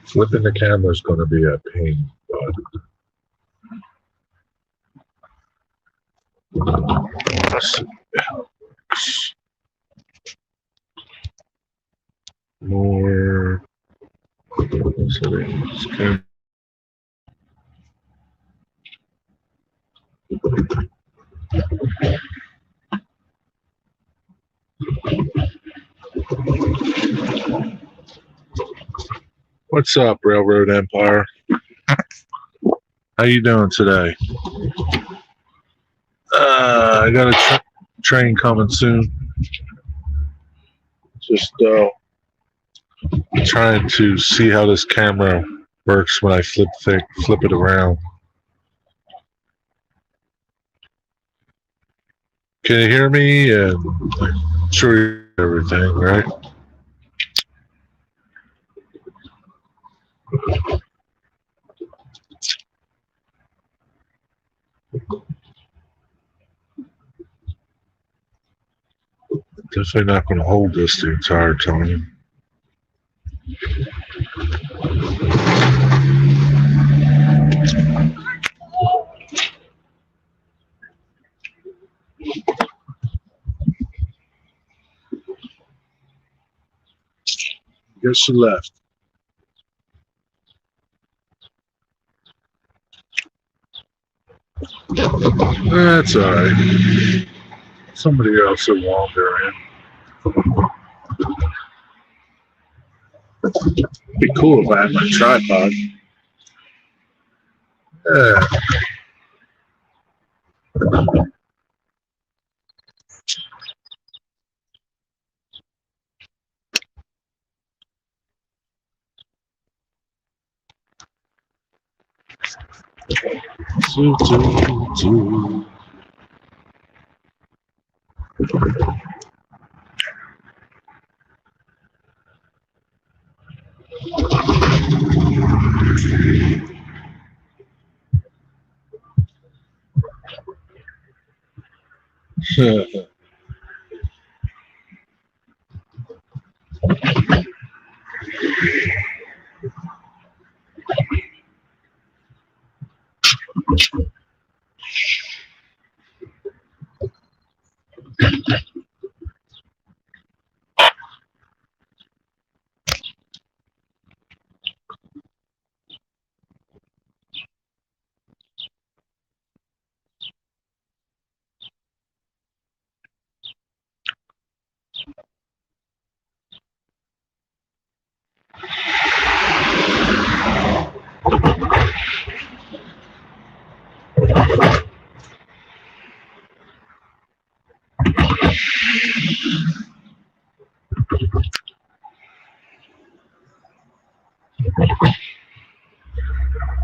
Flipping the camera is going to be a pain, but let's see how it works. More. So this camera. What's up, Railroad Empire? How you doing today? I got a train coming soon. Just trying to see how this camera works when I flip it around. Can you hear me? And I'm sure you hear everything, right? Definitely not going to hold this the entire time. Guess you left. That's all right. Somebody else will wander in. It'd be cool if I had my tripod. Yeah.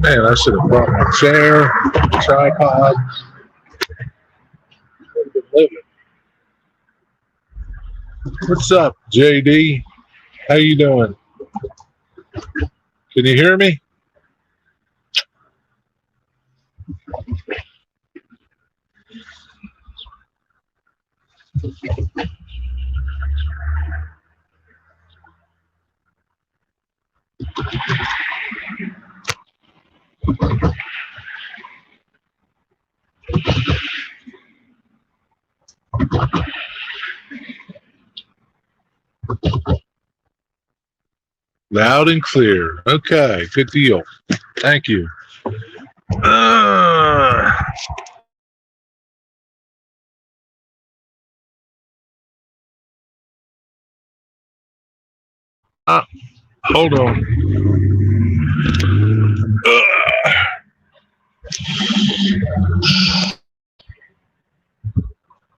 Man, I should have brought my chair, tripod. What's up, JD? How you doing? Can you hear me? Loud and clear. Okay, good deal. Thank you. Hold on.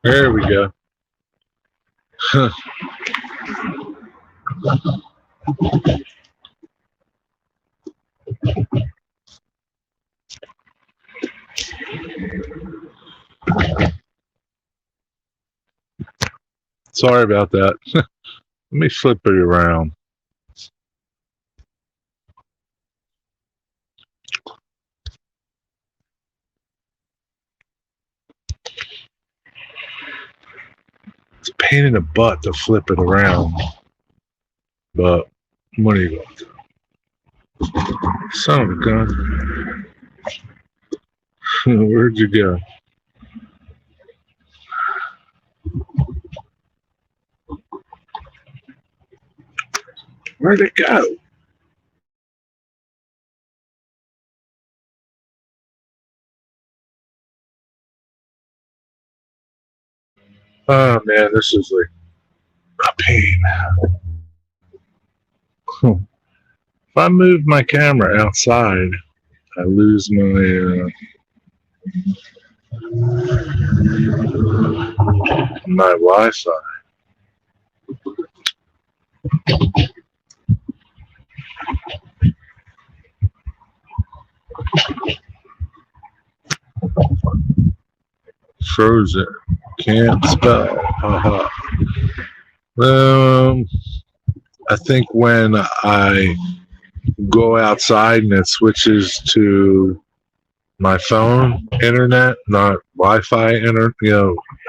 There we go. Sorry about that. Let me flip it around. pain in the butt to flip it around. But what are you going to do? Son of a gun. Where'd you go? Where'd it go? Oh man, this is like a pain. If I move my camera outside, I lose my Wi-Fi. Frozen. Can't spell. Haha. I think when I go outside and it switches to my phone internet, not Wi-Fi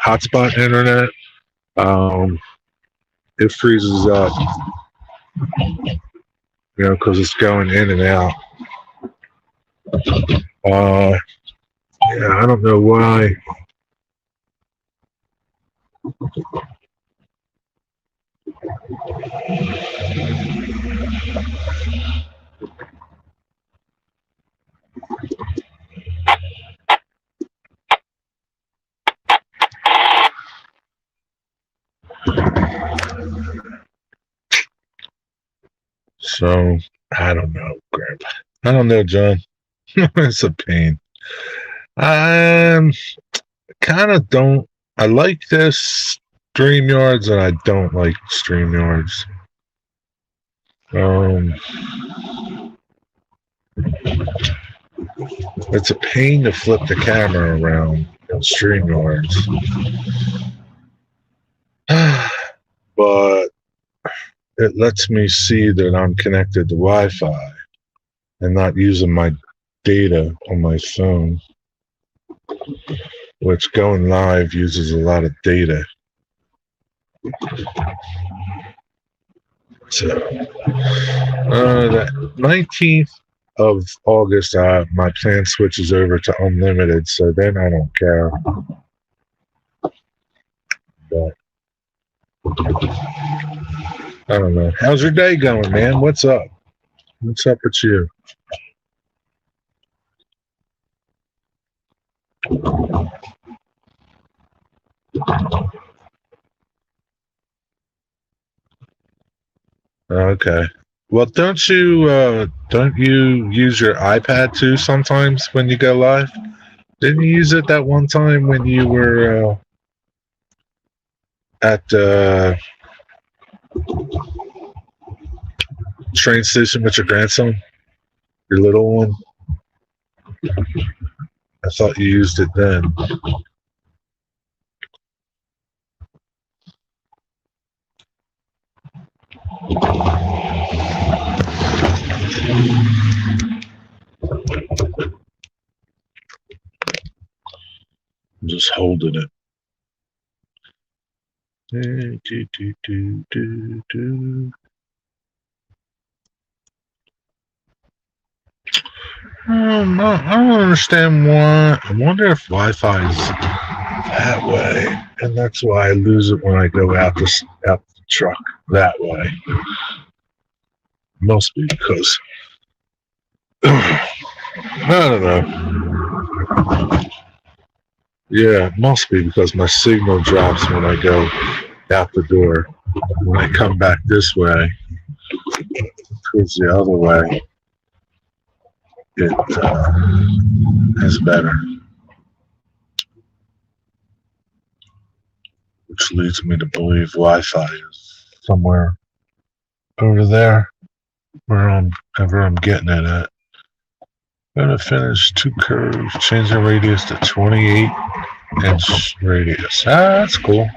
hotspot internet, it freezes up, because it's going in and out. Yeah, I don't know why. So, I don't know, Grandpa. I don't know, John. It's a pain. I kind of don't. I like this StreamYards and I don't like StreamYards. It's a pain to flip the camera around in StreamYards. But it lets me see that I'm connected to Wi-Fi and not using my data on my phone, which going live uses a lot of data. So, the 19th of August, my plan switches over to unlimited, so then I don't care. But I don't know. How's your day going, man? What's up? What's up with you? Okay. Well, don't you use your iPad too sometimes when you go live? Didn't you use it that one time when you were at the train station with your grandson, your little one? I thought you used it then. I'm just holding it. I don't understand why. I wonder if Wi-Fi is that way, and that's why I lose it when I go out the truck that way. Must be because I don't know. Yeah, it must be because my signal drops when I go out the door. When I come back this way, towards the other way, it is better. Which leads me to believe Wi-Fi is somewhere over there, wherever I'm getting it at. I'm going to finish 2 curves, change the radius to 28-inch radius. That's cool.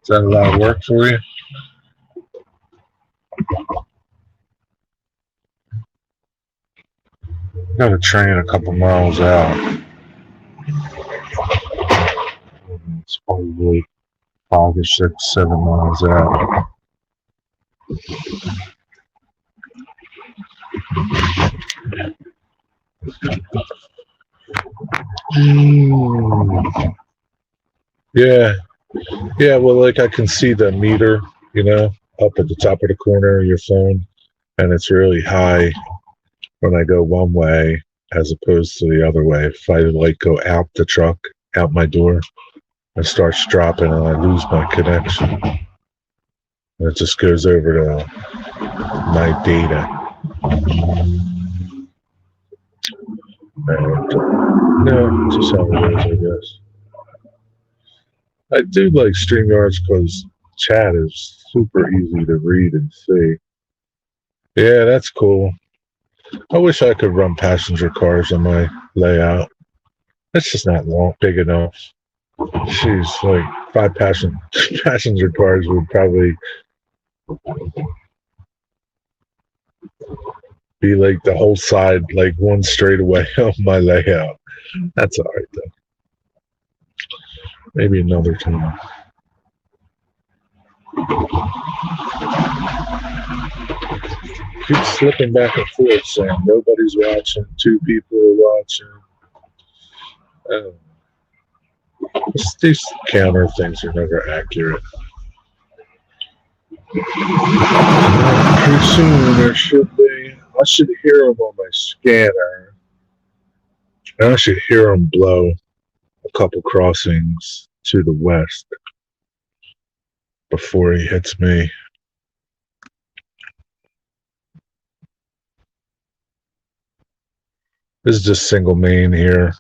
Is that a lot of work for you? Got a train a couple miles out. It's probably 5 or 6, 7 miles out. Yeah, yeah. Well, like I can see the meter, up at the top of the corner of your phone, and it's really high when I go one way as opposed to the other way. If I like go out the truck, out my door, it starts dropping and I lose my connection. And it just goes over to my data. And, no, just how it is, I guess. I do like StreamYards because chat is super easy to read and see. Yeah, that's cool. I wish I could run passenger cars on my layout. It's just not big enough. Jeez, like 5 passenger cars would probably be like the whole side, like one straightaway on my layout. That's all right though. Maybe another time. Keep slipping back and forth saying nobody's watching, 2 people are watching. These counter things are never accurate. Pretty soon there should be. I should hear them on my scanner. And I should hear them blow a couple crossings to the west before he hits me. This is just single main here.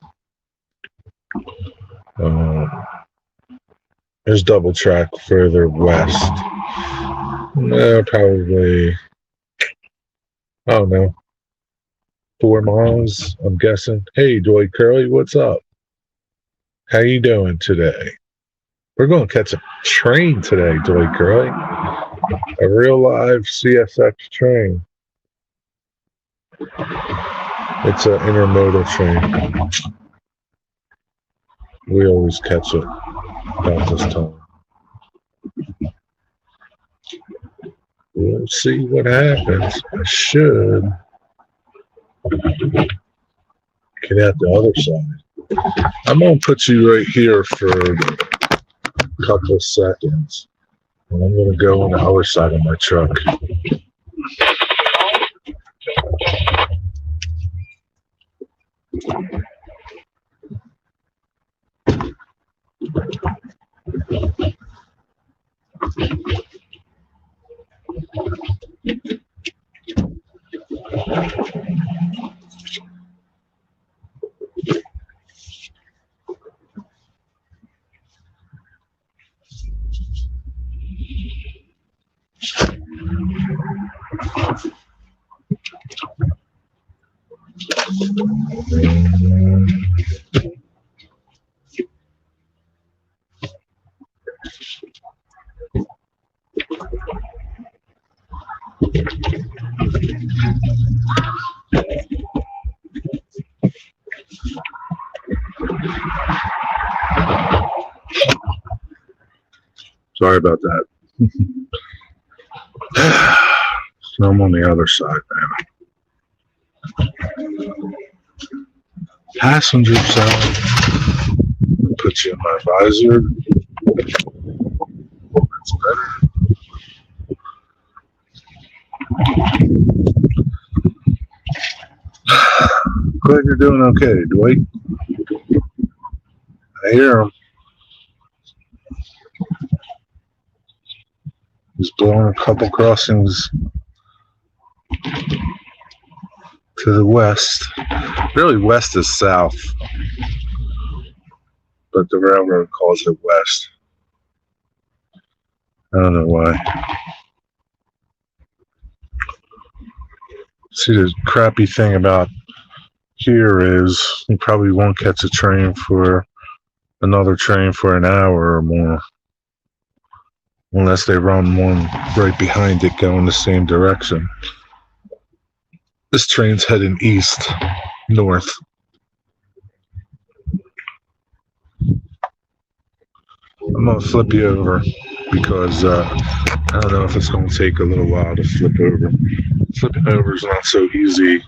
There's double track further west. Probably, I don't know, 4 miles, I'm guessing. Hey, Dwight Curley, what's up? How you doing today? We're going to catch a train today, Dwight Curley. A real live CSX train. It's an intermodal train. We always catch it about this time. We'll see what happens. I should get out the other side. I'm going to put you right here for a couple of seconds. And I'm going to go on the other side of my truck. Sorry about that. So I'm on the other side now. Passenger side. Put you in my visor. That's better. Glad you're doing okay, Dwight. I hear him. He's blowing a couple crossings to the west. Really, west is south, but the railroad calls it west. I don't know why. See, the crappy thing about here is you probably won't catch another train for an hour or more. Unless they run one right behind it going the same direction. This train's heading east, north. I'm going to flip you over because I don't know if it's going to take a little while to flip over. Flipping over is not so easy.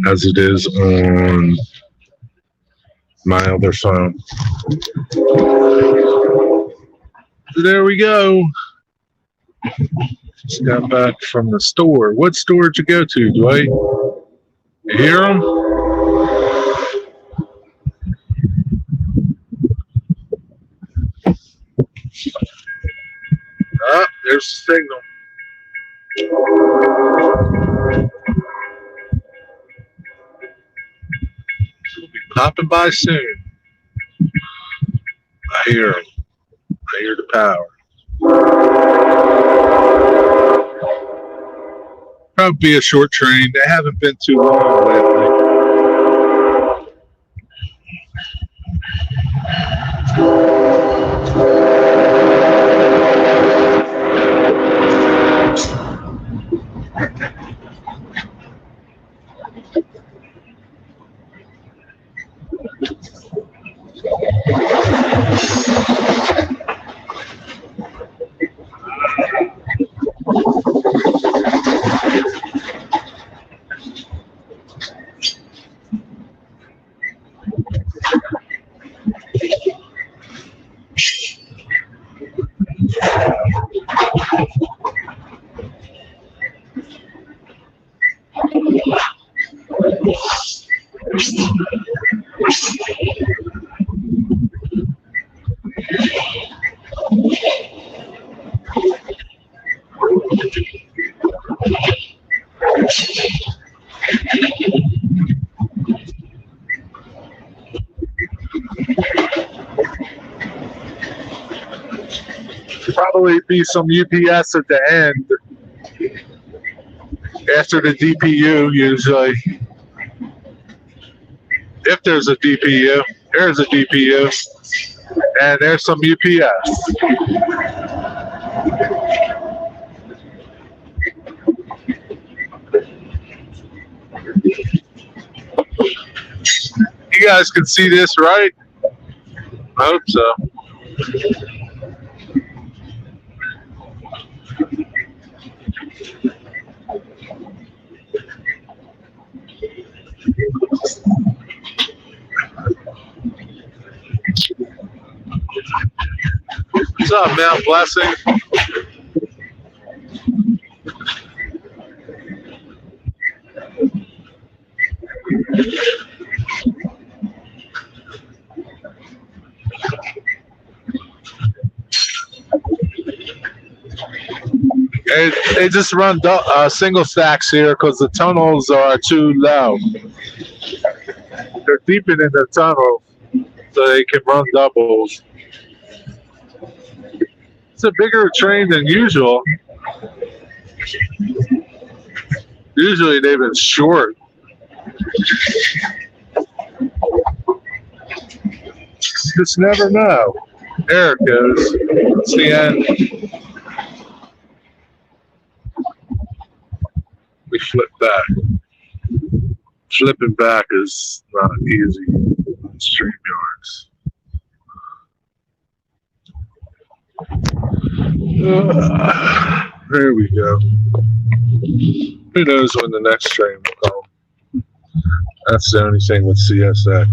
As it is on my other phone. There we go. Just got back from the store. What store did you go to, Dwight? You hear them? Ah, there's the signal. We'll be popping by soon. I hear them. I hear the power. Probably be a short train. They haven't been too long lately. Probably be some UPS at the end after the DPU usually. If there's a DPU, there's a DPU, and there's some UPS. You guys can see this, right? I hope so. What's up, Mount Blessing? They just run single stacks here because the tunnels are too low. They're deepening the tunnel so they can run doubles. It's a bigger train than usual. Usually they've been short. Just never know. There it goes. It's the end. We flip back. Flipping back is not easy on StreamYards. There we go. Who knows when the next train will come? That's the only thing with CSX.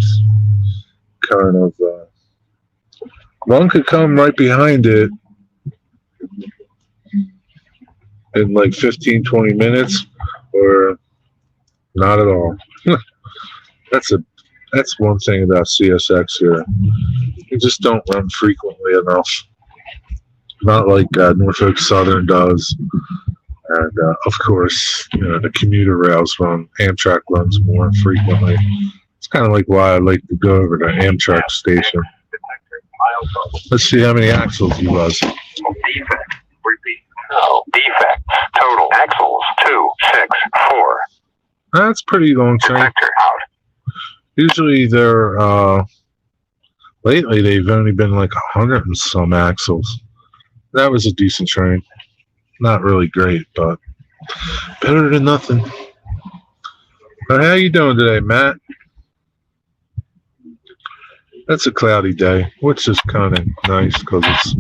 Kind of, one could come right behind it in like 15, 20 minutes, or not at all. That's one thing about CSX here. You just don't run frequently enough. Not like Norfolk Southern does. And, of course, you know, the commuter rails run. Amtrak runs more frequently. It's kind of like why I like to go over to Amtrak station. Let's see how many axles he was. Defect. Repeat. No. Defect. Total. Axles. 2, 6, 4. That's pretty long train. Detector out. Usually they're, lately they've only been like 100 and some axles. That was a decent train. Not really great, but Better than nothing. But how you doing today, Matt? That's a cloudy day, which is kind of nice because it's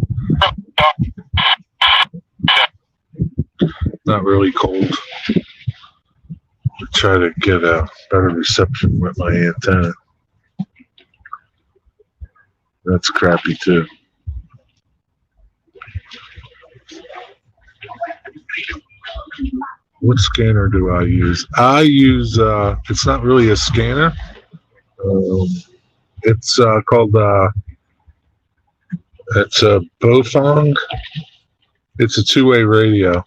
not really cold. Try to get a better reception with my antenna. That's crappy too. What scanner do I use? I use, it's not really a scanner. It's called, it's a Bofong. It's a two-way radio.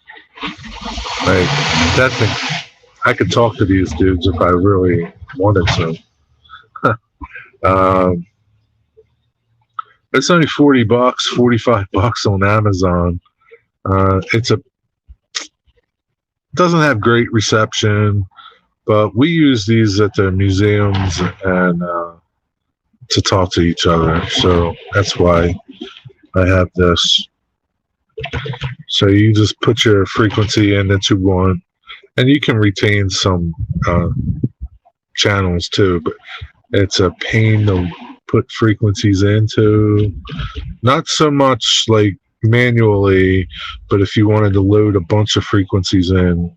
Like, that thing, I could talk to these dudes if I really wanted to. It's only $40, $45 on Amazon. Doesn't have great reception, but we use these at the museums and to talk to each other. So that's why I have this. So you just put your frequency in that you want, and you can retain some channels too, but it's a pain to put frequencies into. Not so much like manually, but if you wanted to load a bunch of frequencies in,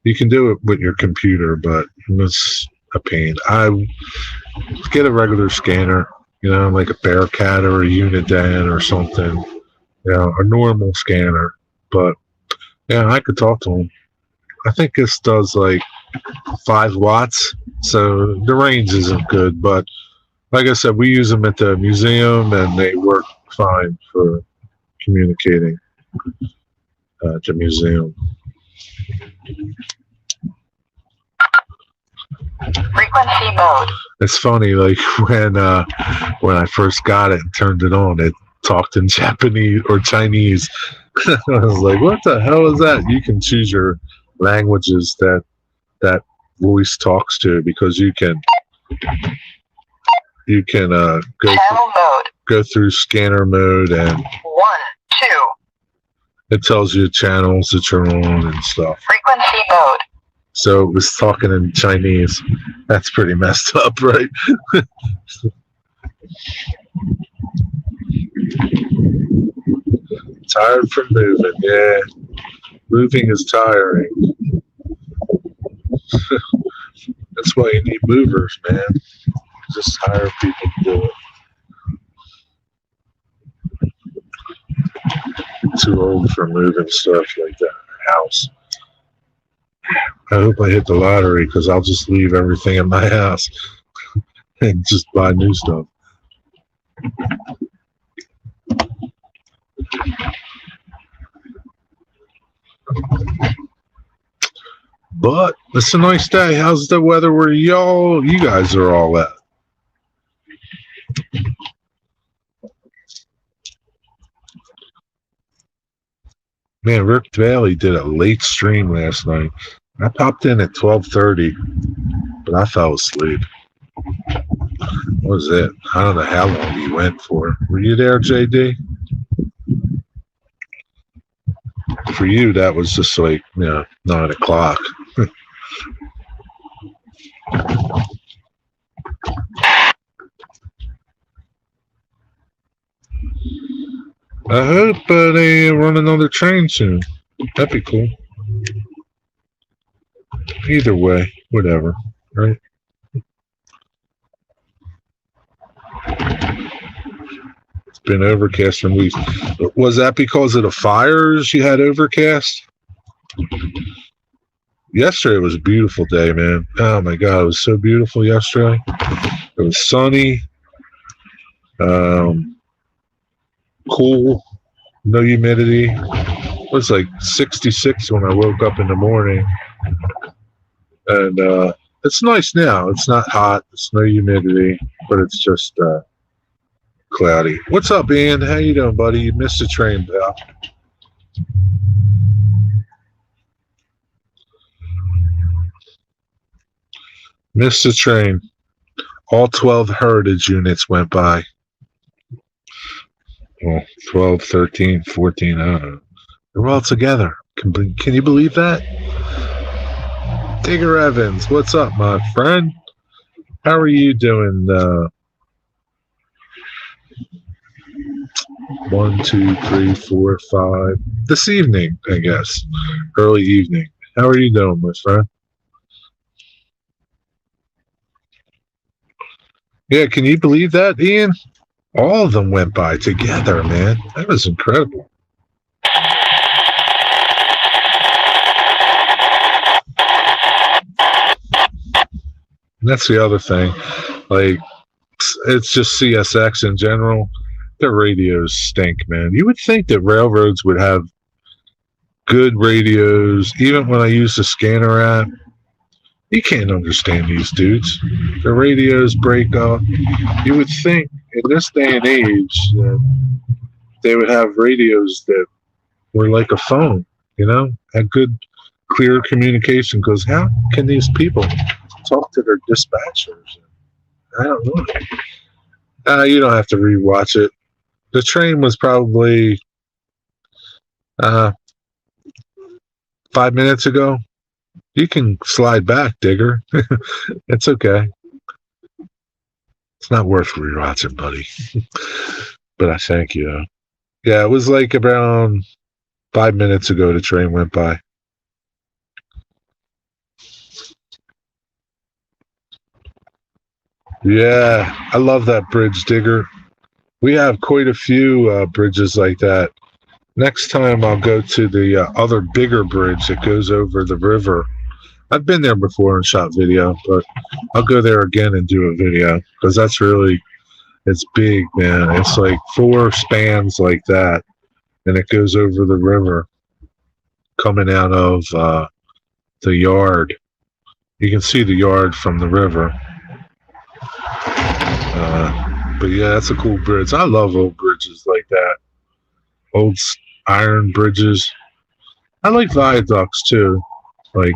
you can do it with your computer, but it's a pain. I get a regular scanner, like a Bearcat or a Unidan or something, a normal scanner. But yeah, I could talk to them. I think this does like 5 watts, so the range isn't good, but like I said, we use them at the museum and they work fine for communicating at the museum. Frequency mode. It's funny, like when I first got it and turned it on, it talked in Japanese or Chinese. I was like, what the hell is that? You can choose your languages that voice talks to, because you can go through scanner mode, and 1, 2. it tells you channels that you're on and stuff. Frequency mode. So it was talking in Chinese. That's pretty messed up, right? Tired from moving, yeah. Moving is tiring. That's why you need movers, man. Just hire people to do it. Too old for moving stuff like that in the house. I hope I hit the lottery, because I'll just leave everything in my house and just buy new stuff. But it's a nice day. How's the weather where you guys are all at? Man, Rick Valley did a late stream last night. I popped in at 12:30, but I fell asleep. What was it? I don't know how long you went for. Were you there, JD? For you, that was just like, 9 o'clock. I hope they run another train soon. That'd be cool. Either way, whatever, right? It's been overcast for weeks. Was that because of the fires you had overcast? Yesterday was a beautiful day, man. Oh my God, it was so beautiful yesterday. It was sunny. Cool, no humidity. It was like 66 when I woke up in the morning, and it's nice now. It's not hot, it's no humidity, but it's just cloudy. What's up, Ian? How you doing, buddy? You missed the train, pal. Missed the train. All 12 heritage units went by. Well, 12, 13, 14, I don't know. They're all together. Can you believe that? Digger Evans, what's up, my friend? How are you doing? 1, 2, 3, 4, 5. This evening, I guess. Early evening. How are you doing, my friend? Yeah, can you believe that, Ian? All of them went by together, man. That was incredible. And that's the other thing. Like, it's just CSX in general. Their radios stink, man. You would think that railroads would have good radios. Even when I use the scanner app, you can't understand these dudes. The radios break up. You would think in this day and age that they would have radios that were like a phone, had good, clear communication. Because how can these people talk to their dispatchers? I don't know. You don't have to rewatch it. The train was probably 5 minutes ago. You can slide back, Digger. It's okay. It's not worth rewatching, buddy. But I thank you. Yeah, it was like around 5 minutes ago the train went by. Yeah, I love that bridge, Digger. We have quite a few bridges like that. Next time I'll go to the other bigger bridge that goes over the river. I've been there before and shot video, but I'll go there again and do a video because that's really, it's big, man. It's like 4 spans like that, and it goes over the river coming out of the yard. You can see the yard from the river. But yeah, that's a cool bridge. I love old bridges like that. Old iron bridges. I like viaducts too. Like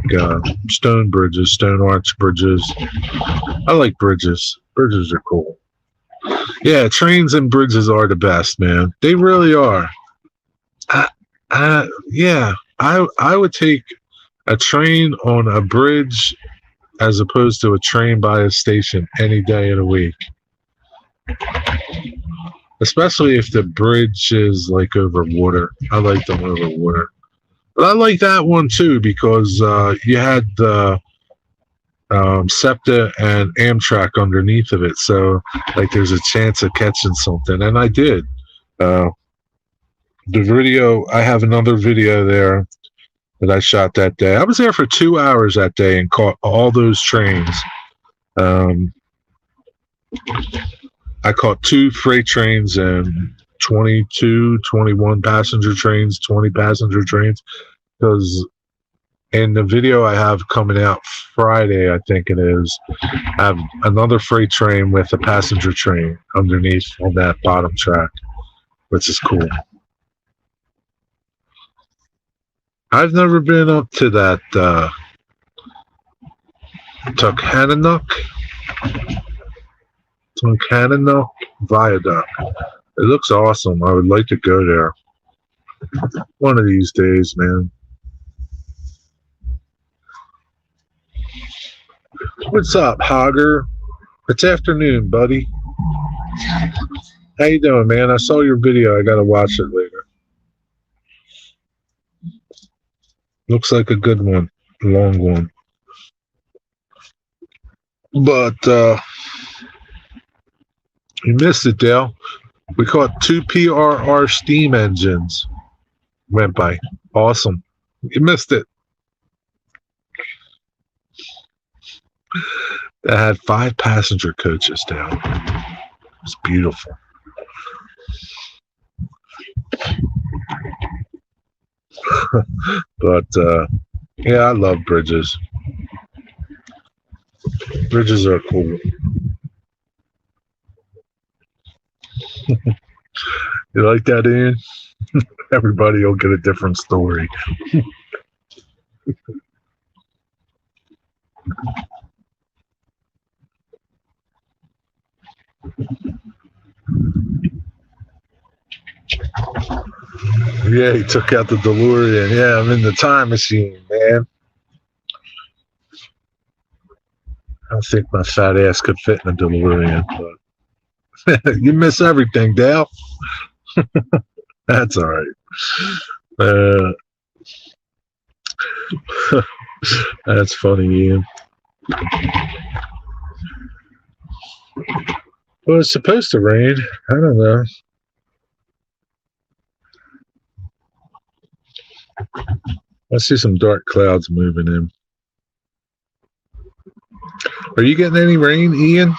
stone bridges, stone arch bridges. I like bridges. Bridges are cool. Yeah, trains and bridges are the best, man. They really are. Yeah, I would take a train on a bridge as opposed to a train by a station any day of the week. Especially if the bridge is like over water. I like them over water. But I like that one too because you had the SEPTA and Amtrak underneath of it. So like there's a chance of catching something. And I did. The video, I have another video there that I shot that day. I was there for 2 hours that day and caught all those trains. I caught 2 freight trains and 22, 21 passenger trains, 20 passenger trains. Because in the video I have coming out Friday, I think it is, I have another freight train with a passenger train underneath on that bottom track, which is cool. I've never been up to that Tuckananock Viaduct. It looks awesome. I would like to go there one of these days, man. What's up, Hogger? It's afternoon, buddy. How you doing, man? I saw your video. I gotta watch it later. Looks like a good one. A long one. But you missed it, Dale. We caught 2 PRR steam engines. Went by. Awesome. You missed it. That had 5 passenger coaches down. It's beautiful. But yeah, I love bridges. Bridges are cool. You like that, Ian? Everybody will get a different story. Yeah, he took out the DeLorean. Yeah, I'm in the time machine, man. I think my fat ass could fit in a DeLorean, but you miss everything, Dale. That's all right. That's funny, Ian. Well, it's supposed to rain. I don't know. I see some dark clouds moving in. Are you getting any rain, Ian?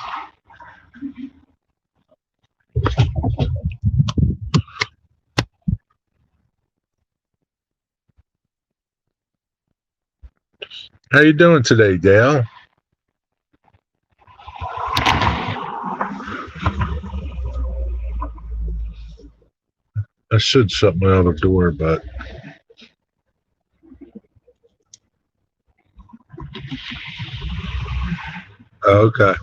How you doing today, Dale? I should shut my other door, but okay.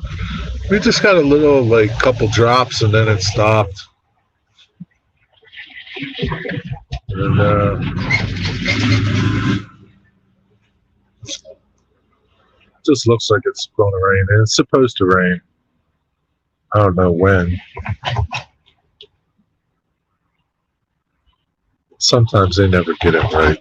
We just got a little, like, couple drops, and then it stopped. And just looks like it's going to rain, and it's supposed to rain. I don't know when. Sometimes they never get it right.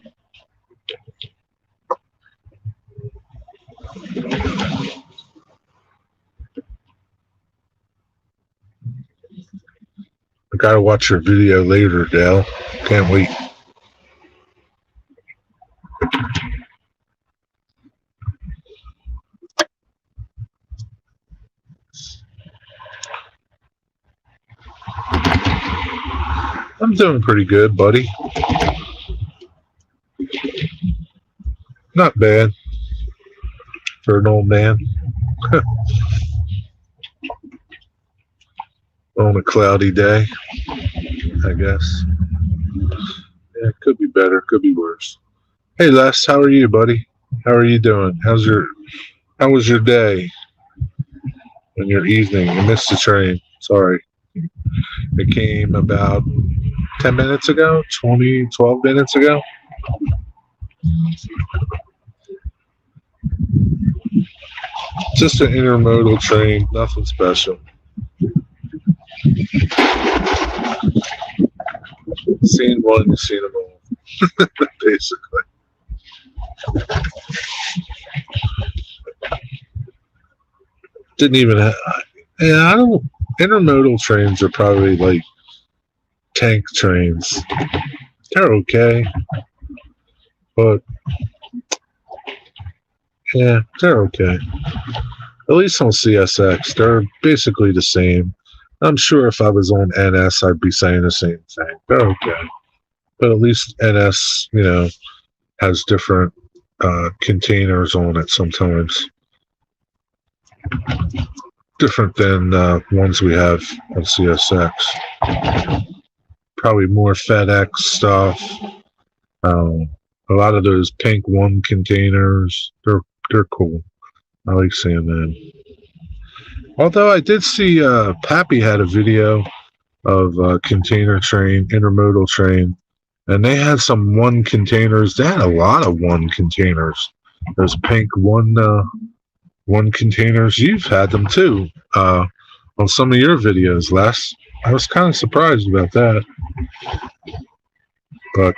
I gotta watch your video later, Dale. Can't wait. I'm doing pretty good, buddy. Not bad for an old man. On a cloudy day, I guess. Yeah, it could be better, could be worse. Hey Les, how are you, buddy? How are you doing? How was your day and your evening? You missed the train. Sorry. It came about 10 minutes ago, 12 minutes ago. Just an intermodal train, nothing special. Seen one, you've seen them all, basically. Didn't even have, yeah, I don't, intermodal trains are probably like tank trains. They're okay, but yeah, they're okay. At least on CSX, they're basically the same. I'm sure if I was on NS, I'd be saying the same thing. They're okay. But at least NS, has different containers on it sometimes. Different than ones we have on CSX. Probably more FedEx stuff. A lot of those pink one containers, they're cool. I like seeing them. Although I did see Pappy had a video of a container train, intermodal train, and they had some one containers. They had a lot of one containers. Those pink one containers. You've had them too on some of your videos, Les. I was kind of surprised about that. But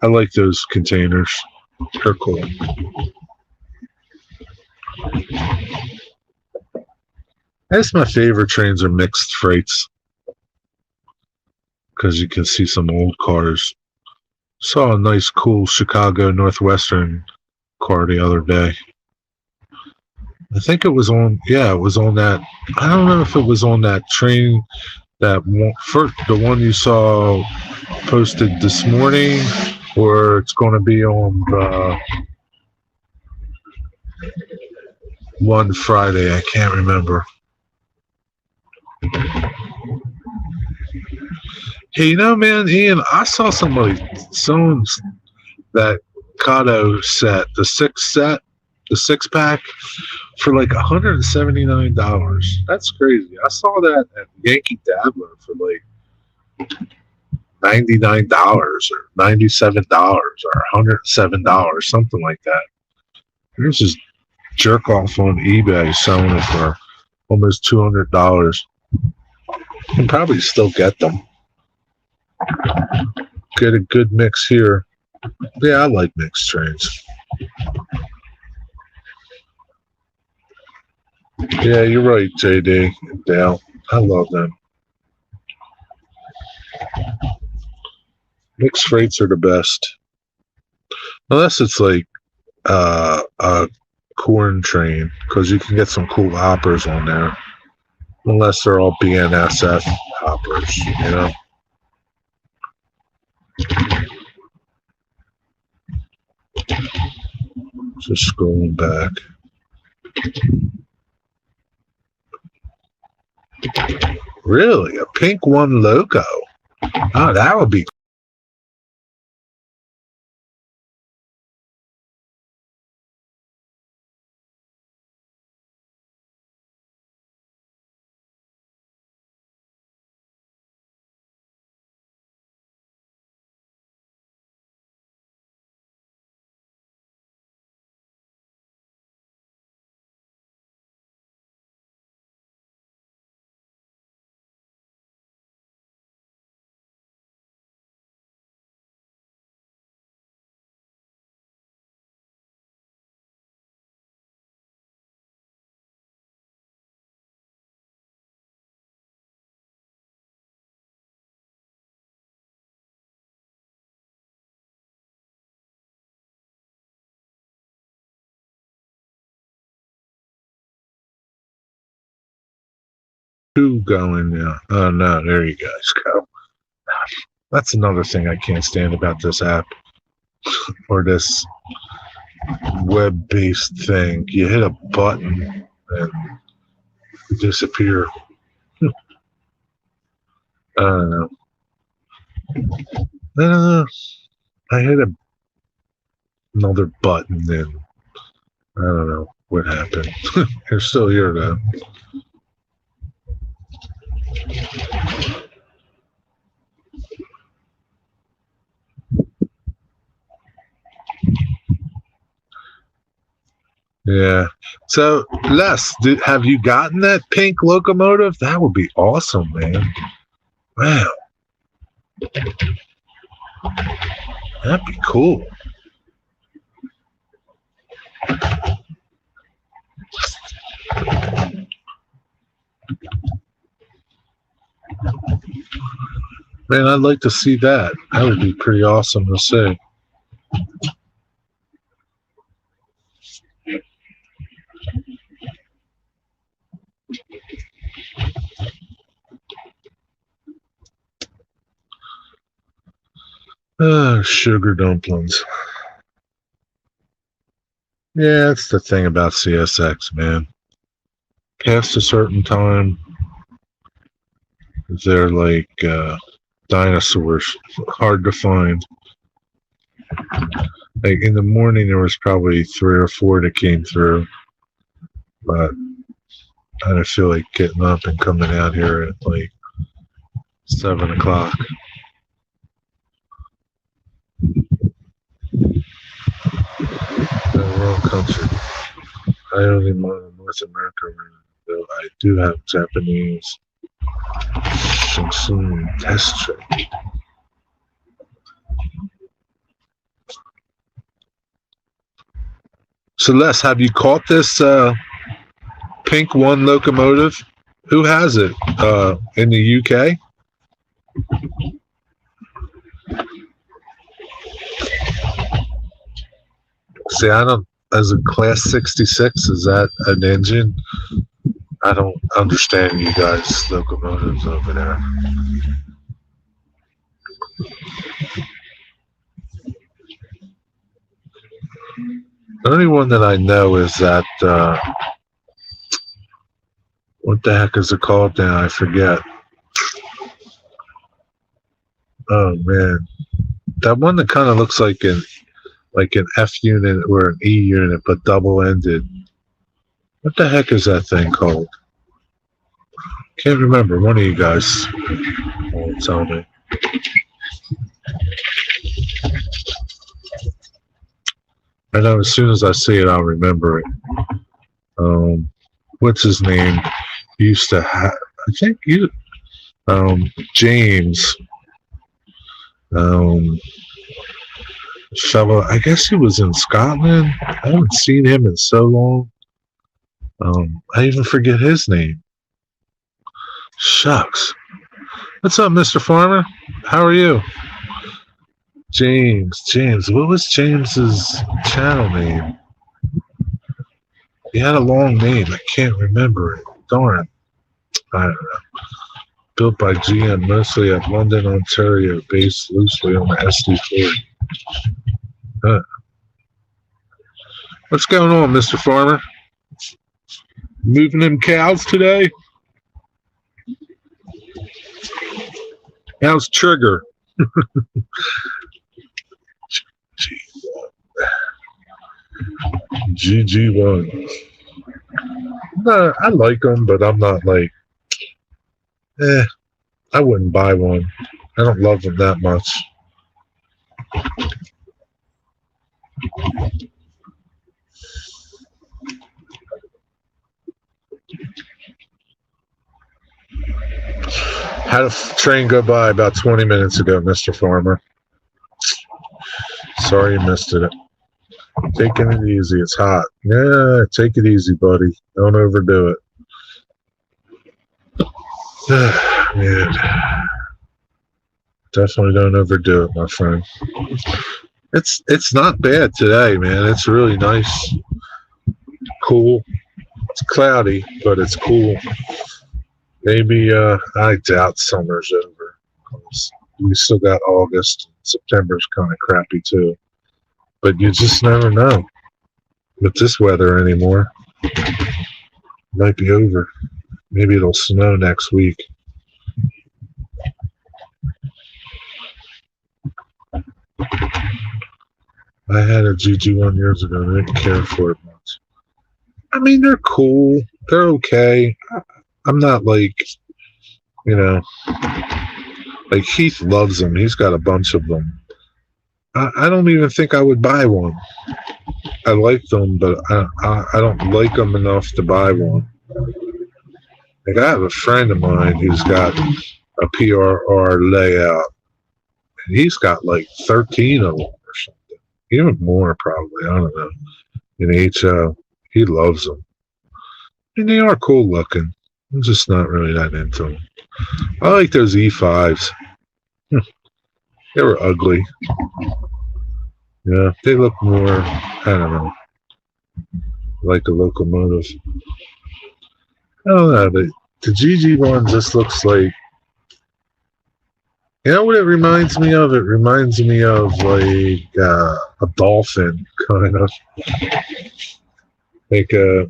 I like those containers. They're cool. I guess my favorite trains are mixed freights because you can see some old cars. Saw a nice, cool Chicago Northwestern car the other day. I think it was on that. I don't know if it was on that train, that one, the one you saw posted this morning, or it's going to be on the one Friday. I can't remember. Hey, man, Ian, I saw someone that Kato set, the six pack, for like $179. That's crazy. I saw that at Yankee Dabbler for like $99 or $97 or $107, something like that. This is jerk off on eBay selling it for almost $200. You can probably still get them. Get a good mix here. Yeah, I like mixed trains. Yeah, you're right, JD and Dale. I love them. Mixed freights are the best. Unless it's like a corn train, because you can get some cool hoppers on there. Unless they're all BNSF hoppers, you know. Just scrolling back. Really? A pink one loco? Oh, that would be two going now. Oh no, there you guys go. That's another thing I can't stand about this app or this web-based thing. You hit a button and you disappear. I don't know. I don't know. I hit another button and I don't know what happened. You're still here though. Yeah. So, Les, have you gotten that pink locomotive? That would be awesome, man. Wow. That'd be cool. Man, I'd like to see that. That would be pretty awesome to see. Sugar dumplings. Yeah, that's the thing about CSX, man. Past a certain time, they're like dinosaurs, hard to find. Like in the morning, there was probably 3 or 4 that came through, but I don't feel like getting up and coming out here at like 7 o'clock. The wrong country. I only mind North America, though I do have Japanese Shinsun test train. So, Les, have you caught this pink one locomotive? Who has it in the UK? See, I don't. As a Class 66, is that an engine? I don't understand you guys' locomotives over there. The only one that I know is that, what the heck is it called now? I forget. Oh, man. That one that kind of looks like an F unit or an E unit, but double-ended. What the heck is that thing called? Can't remember. One of you guys will tell me. I know as soon as I see it, I'll remember it. What's his name? He used to have, I think James, fellow, I guess he was in Scotland. I haven't seen him in so long. I even forget his name. Shucks. What's up, Mr. Farmer? How are you? James. What was James's channel name? He had a long name. I can't remember it. Darn. I don't know. Built by GM, mostly at London, Ontario, based loosely on the SD40. Huh. What's going on, Mr. Farmer? Moving them cows today? How's Trigger? GG1. No, I like them, but I'm not like, I wouldn't buy one. I don't love them that much. Had a train go by about 20 minutes ago, Mr. Farmer. Sorry you missed it. Taking it easy. It's hot. Yeah, take it easy, buddy. Don't overdo it. Man. Definitely don't overdo it, my friend. It's not bad today, man. It's really nice. Cool. It's cloudy, but it's cool. Maybe I doubt summer's over. We still got August. September's kind of crappy too. But you just never know with this weather anymore. It might be over. Maybe it'll snow next week. I had a GG1 years ago and I didn't care for it much. I mean, they're cool. They're okay. I'm not like, like Heath loves them. He's got a bunch of them. I don't even think I would buy one. I like them, but I don't like them enough to buy one. Like I have a friend of mine who's got a PRR layout, and he's got like 13 of them or something, even more probably. I don't know. In HO, he loves them, and they are cool looking. I'm just not really that into them. I like those E5s. They were ugly. Yeah, they look more, I don't know, like a locomotive. I don't know, the GG1 just looks like, you know what it reminds me of? It reminds me of like a dolphin, kind of. Like a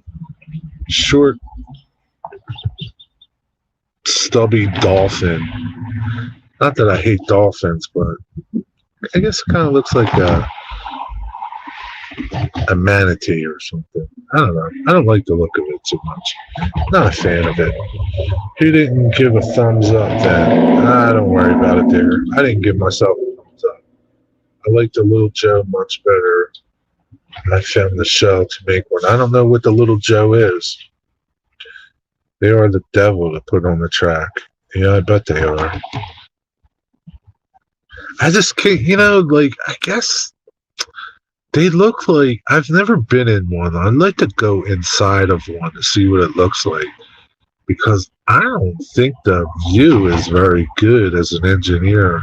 short, stubby dolphin. Not that I hate dolphins, but I guess it kind of looks like a manatee or something. I don't know. I don't like the look of it too much. Not a fan of it. He didn't give a thumbs up then. Don't worry about it there. I didn't give myself a thumbs up. I like the Little Joe much better. I found the shell to make one. I don't know what the Little Joe is. They are the devil to put on the track. Yeah, I bet they are. I just can't, like, I guess they look like, I've never been in one. I'd like to go inside of one to see what it looks like, because I don't think the view is very good as an engineer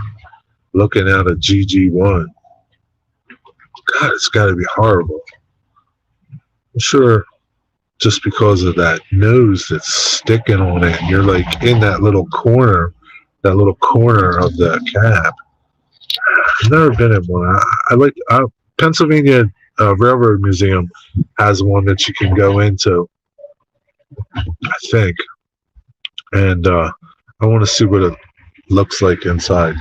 looking at a GG1. God, it's got to be horrible. I'm sure just because of that nose that's sticking on it, and you're like in that little corner of the cab. I've never been in one. I like Pennsylvania Railroad Museum has one that you can go into, I think, and I want to see what it looks like inside,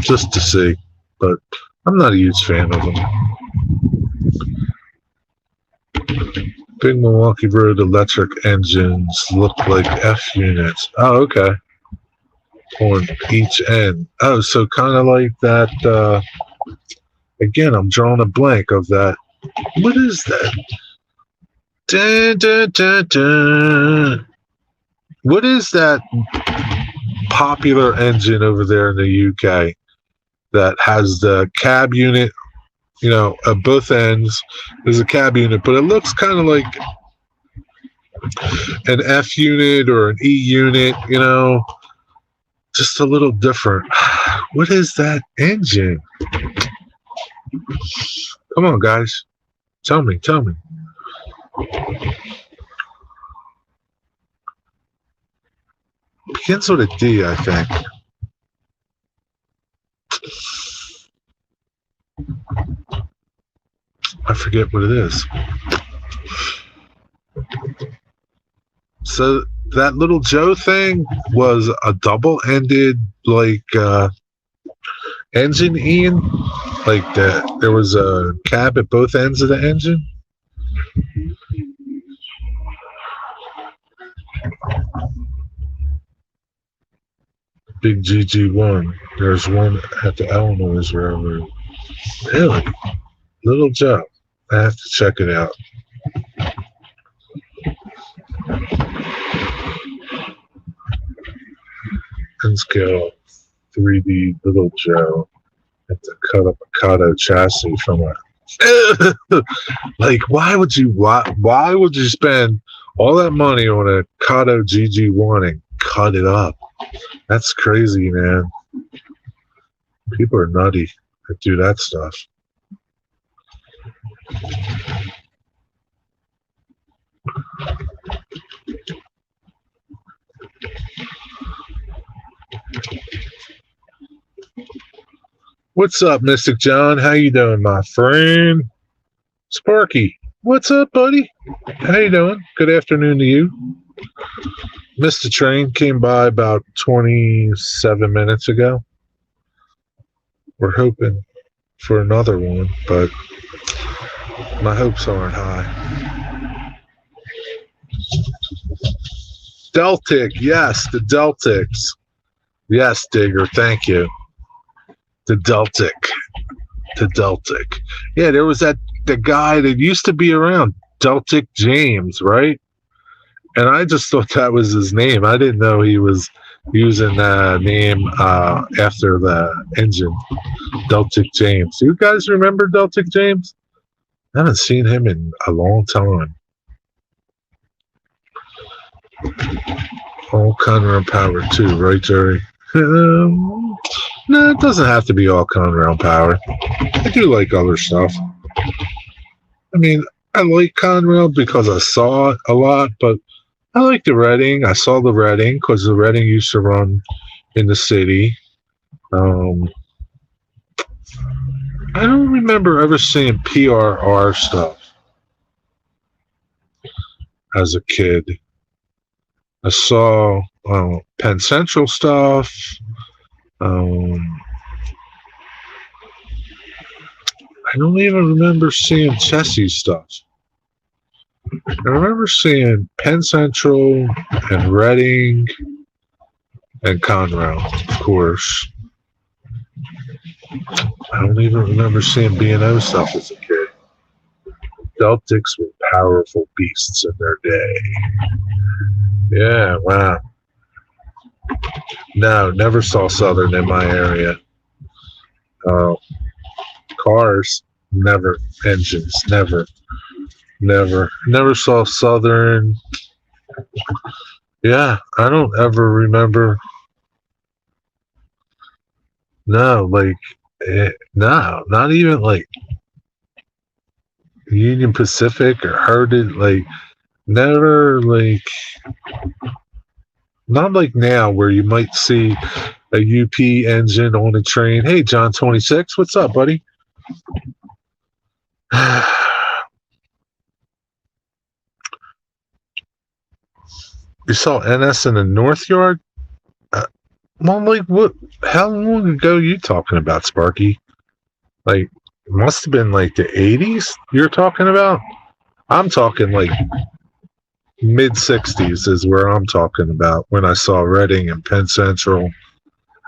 just to see. But I'm not a huge fan of them. Big Milwaukee Road electric engines look like F units. Oh, okay. On each end. Oh, so kind of like that. Again, I'm drawing a blank of that. What is that? Dun, dun, dun, dun. What is that popular engine over there in the UK that has the cab unit? At both ends there's a cab unit, but it looks kind of like an F unit or an E unit, just a little different. What is that engine? Come on, guys. Tell me. Begins with a D, I think. I forget what it is. So that little Joe thing was a double-ended, engine, Ian? Like that, there was a cab at both ends of the engine? Big GG1. There's one at the Illinois Railroad. Really? Little Joe. I have to check it out. Let's go 3D Little Joe. Have to cut up a Kato chassis from a... why would you spend all that money on a Kato GG1 and cut it up? That's crazy, man. People are nutty that do that stuff. What's up, Mystic John? How you doing, my friend? Sparky, what's up, buddy? How you doing? Good afternoon to you. Missed the train, came by about 27 minutes ago. We're hoping for another one, but my hopes aren't high. Deltic, yes, the Deltics. Yes, Digger, thank you. The Deltic. Yeah, there was the guy that used to be around, Deltic James, right? And I just thought that was his name. I didn't know he was using the name after the engine, Deltic James. Do you guys remember Deltic James? I haven't seen him in a long time. All Conround power too, right, Jerry? No, it doesn't have to be all Conround power. I do like other stuff. I mean, I like Conrail because I saw it a lot, but I like the Reading. I saw the Reading because the Reading used to run in the city. I don't remember ever seeing PRR stuff as a kid. I saw Penn Central stuff. I don't even remember seeing Chessie stuff. I remember seeing Penn Central and Reading and Conrail, of course. I don't even remember seeing B&O stuff as a kid. Celtics were powerful beasts in their day. Yeah, wow. No, never saw Southern in my area. Cars, never. Engines, never. Never saw Southern. Yeah, I don't ever remember. No, no, not even like Union Pacific or Heritage, never, not like now where you might see a UP engine on a train. Hey, John 26, what's up, buddy? You saw NS in the North Yard? What? How long ago are you talking about, Sparky? It must have been the 80s you're talking about? I'm talking mid 60s is where I'm talking about when I saw Reading and Penn Central,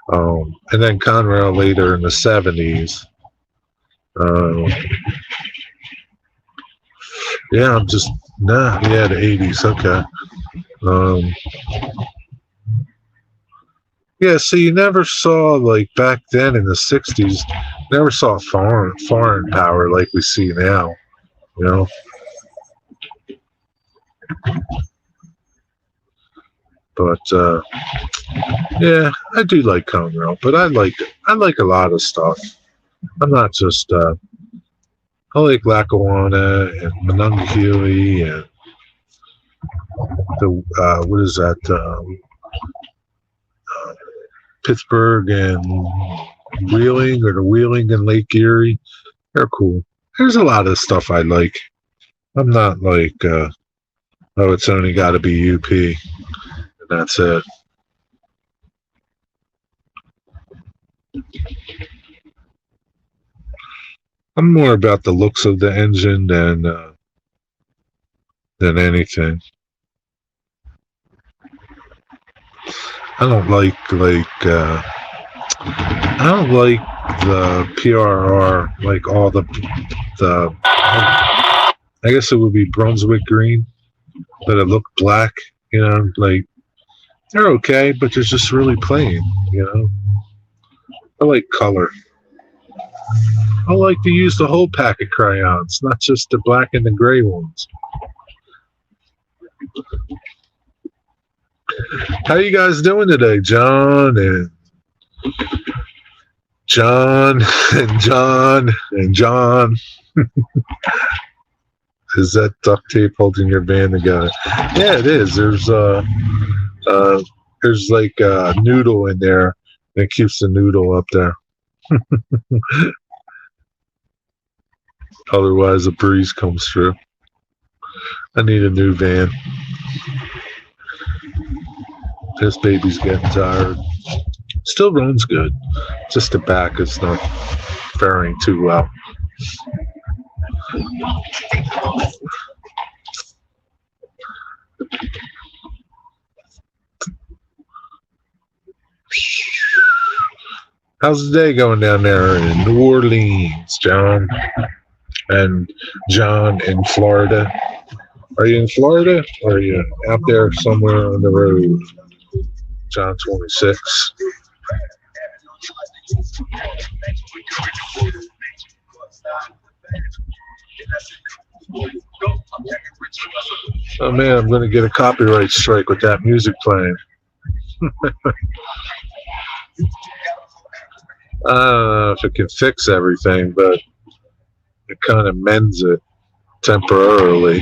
and then Conrail later in the 70s. Yeah, I'm just yeah, the 80s. Okay. Um, yeah, so you never saw like back then in the 60s, never saw foreign power like we see now. You know, but yeah, I do like Conrail, but I like a lot of stuff. I'm not just I like Lackawanna and Monongahela and the what is that? Pittsburgh and Wheeling, or the Wheeling and Lake Erie. They're cool. There's a lot of stuff I like. I'm not like oh, it's only got to be UP and that's it. I'm more about the looks of the engine than anything. I don't like I don't like the PRR, like all the I guess it would be Brunswick green, but it looked black. You know, like they're okay, but they're just really plain. You know, I like color. I like to use the whole pack of crayons, not just the black and the gray ones. How you guys doing today, John and John and John and John? Is that duct tape holding your van together? Yeah, it is. There's like a noodle in there that keeps the noodle up there. Otherwise, a breeze comes through. I need a new van. This baby's getting tired. Still runs good. Just the back is not faring too well. How's the day going down there in New Orleans, John? And John in Florida. Are you in Florida or are you out there somewhere on the road? John 26. Oh man, I'm going to get a copyright strike with that music playing. I don't know if it can fix everything, but it kind of mends it temporarily.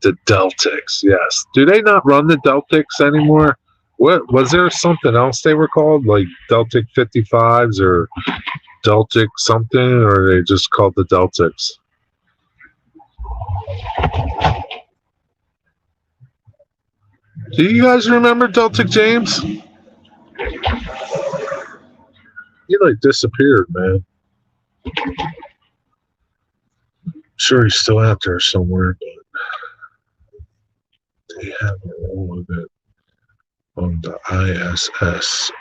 The Deltics, yes. Do they not run the Deltics anymore? What was there something else they were called, like Deltic 55s or Deltic something, or are they just called the Deltics? Do you guys remember Deltic James? He like disappeared, man. I'm sure he's still out there somewhere, but they have all of it on the ISS.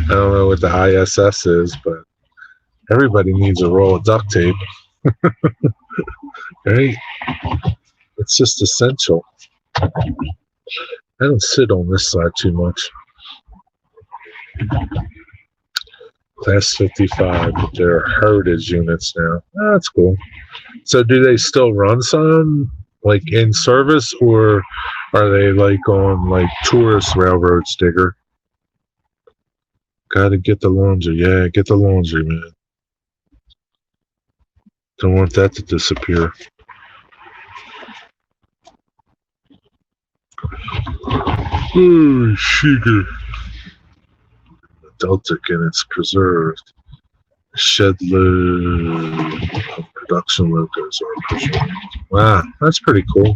I don't know what the ISS is, but everybody needs a roll of duct tape. Right? It's just essential. I don't sit on this side too much. Class 55, but they're heritage units now. Oh, that's cool. So do they still run some, like in service, or are they like on like tourist railroads, Digger? Gotta get the laundry. Yeah, get the laundry, man. Don't want that to disappear. Oh, sugar. Deltic and it's preserved. Shed load of production logos are preserved. Wow, that's pretty cool.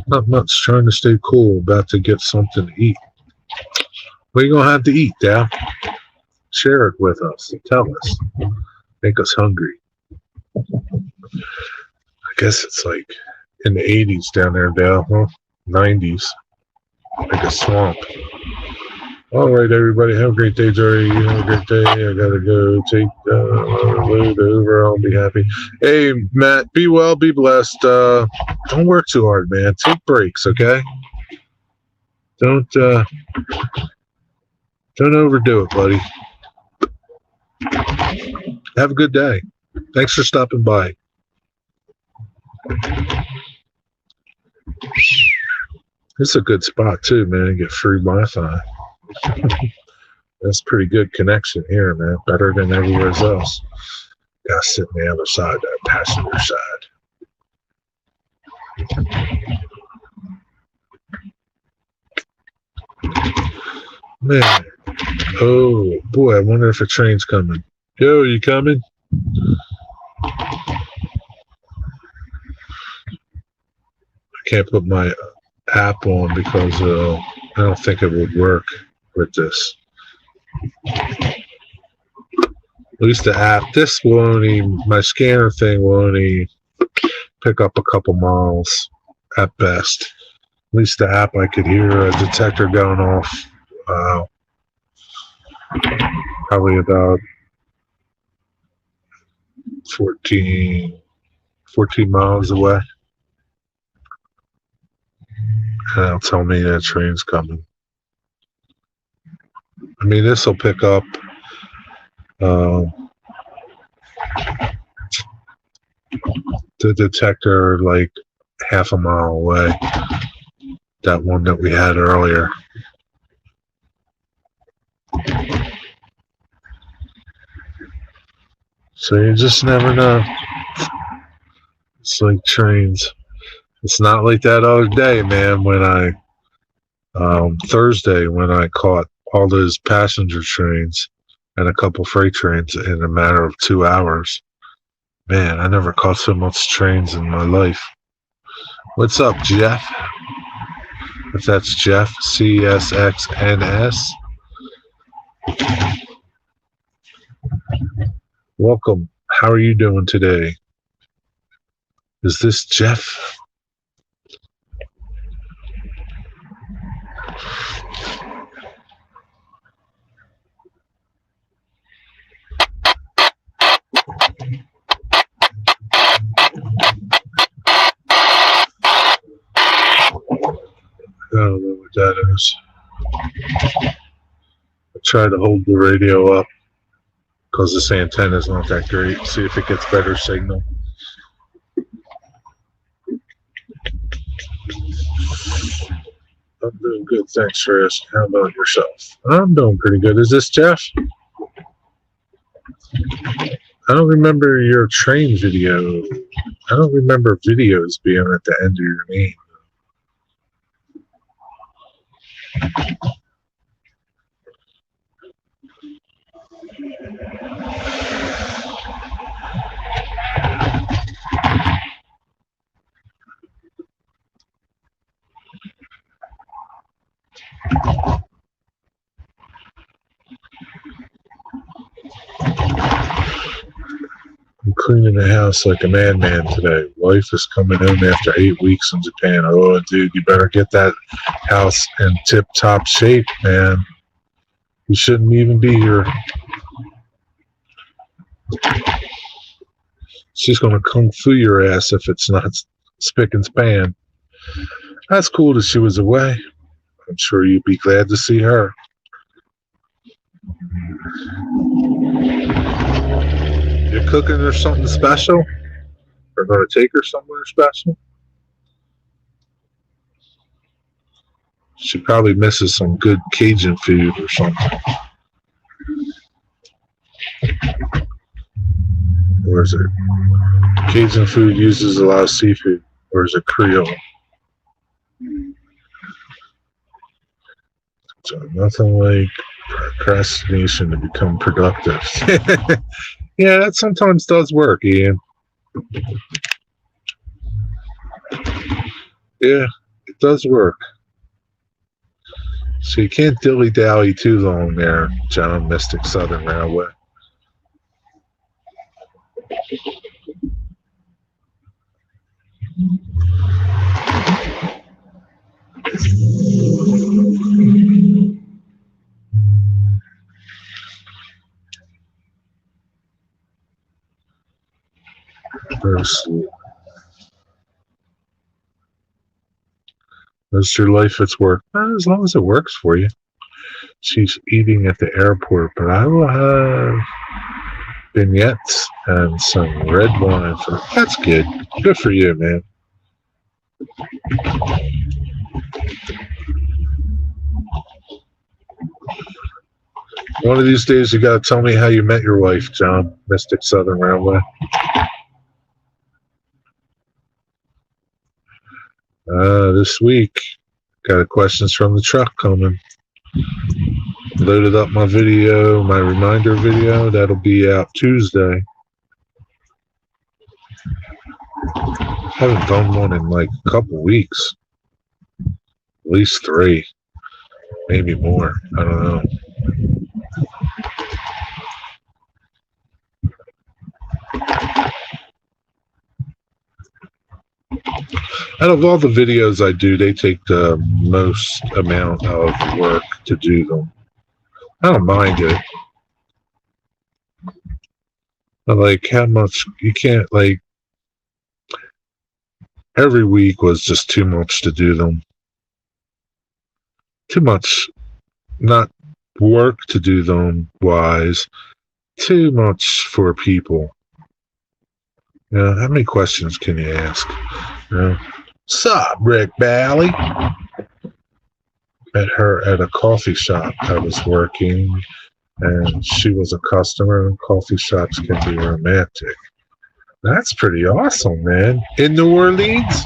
Not much, trying to stay cool, about to get something to eat. What are you going to have to eat, Dad? Share it with us. Tell us. Make us hungry. I guess it's like in the 80s down there, Dale, huh? 90s. Like a swamp. All right, everybody. Have a great day, Jerry. Have a great day. I gotta go take load over. I'll be happy. Hey, Matt. Be well. Be blessed. Don't work too hard, man. Take breaks, okay? Don't overdo it, buddy. Have a good day. Thanks for stopping by. This is a good spot too, man. You get free Wi-Fi. That's pretty good connection here, man. Better than everywhere else. Gotta sit on the other side, that passenger side. Man. Oh boy, I wonder if a train's coming. Yo, you coming? I can't put my app on because I don't think it would work with this. At least the app, this will only, my scanner thing will only pick up a couple miles at best. At least the app, I could hear a detector going off probably about 14 miles away. And it'll tell me that train's coming. I mean, this will pick up the detector like half a mile away. That one that we had earlier. So you just never know. It's like trains. It's not like that other day, man, when I Thursday when I caught all those passenger trains and a couple freight trains in a matter of 2 hours. Man, I never caught so much trains in my life. What's up, Jeff? If that's Jeff, CSXNS. Welcome. How are you doing today? Is this Jeff? I don't know what that is. I try to hold the radio up because this antenna is not that great. See if it gets better signal. I'm doing good. Thanks for asking. How about yourself? I'm doing pretty good. Is this Jeff? I don't remember your train video. I don't remember videos being at the end of your name. I'm cleaning the house like a madman today. Wife is coming home after 8 weeks in Japan. Oh, dude, you better get that house in tip-top shape, man. You shouldn't even be here. She's going to kung fu your ass if it's not spick and span. That's cool that she was away. I'm sure you'd be glad to see her. You're cooking her something special? Or going to take her somewhere special? She probably misses some good Cajun food or something. Or is it Cajun food uses a lot of seafood? Or is it Creole? So nothing like procrastination to become productive. Yeah, that sometimes does work, Ian. Yeah, it does work. So you can't dilly-dally too long there, John Mystic Southern Railway. sleep. How's your life at work? As long as it works for you. She's eating at the airport, but I will have vignettes and some red wine for. That's good. Good for you, man. One of these days, you got to tell me how you met your wife, John. Mystic Southern Railway. This week, got questions from the truck coming. Loaded up my video, my reminder video. That'll be out Tuesday. Haven't done one in like a couple weeks. At least 3. Maybe more. I don't know. Out of all the videos I do, they take the most amount of work to do them. I don't mind it. But like how much you can't like every week was just too much to do them. Too much, not work to do them wise. Too much for people. How many questions can you ask? Sup, Rick Bally? Met her at a coffee shop I was working, and she was a customer, and coffee shops can be romantic. That's pretty awesome, man. In New Orleans?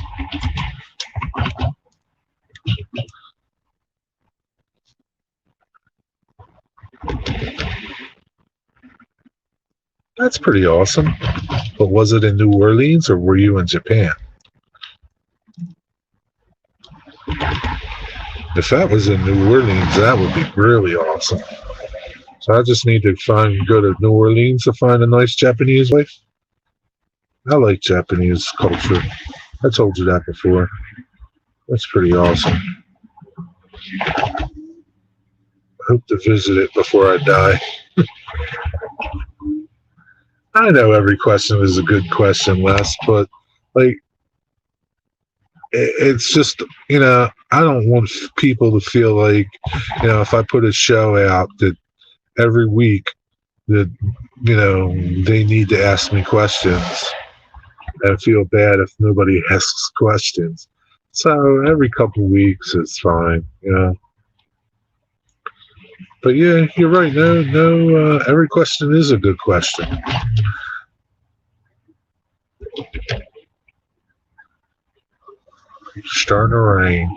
That's pretty awesome. But was it in New Orleans or were you in Japan? If that was in New Orleans, that would be really awesome. So I just need to go to New Orleans to find a nice Japanese wife. I like Japanese culture. I told you that before. That's pretty awesome. I hope to visit it before I die. I know every question is a good question, Les, but like, it's just, I don't want people to feel like, if I put a show out that every week that, they need to ask me questions. I feel bad if nobody asks questions. So every couple of weeks is fine, But yeah, you're right. No, every question is a good question. Starting to rain.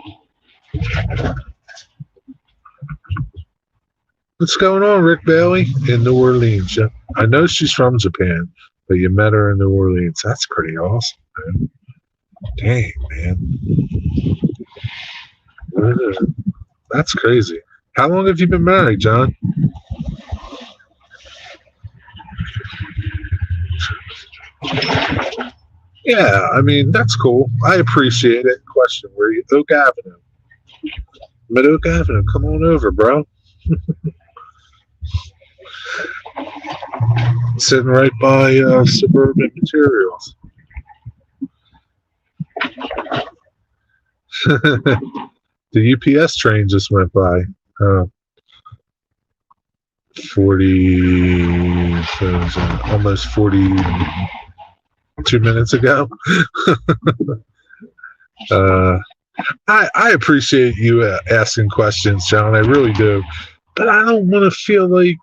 What's going on, Rick Bailey? In New Orleans. Yeah. I know she's from Japan, but you met her in New Orleans. That's pretty awesome, man. Dang, man. That's crazy. How long have you been married, John? Yeah, I mean, that's cool. I appreciate it. Question, where you? Oak Avenue. I'm at Oak Avenue. Come on over, bro. Sitting right by Suburban Materials. The UPS train just went by. almost 42 minutes ago. I appreciate you asking questions, John. I really do. But I don't want to feel like,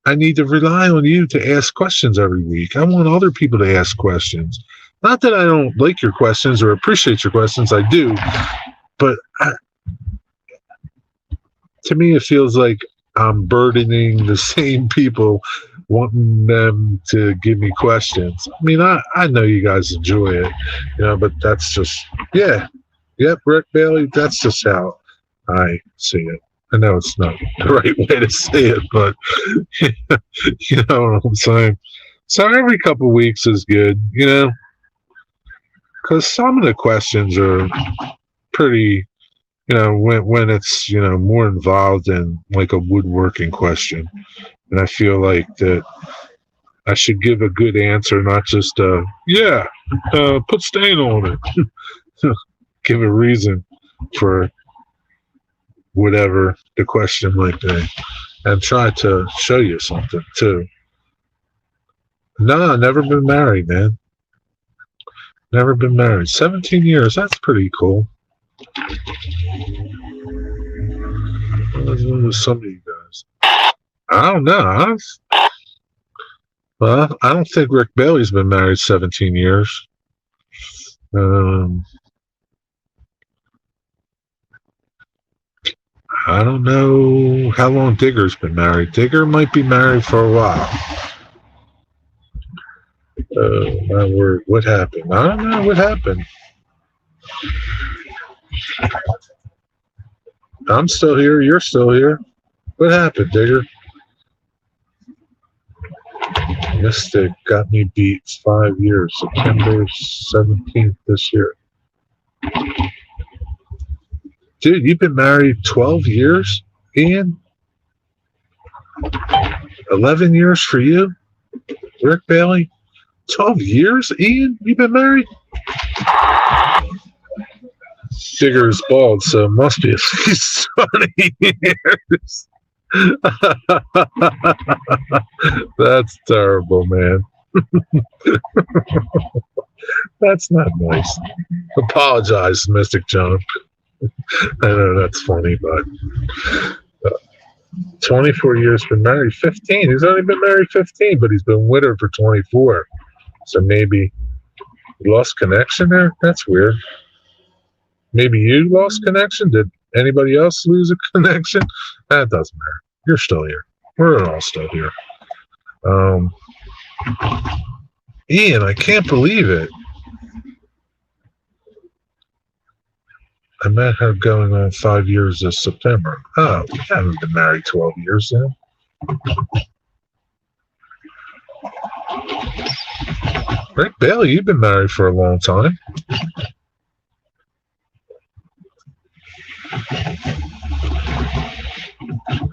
I need to rely on you to ask questions every week. I want other people to ask questions. Not that I don't like your questions or appreciate your questions. I do. But to me, it feels like I'm burdening the same people, wanting them to give me questions. I mean, I know you guys enjoy it, but that's just, yeah. Yep, Rick Bailey, that's just how I see it. I know it's not the right way to say it, but you know what I'm saying. So every couple of weeks is good, because some of the questions are pretty, when it's, more involved in like a woodworking question. And I feel like that I should give a good answer, not just put stain on it. Give a reason for whatever the question might be, and try to show you something too. No, never been married, man. Never been married. 17 years. That's pretty cool. Some of you guys. I don't know. Well, I don't think Rick Bailey's been married 17 years. I don't know how long Digger's been married. Digger might be married for a while. Oh, my word. What happened? I don't know what happened. I'm still here. You're still here. What happened, Digger? Mystic got me beat 5 years. September 17th this year. Dude, you've been married 12 years, Ian? 11 years for you? Rick Bailey? 12 years, Ian? You've been married? Digger's bald, so it must be at least 20 years. That's terrible, man. That's not nice. Apologize, Mystic John. I know that's funny, but 24 years, been married 15. He's only been married 15, but he's been with her for 24. So maybe he lost connection there? That's weird. Maybe you lost connection? Did anybody else lose a connection? That doesn't matter. You're still here. We're all still here. Ian, I can't believe it. I met her going on 5 years this September. Oh, we haven't been married 12 years then. Rick Bailey, you've been married for a long time.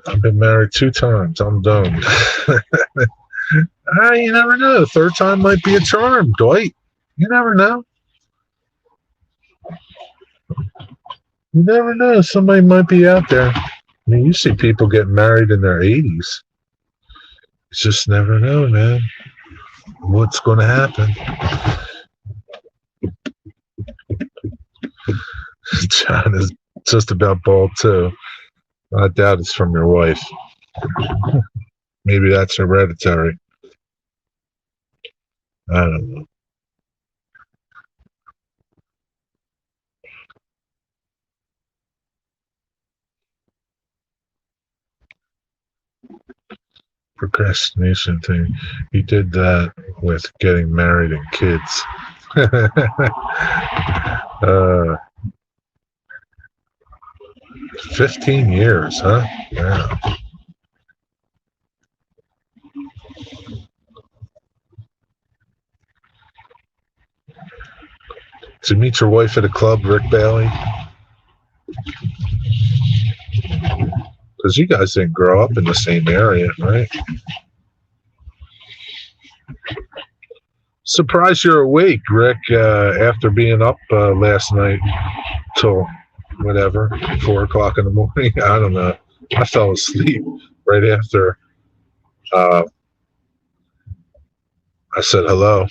I've been married 2 times. I'm done. You never know. The third time might be a charm, Dwight. You never know. You never know. Somebody might be out there. I mean, you see people get married in their 80s. You just never know, man. What's going to happen? John is just about bald, too. I doubt it's from your wife. Maybe that's hereditary. I don't know. Procrastination thing. He did that with getting married and kids. 15 years, huh? Yeah. Did you meet your wife at a club, Rick Bailey? Because you guys didn't grow up in the same area, right? Surprised you're awake, Rick, after being up last night till whatever, 4 o'clock in the morning. I don't know. I fell asleep right after I said hello.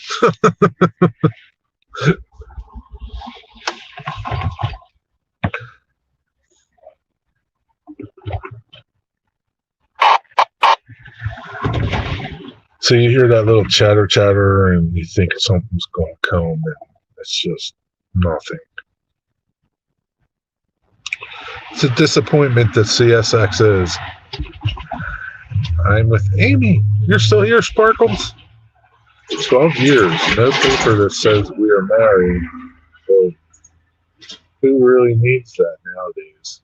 So you hear that little chatter, and you think something's going to come, and it's just nothing. It's a disappointment that CSX is. I'm with Amy. You're still here, Sparkles? 12 years. No paper that says we are married. So who really needs that nowadays?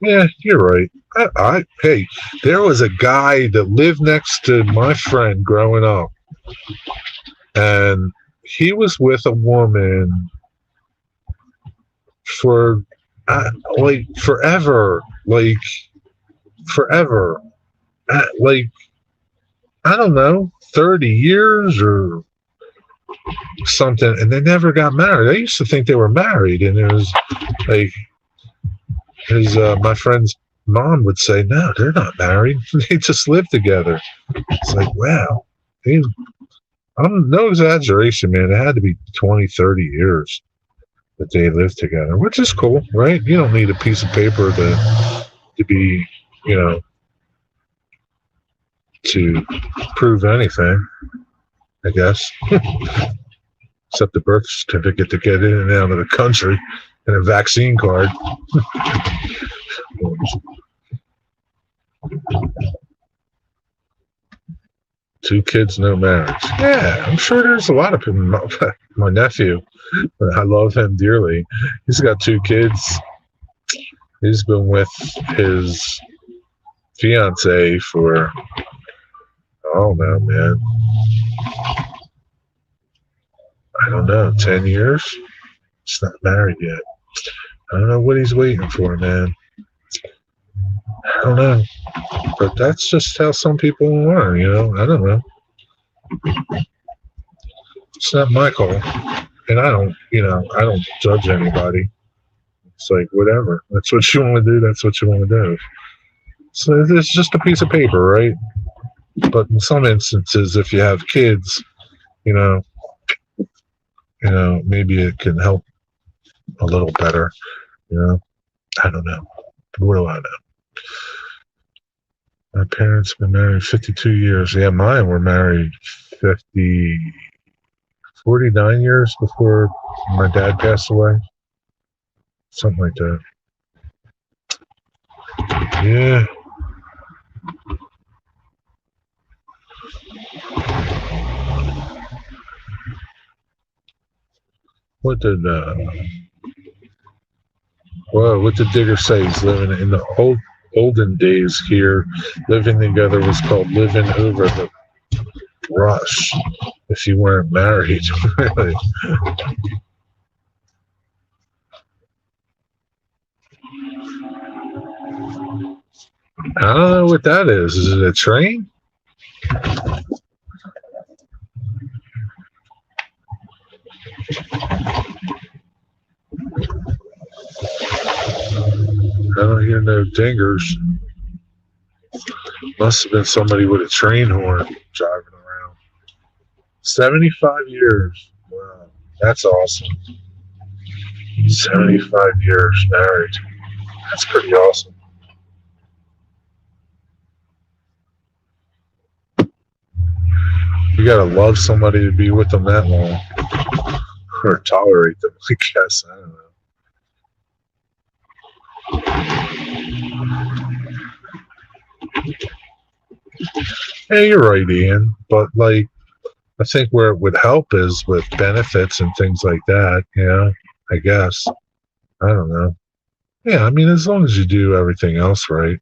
Yeah, you're right. Hey, there was a guy that lived next to my friend growing up, and he was with a woman for forever, like I don't know, 30 years or something, and they never got married. I used to think they were married, and it was like my friend's mom would say, no, they're not married. They just live together. It's like, wow. No exaggeration, man. It had to be 20, 30 years that they lived together, which is cool, right? You don't need a piece of paper to be, to prove anything, I guess. Except the birth certificate to get in and out of the country and a vaccine card. Two kids, no marriage. Yeah, I'm sure there's a lot of people. My nephew, I love him dearly. He's got two kids. He's been with his fiance for, I don't know, man. I don't know, 10 years? He's not married yet. I don't know what he's waiting for, man. I don't know. But that's just how some people are, I don't know. It's not my call. And I don't judge anybody. It's like, whatever. That's what you want to do. That's what you want to do. So it's just a piece of paper, right? But in some instances, if you have kids, maybe it can help a little better. I don't know. What do I know? My parents been married 52 years. Yeah, mine were married 49 years before my dad passed away. Something like that. Yeah. What did Digger say? He's living in the olden days here. Living together was called living over the brush if you weren't married. Really. I don't know what that is. Is it a train? I don't hear no dingers. Must have been somebody with a train horn driving around. 75 years. Wow, that's awesome. 75 years married. That's pretty awesome. You gotta love somebody to be with them that long. Or tolerate them, I guess. I don't know. Hey, you're right, Ian. But I think where it would help is with benefits and things like that. I guess. I don't know. Yeah, I mean, as long as you do everything else right?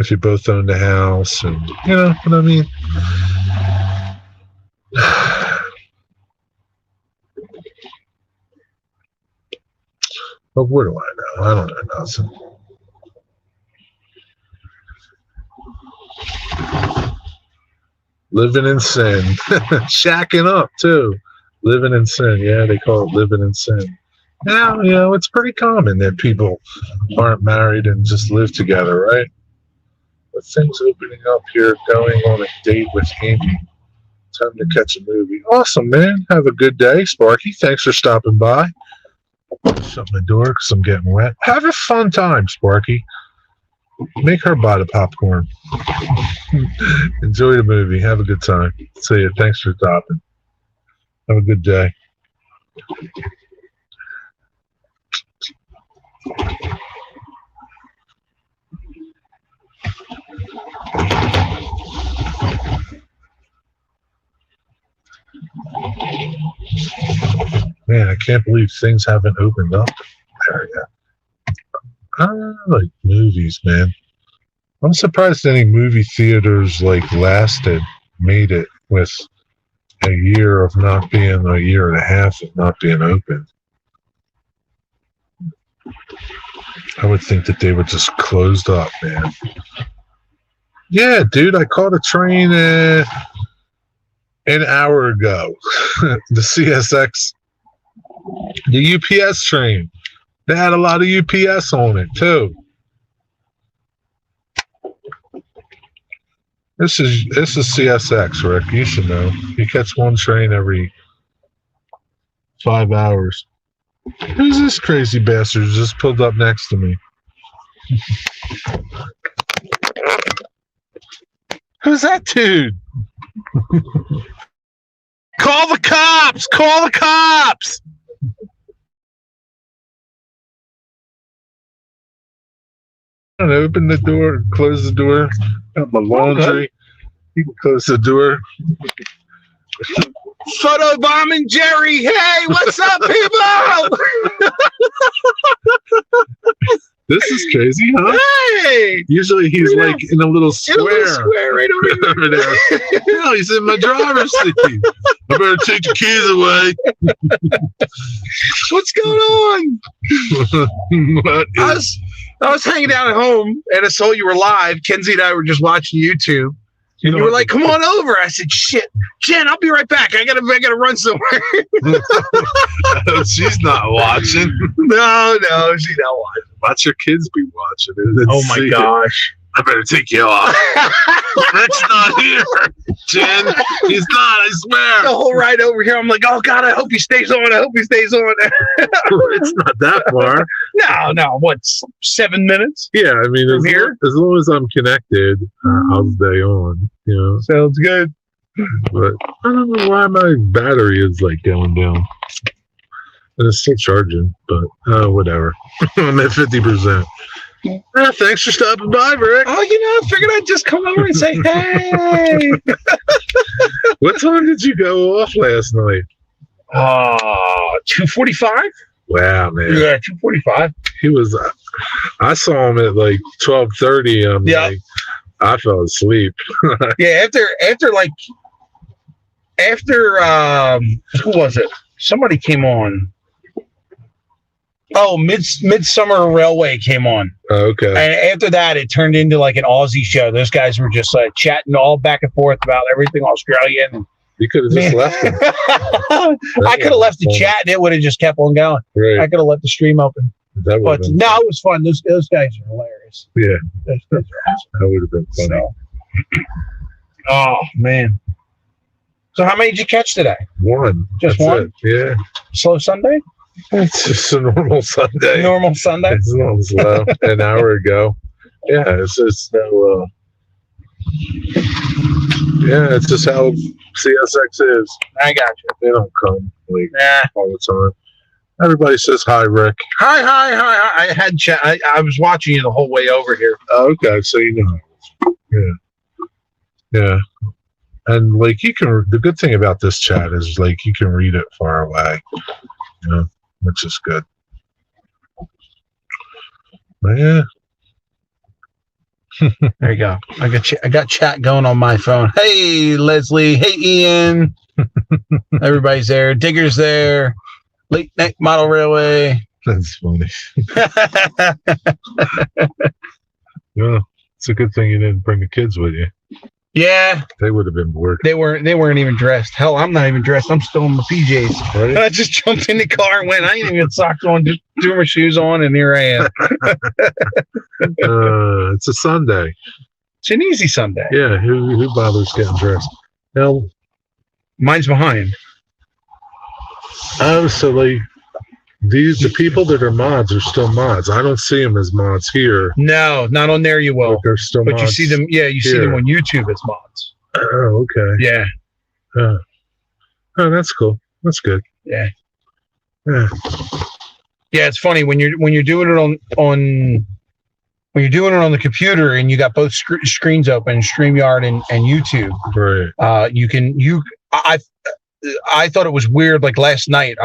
If you both own the house, and you know what I mean. But what do I know? I don't know nothing. Living in sin. Shacking up, too. Living in sin. Yeah, they call it living in sin. Now, it's pretty common that people aren't married and just live together, right? But things opening up here, going on a date with Andy. Time to catch a movie. Awesome, man. Have a good day, Sparky. Thanks for stopping by. Shut my door because I'm getting wet. Have a fun time, Sparky. Make her buy the popcorn. Enjoy the movie. Have a good time. See you. Thanks for stopping. Have a good day. Man, I can't believe things haven't opened up. I like movies, man. I'm surprised any movie theaters made it with a year of not being, a year and a half of not being open. I would think that they would just closed up, man. Yeah, dude, I caught a train an hour ago. The CSX, the UPS train. They had a lot of UPS on it too. This is CSX, Rick. You should know. You catch one train every 5 hours. Who's this crazy bastard who just pulled up next to me? Who's that dude? Call the cops! Call the cops! And open the door, close the door. Got my laundry. You can close the door. Photo bombing Jerry. Hey, what's up, people? This is crazy, huh? Hey! Usually he's like in a little square. In a little square right over over there. No, he's in my driver's seat. I better take the keys away. What's going on? What is- I was hanging out at home and I saw you were live. Kenzie and I were just watching YouTube. And you were like, "Come on over." I said, "Shit, Jen, I'll be right back. I gotta run somewhere." She's not watching. No, she's not watching. Watch your kids be watching it. Oh my gosh. I better take you off. Rick's not here, Jen. He's not, I swear. The whole ride over here, I'm like, "Oh God, I hope he stays on. I hope he stays on." It's not that far. No, what, 7 minutes? Yeah, I mean, From here? as long as I'm connected, I'll stay on, you know. Sounds good. But I don't know why my battery is like going down. And it's still charging, but whatever. I'm at 50%. Thanks for stopping by, Rick. Oh, I figured I'd just come over and say, "Hey." What time did you go off last night? 2:45? Wow, man. Yeah, 2:45. He was, I saw him at like 12:30. Like, I fell asleep. Yeah, after who was it? Somebody came on. Oh, Midsummer Railway came on. Okay. And after that, it turned into like an Aussie show. Those guys were just chatting all back and forth about everything Australian. You could have just left him. I could have left the chat and it would have just kept on going. Right. I could have left the stream open. That But no, it was fun. Those guys are hilarious. Yeah. Those guys are awesome. That would have been funny. So. Oh, man. So how many did you catch today? One. Just That's one? it. Yeah. Slow Sunday? It's just a normal Sunday. Normal Sunday? It's not slow. An hour ago. Yeah, it's just no. Yeah, it's just how CSX is. I got you. They don't come like Nah. all the time. Everybody says hi, Rick. Hi. I had chat. I was watching you the whole way over here. Oh, okay, so you know. Yeah. And like you can. The good thing about this chat is like you can read it far away. You know, which is good. But yeah. There you go. I got chat going on my phone. Hey, Leslie. Hey, Ian. Everybody's there. Digger's there. Late Night Model Railway. That's funny. Yeah, it's a good thing you didn't bring the kids with you. Yeah, They would have been bored. they weren't even dressed. Hell, I'm not even dressed. I'm still in my PJs. Right? I just jumped in the car and went. I ain't even got socks on. Just threw my shoes on, and here I am. It's a Sunday. It's an easy Sunday. Yeah, who bothers getting dressed? Now, Mine's behind. oh, so like the people that are mods are still mods. I don't see them as mods here. No, not on there. You will, But they're still but mods. you see them. Yeah, you see them on YouTube as mods. Oh, okay. Yeah, Oh, that's cool. That's good. yeah. Yeah. Yeah, it's funny when you're doing it on when you're doing it on the computer and you got both screens open, StreamYard and YouTube. Right. I thought it was weird. Like last night,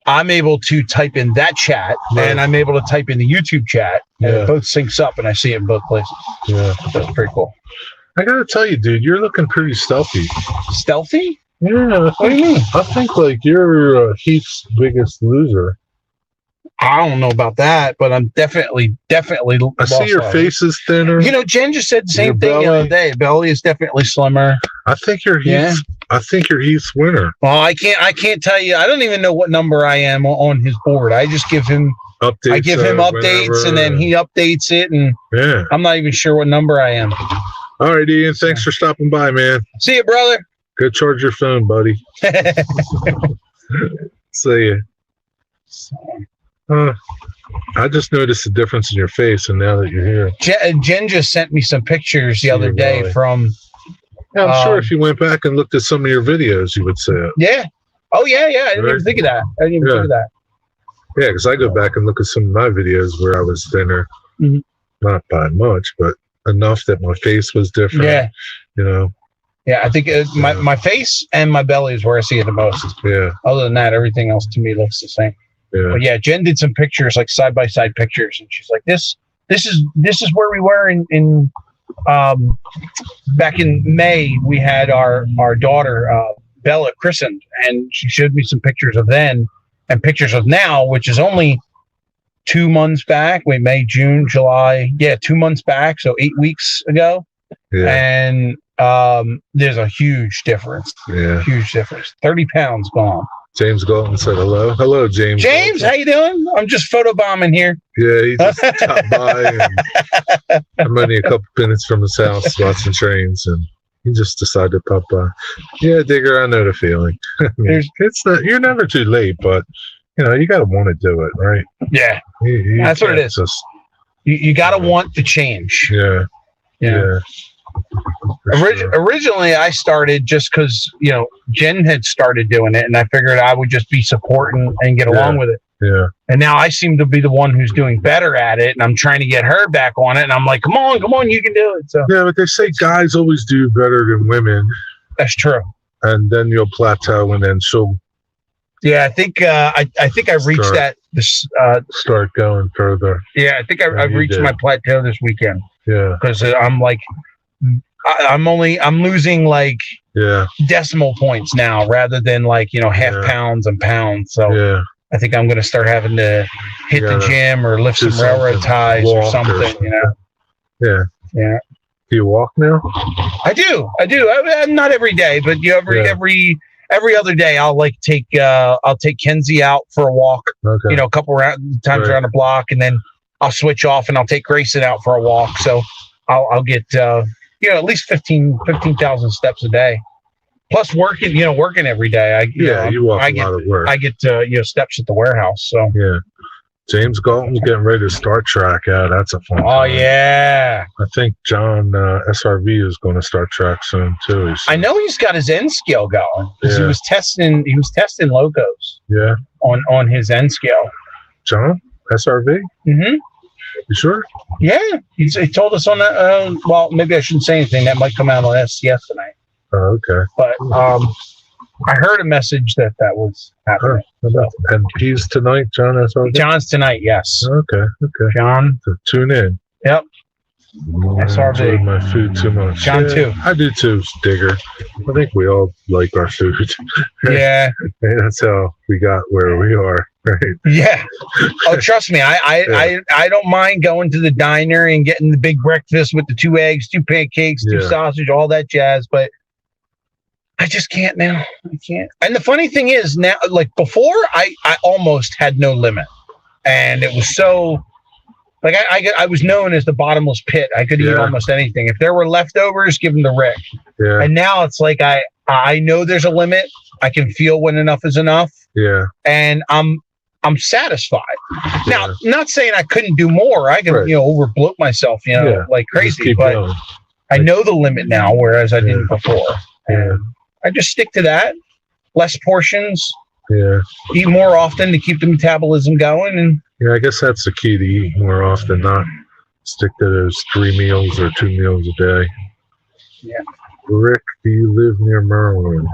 I'm able to type in that chat and I'm able to type in the YouTube chat, and it both syncs up, and I see it in both places. Yeah. That's pretty cool. I gotta tell you, dude, you're looking pretty stealthy. Stealthy? Yeah. What do you mean? I think like you're Heath's biggest loser. I don't know about that, but I'm definitely. I see your face is thinner. You know, Jen just said the same Your thing the belly. other day. Belly is definitely slimmer. I think you're Yeah. Heath's winner. Well, I can't tell you. I don't even know what number I am on his board. I just give him Updates. I give him updates, whenever, and then he updates it, and Yeah. I'm not even sure what number I am. All right, Ian. Thanks for stopping by, man. See you, brother. Go charge your phone, buddy. See ya. I just noticed the difference in your face, and now that you're here, Jen just sent me some pictures the other day Really? from. yeah, I'm sure if you went back and looked at some of your videos, you would say it. Yeah. Oh yeah. I didn't even Right. think of that. I didn't even think of that. Yeah, because I go back and look at some of my videos where I was thinner, Mhm. not by much, but enough that my face was different. Yeah. You know. Yeah. I think my face and my belly is where I see it the most. Yeah. Other than that, everything else to me looks the same. Yeah. But yeah, Jen did some pictures, like side by side pictures, and she's like, "This is where we were in back in May. We had our daughter Bella christened, and she showed me some pictures of then and pictures of now, which is only 2 months back. Wait, May, June, July, 2 months back, so 8 weeks ago, Yeah. and there's a huge difference. Yeah. 30 pounds gone. James Galton said hello. Hello, James. James, Galton. how you doing? I'm just photobombing here. Yeah, he just stopped by. And I'm only a couple minutes from his house watching trains, and he just decided to pop by. Yeah, Digger, I know the feeling. I mean, it's not. You're never too late, but you got to want to do it, right? Yeah, You That's what it can't is. Just, you got to want to change. yeah. Yeah. For sure. Originally, I started just because Jen had started doing it, and I figured I would just be supporting and get along with it. Yeah. And now I seem to be the one who's doing better at it, and I'm trying to get her back on it. And I'm like, come on, you can do it. So Yeah, but they say guys always do better than women, that's true. and then you'll plateau, and then she'll Yeah, I think I've reached Start. that. start going further. Yeah, I think Yeah, I've you reached did. my plateau this weekend Yeah. because I'm like, I'm losing like Yeah. decimal points now rather than like half Yeah. pounds and pounds. So Yeah. I think I'm going to start having to hit the Yeah. gym or lift Do some railroad something. ties or Walk or something. something. Yeah. Do you walk now? I do. Not every day, but every other day I'll take Kenzie out for a walk. Okay. A couple times Right. around the block, and then I'll switch off and I'll take Grayson out for a walk. So I'll get at least 15,000 steps a day. Plus working every day. You walk I a get lot of work. I get steps at the warehouse. So Yeah. James Galton's getting ready to start track. Yeah, that's a fun oh time. yeah, I think John SRV is going to start track soon too. I know he's got his N scale going because Yeah. he was testing logos Yeah. on his N scale. John SRV? Mm-hmm. You sure? Yeah, he told us on that. Well, maybe I shouldn't say anything. That might come out on SCS tonight. Oh, okay. But I heard a message that was happening. And he's tonight, John SRV? John's tonight, yes. Okay. John, So tune in. yep. I SRV. enjoy my food too much. John, too. I do too, Digger. I think we all like our food. Yeah, That's how we got where we are. Right? yeah. Oh, trust me, I don't mind going to the diner and getting the big breakfast with the 2 eggs, 2 pancakes, 2 Yeah. sausage, all that jazz. But I just can't now. I can't. And the funny thing is now, like before, I almost had no limit, and it was so. Like I was known as the bottomless pit. I could eat Yeah. almost anything. If there were leftovers, give them to Rick. Yeah. And now it's like I know there's a limit. I can feel when enough is enough, Yeah. and I'm satisfied. Now, Yeah. not saying I couldn't do more. I can Right. overbloat myself, Yeah. like Just crazy. keep But going. I know the limit now, whereas I didn't before. Yeah. And I just stick to that. Less portions. Yeah. Eat more often to keep the metabolism going, and Yeah, I guess that's the key to eat more often, not stick to those 3 meals or 2 meals a day. Yeah. Rick, do you live near Maryland?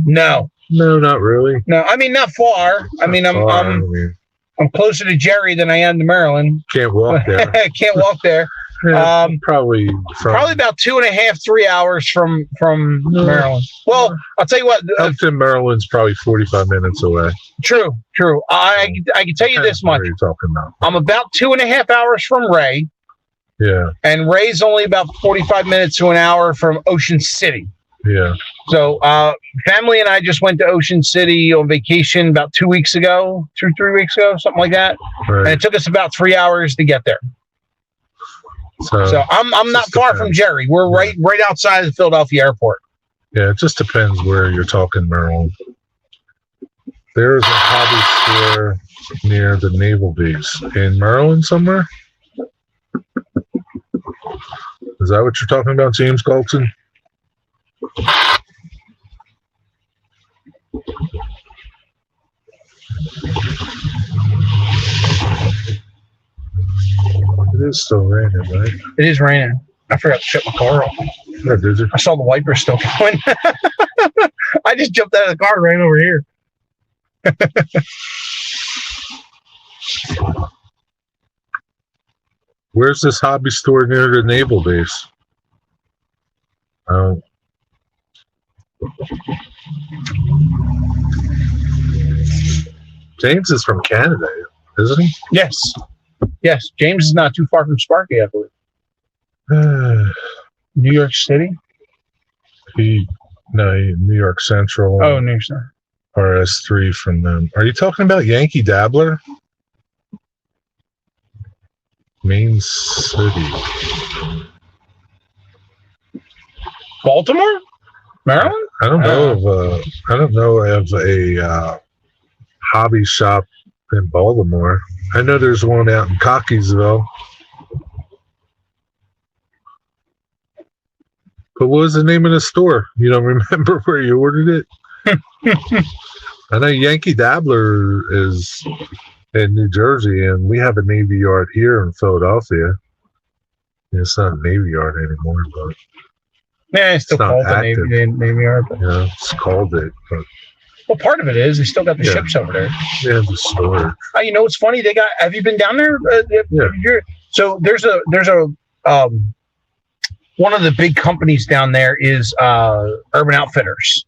no. No, not really. I mean not far. I mean I'm closer to Jerry than I am to Maryland. Can't walk there. I can't walk there. Yeah, probably about 2.5, 3 hours from Maryland. Well, I'll tell you what. Upton, Maryland's probably 45 minutes away. True. I can tell you this much. What are you talking about? I'm about 2.5 hours from Ray. Yeah. And Ray's only about 45 minutes to an hour from Ocean City. Yeah. So, family and I just went to Ocean City on vacation about 2 weeks ago, 3 weeks ago, something like that. Right. And it took us about 3 hours to get there. So I'm not far from Jerry. We're right outside of the Philadelphia airport. Yeah, it just depends where you're talking, Maryland. There's a hobby store near the naval base in Maryland somewhere. Is that what you're talking about, James Galton? It is still raining, right? It is raining. I forgot to shut my car off. Yeah, did you? I saw the wipers still going. I just jumped out of the car right over here. Where's this hobby store near the naval base? James is from Canada, isn't he? Yes. James is not too far from Sparky, I believe. New York City? New York Central. Oh, New York City. RS3 from them. Are you talking about Yankee Dabbler? Main City. Baltimore? Maryland? I don't know of a hobby shop in Baltimore. I know there's one out in Cockeysville. But what was the name of the store? You don't remember where you ordered it? I know Yankee Dabbler is in New Jersey, and we have a Navy Yard here in Philadelphia. It's not a Navy Yard anymore, but yeah, it's still called the Navy Yard. But yeah, it's called it. But well, part of it is they still got the ships over there. Yeah, the storage. You know what's funny? They got. Have you been down there? Yeah. So there's a one of the big companies down there is Urban Outfitters,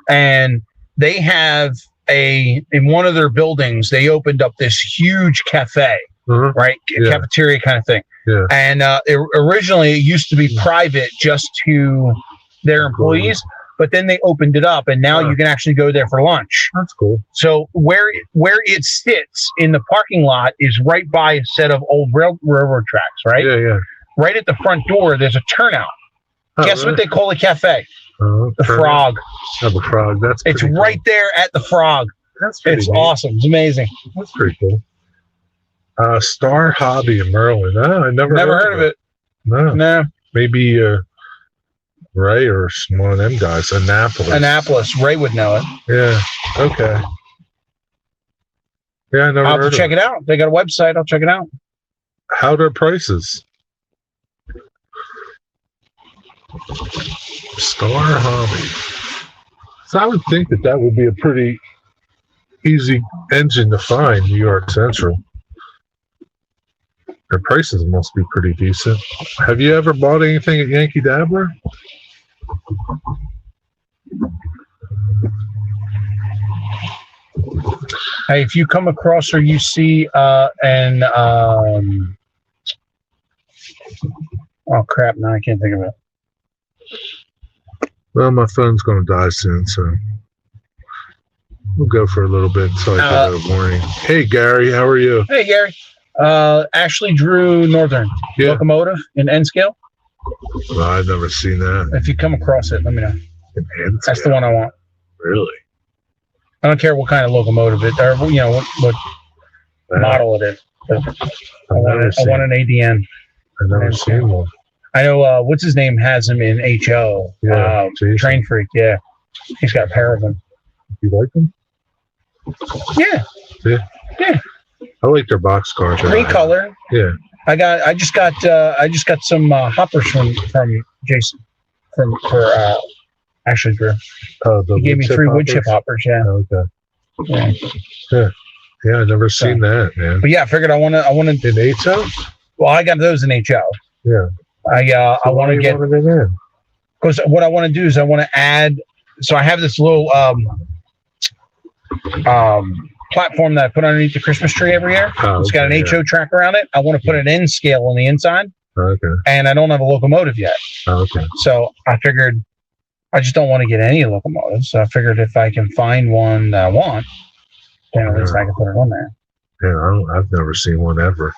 and they have in one of their buildings they opened up this huge cafe, right? Cafeteria kind of thing. Yeah. And originally it used to be private just to their employees, but then they opened it up, and now you can actually go there for lunch. That's cool. So where it sits in the parking lot is right by a set of old railroad tracks, right? Yeah. Right at the front door, there's a turnout. Guess what they call the cafe? The Frog. Oh, the Frog. It's cool. Right there at the Frog. That's pretty neat. Awesome. It's amazing. That's pretty cool. Star Hobby in Maryland. I never heard of it. No. Maybe Ray or one of them guys. Annapolis. Ray would know it. Yeah. Okay. Yeah, I never I'll have to check it out. They got a website. I'll check it out. How are their prices? Star Hobby. So I would think that would be a pretty easy engine to find, New York Central. Their prices must be pretty decent. Have you ever bought anything at Yankee Dabbler? Hey, if you come across or you see oh crap, now I can't think of it. Well, my phone's going to die soon, so we'll go for a little bit until I get a warning. Hey, Gary, how are you? Hey, Gary. Ashley Drew Northern locomotive in N scale. Well, I've never seen that. If you come across it, let me know. That's the one I want. Really? I don't care what kind of locomotive it, or what model it is. I want an ADN. I've never seen one. I know what's his name has him in HO. Yeah, Train Freak. Yeah, he's got a pair of them. You like them? Yeah. I like their box cars. Green color. Yeah. I just got some hoppers from Jason for Ashley Drew. He gave me 3 wood chip hoppers. Yeah. Oh, okay. Yeah. I've never seen that, man. But yeah, I figured I want to in HO. Well, I got those in HO. Yeah. I want to get, it in. because what I want to do is I want to add. So I have this little platform that I put underneath the Christmas tree every year. Oh, It's got an HO track around it. I want to put an N scale on the inside. Okay. And I don't have a locomotive yet. Okay. So I figured I just don't want to get any locomotives. So I figured if I can find one that I want, then at least I can put it on there. Yeah, I've never seen one ever.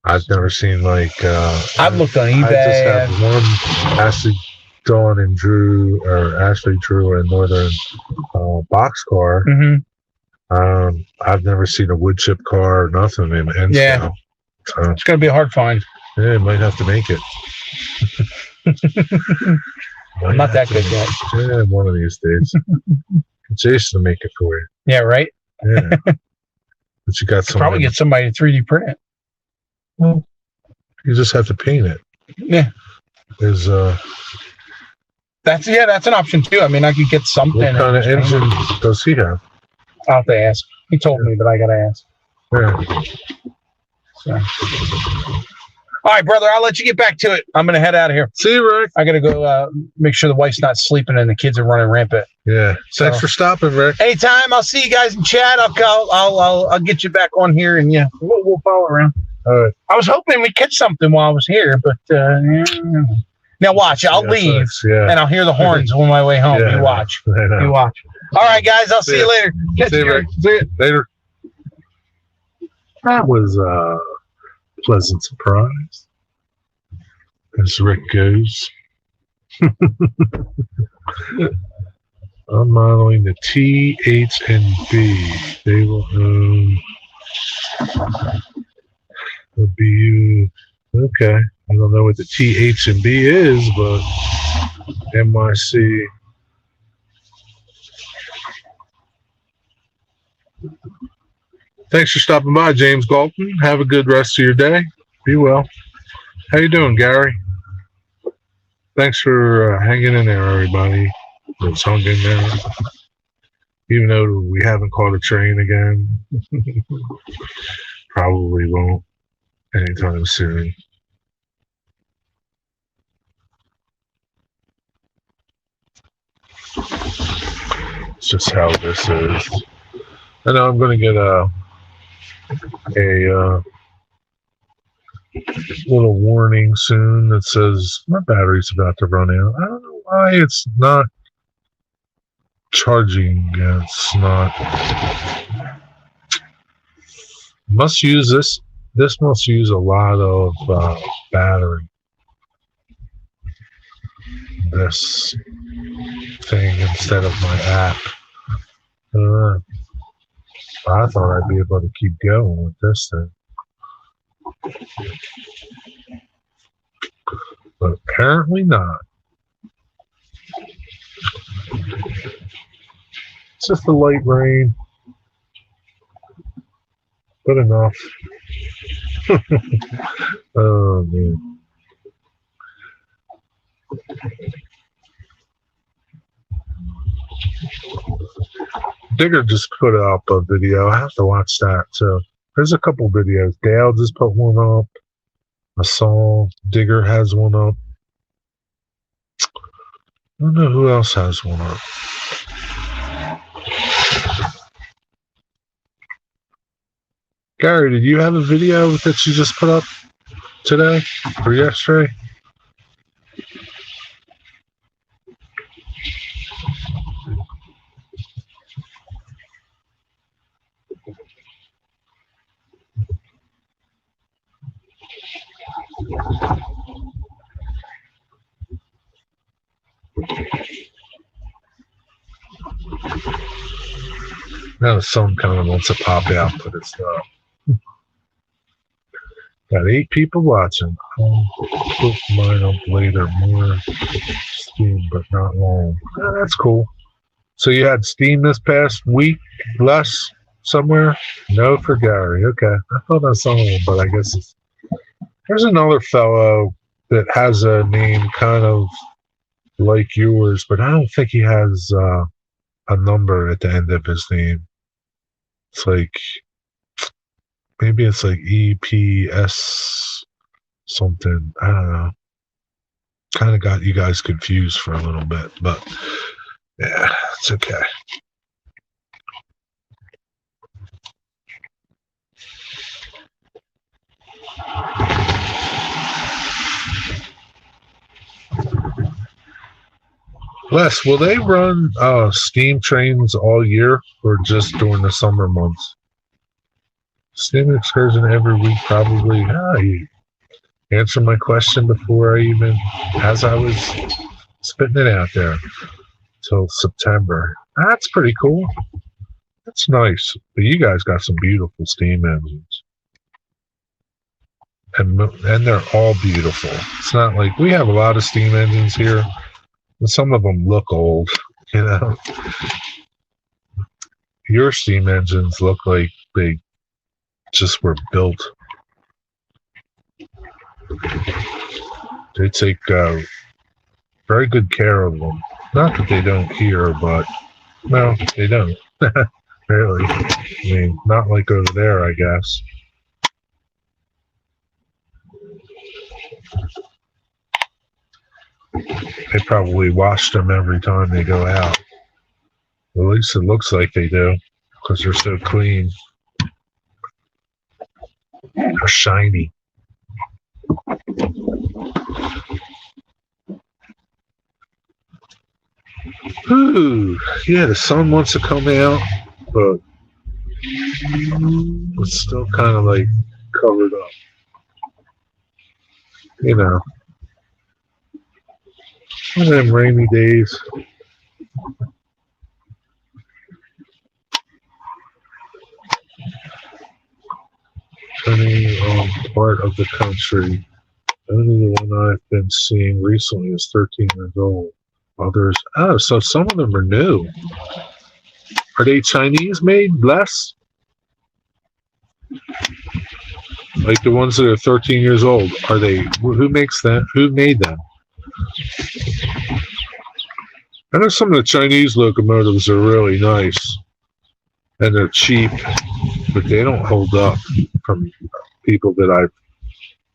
I've never seen I've looked on eBay. I just have one Ashley, Dawn, and Drew, or Ashley, Drew, and Northern boxcar. Mm-hmm. I've never seen a wood chip car or nothing in N scale. So, it's going to be a hard find. Yeah, might have to make it. I'm not that good yet. Yeah, one of these days. Jason to make it for you. Yeah, right? Yeah. But you got some. Probably get somebody to 3D print it. Well, you just have to paint it. Yeah. There's that's an option too. I mean, I could get something. What kind of engine does he have? I'll have to ask. He told me, but I gotta ask. Yeah. So. All right, brother. I'll let you get back to it. I'm gonna head out of here. See you, Rick. I gotta go make sure the wife's not sleeping and the kids are running rampant. Yeah. Thanks for stopping, Rick. Anytime. I'll see you guys in chat. I'll get you back on here, and yeah, we'll follow around. All right. I was hoping we'd catch something while I was here, but now watch. I'll leave, and I'll hear the horns on my way home. You watch. You watch. All right, guys. I'll see you later. See you, Rick. See you later. That was a pleasant surprise. As Rick goes. I'm modeling the T, H, and B. They will own the BU. Okay. I don't know what the T, H, and B is, but NYC. Thanks for stopping by, James Galton. Have a good rest of your day. Be well. How you doing, Gary? Thanks for hanging in there, everybody that's hung in there. Even though we haven't caught a train again. Probably won't anytime soon. It's just how this is. I know I'm going to get a little warning soon that says my battery's about to run out. I don't know why it's not charging. It's not. Must use this. This must use a lot of battery. This thing instead of my app. I thought I'd be able to keep going with this thing. But apparently not. It's just a light rain. Good enough. Oh, man. Digger just put up a video. I have to watch that too. There's a couple videos. Dale just put one up. I saw Digger has one up. I don't know who else has one up. Gary, did you have a video that you just put up today or yesterday? Now the sun kind of wants to pop out, but it's not. Got 8 people watching. I'll put mine up later. More steam, but not long. That's cool. So you had steam this past week? Less somewhere? No for Gary. Okay. I thought I saw one, but I guess it's... There's another fellow that has a name kind of like yours, but I don't think he has a number at the end of his name. It's like... maybe it's like EPS something. I don't know. Kind of got you guys confused for a little bit, but yeah, it's okay. Les, will they run steam trains all year or just during the summer months? Steam excursion every week, probably. You answered my question before as I was spitting it out there. Till September. That's pretty cool. That's nice. But you guys got some beautiful steam engines. And they're all beautiful. It's not like we have a lot of steam engines here. And some of them look old, you know. Your steam engines look like they just were built. They take very good care of them. Not that they don't hear, but no, they don't. Really. I mean, not like over there, I guess. They probably wash them every time they go out. At least it looks like they do, because they're so clean. They're shiny. Ooh, yeah, the sun wants to come out, but it's still kind of like covered up. You know, one of them rainy days. Depending on part of the country, only the one I've been seeing recently is 13 years old. Others, so some of them are new. Are they Chinese made, Les? Like the ones that are 13 years old, are they? Who makes them? Who made them? I know some of the Chinese locomotives are really nice, and they're cheap, but they don't hold up from people that I've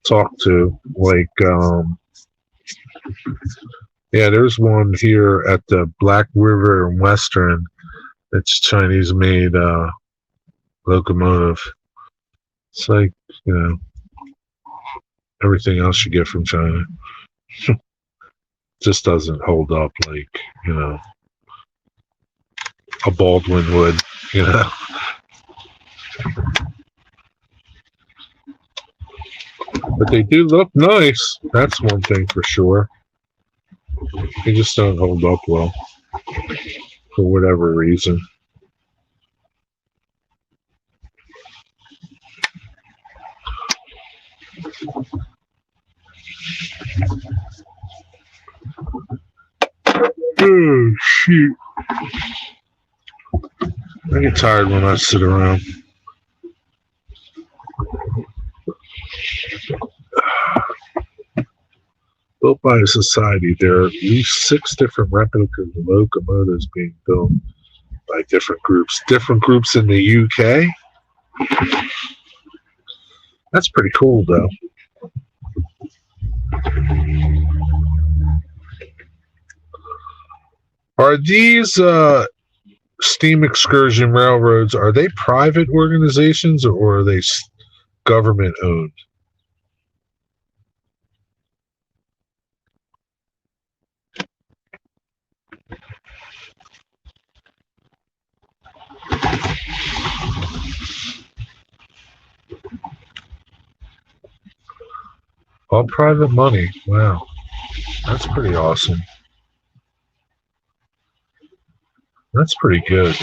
talked to. Like, yeah, there's one here at the Black River and Western. It's Chinese-made locomotive. It's like, you know, everything else you get from China. Just doesn't hold up like, you know, a Baldwin would, you know. But they do look nice. That's one thing for sure. They just don't hold up well for whatever reason. Oh, shoot. I get tired when I sit around. Built by a society, there are at least 6 different replicas of locomotives being built by different groups. Different groups in the UK? That's pretty cool, though. Are these steam excursion railroads, are they private organizations or are they government owned? All private money. Wow. That's pretty awesome. That's pretty good.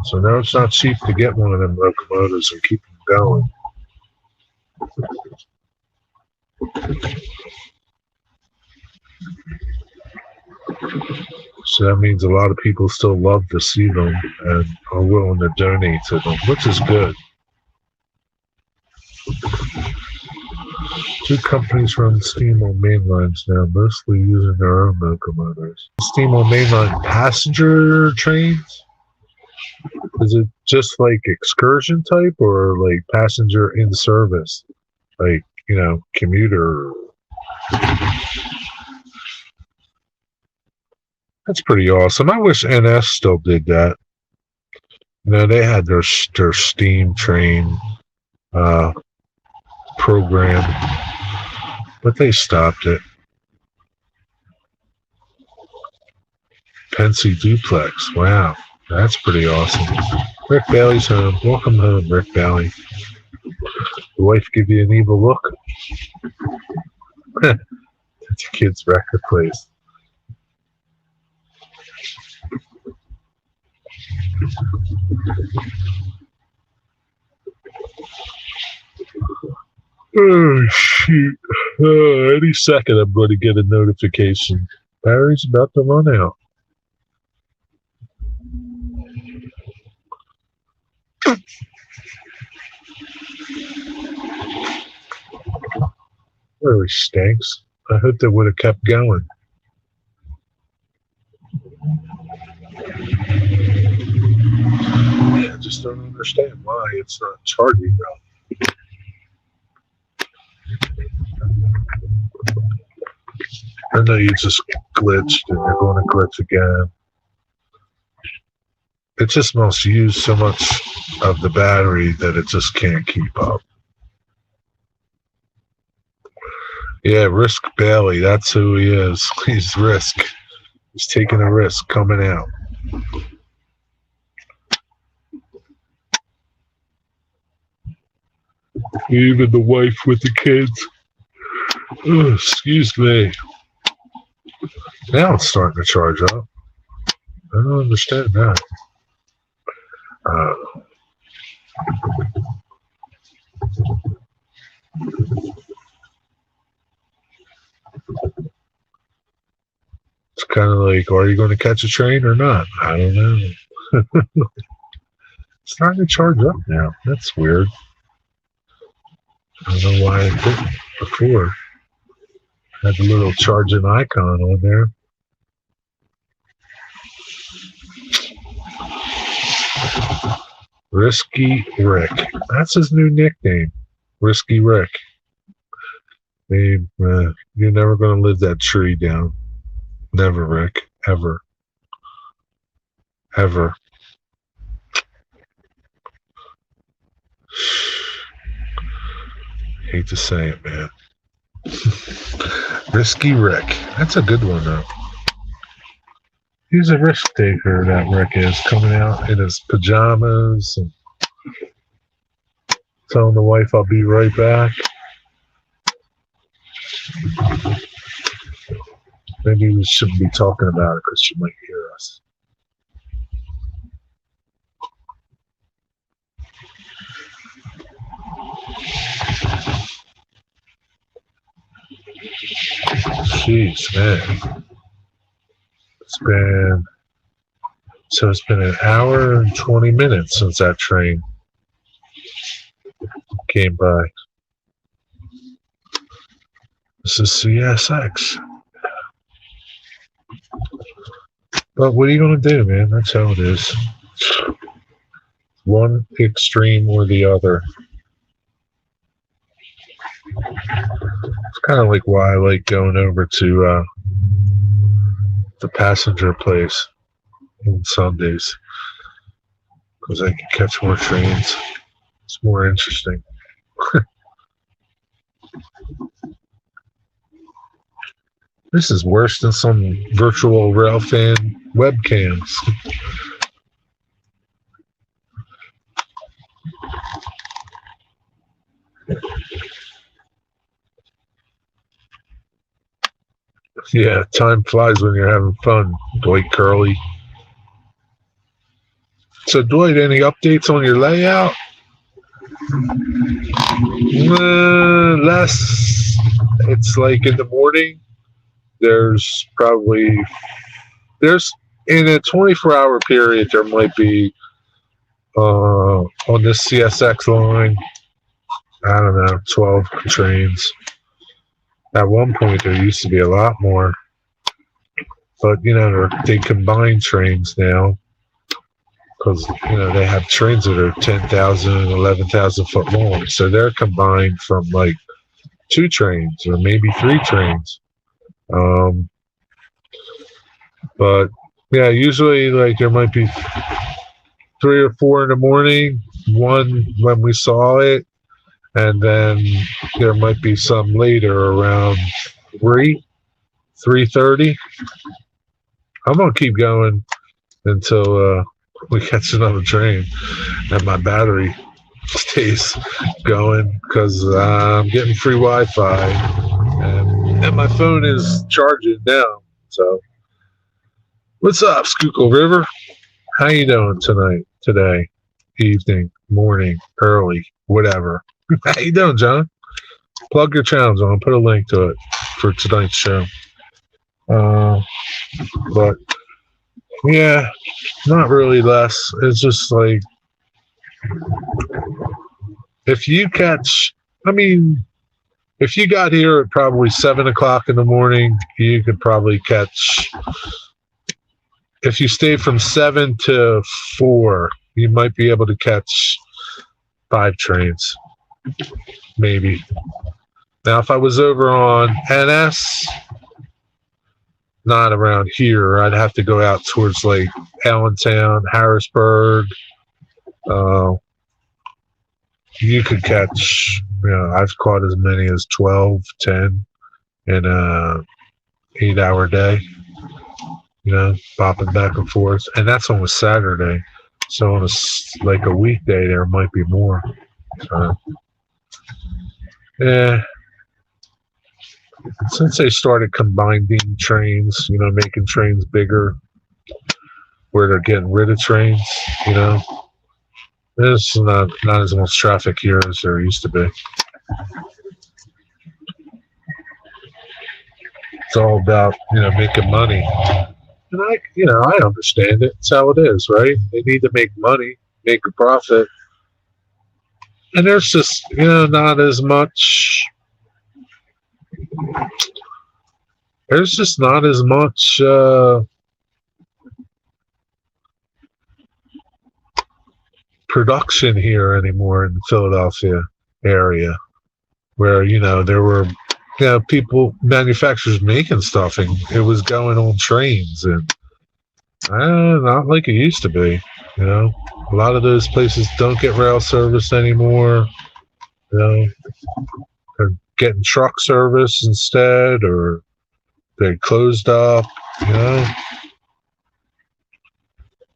So now it's not cheap to get one of them locomotives and keep them going. So that means a lot of people still love to see them and are willing to donate to them, which is good. Two companies run steam on main lines now, mostly using their own locomotives. Steam on mainline passenger trains? Is it just like excursion type or like passenger in service? Like, commuter? That's pretty awesome. I wish NS still did that. They had their steam train program, but they stopped it. Pensy Duplex. Wow, that's pretty awesome. Rick Bailey's home. Welcome home, Rick Bailey. The wife give you an evil look? That's your kid's record place. Oh, shoot. Any second I'm going to get a notification. Battery's about to run out. Really stinks. I hope they would have kept going. I just don't understand why it's not charging well. I know you just glitched and you're going to glitch again. It just must use so much of the battery that it just can't keep up. Yeah, Risk Bailey, that's who he is. He's Risk. He's taking a risk coming out. Even the wife with the kids. Oh, excuse me. Now it's starting to charge up. I don't understand that. It's kind of like, are you going to catch a train or not? I don't know. It's starting to charge up now. That's weird. I don't know why it didn't before. Had the little charging icon on there. Risky Rick. That's his new nickname. Risky Rick. You're never going to live that tree down. Never, Rick. Ever. Ever. Hate to say it, man. Risky Rick. That's a good one, though. He's a risk taker, that Rick is, coming out in his pajamas and telling the wife, I'll be right back. Maybe we shouldn't be talking about it because she might hear us. Jeez, man. It's been an hour and 20 minutes since that train came by. This is CSX. But what are you going to do, man? That's how it is. One extreme or the other. It's kind of like why I like going over to the passenger place on Sundays, because I can catch more trains. It's more interesting. This is worse than some virtual railfan webcams. Yeah, time flies when you're having fun, Dwight Curley. So, Dwight, any updates on your layout? Less. It's like in the morning. There's in a 24-hour period, there might be on this CSX line, I don't know, 12 trains. At one point, there used to be a lot more, but they combine trains now because they have trains that are 10,000 and 11,000 foot long, so they're combined from like 2 trains or maybe 3 trains. But yeah, usually like there might be 3 or 4 in the morning, one when we saw it, and then there might be some later around 3:30. I'm gonna keep going until we catch another train and my battery stays going because I'm getting free Wi-Fi and my phone is charging now. So, what's up, Schuylkill River? How you doing today, evening, morning, early, whatever? How you doing, John? Plug your channels. I'll put a link to it for tonight's show. But yeah, not really less. It's just like if you got here at probably 7:00 in the morning, you could probably catch. If you stay from 7 to 4, you might be able to catch 5 trains, maybe. Now, if I was over on NS, not around here, I'd have to go out towards like Allentown, Harrisburg. You could catch, I've caught as many as 12, 10 in a 8-hour day, bopping back and forth. And that's on a Saturday. So on a weekday, there might be more. Yeah. Since they started combining trains, making trains bigger, where they're getting rid of trains, there's not as much traffic here as there used to be. It's all about, making money. And I understand it. It's how it is, right? They need to make money, make a profit. And there's just, not as much. There's just not as much production here anymore in the Philadelphia area, where there were people, manufacturers making stuff, and it was going on trains, and not like it used to be. A lot of those places don't get rail service anymore. They're getting truck service instead, or they closed up.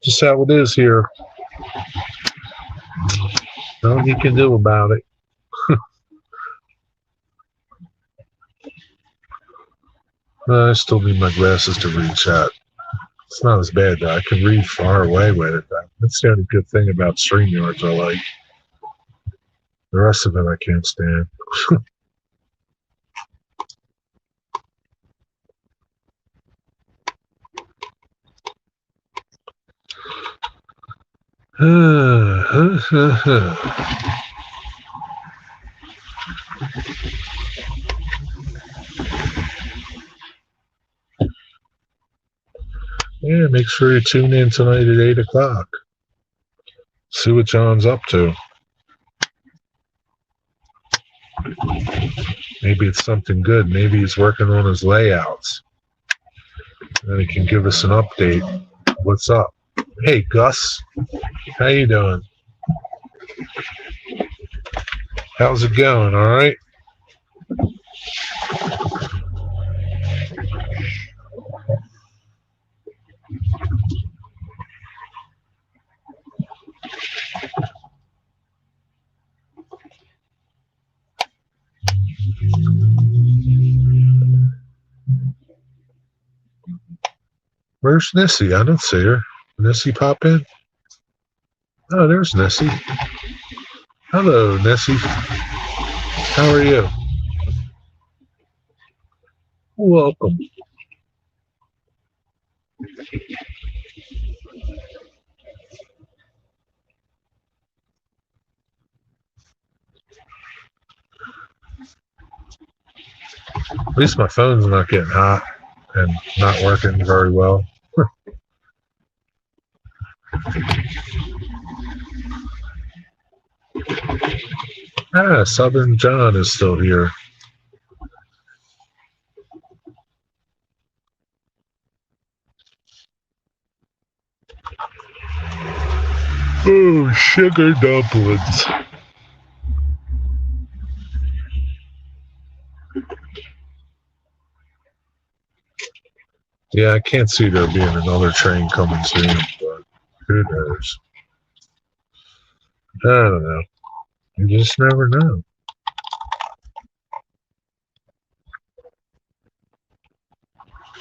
Just how it is here. Nothing you can do about it. I still need my glasses to read chat. It's not as bad though. I can read far away with it. That's the only good thing about StreamYards I like. The rest of it I can't stand. Yeah, make sure you tune in tonight at 8:00. See what John's up to. Maybe it's something good. Maybe he's working on his layouts. And he can give us an update. What's up? Hey, Gus. How you doing? How's it going? All right? Where's Nessie? I don't see her. Nessie pop in? Oh, there's Nessie. Hello, Nessie. How are you? Welcome. least my phone's not getting hot and not working very well. Southern John is still here. Oh, sugar dumplings. Yeah, I can't see there being another train coming soon, but who knows? I don't know. You just never know.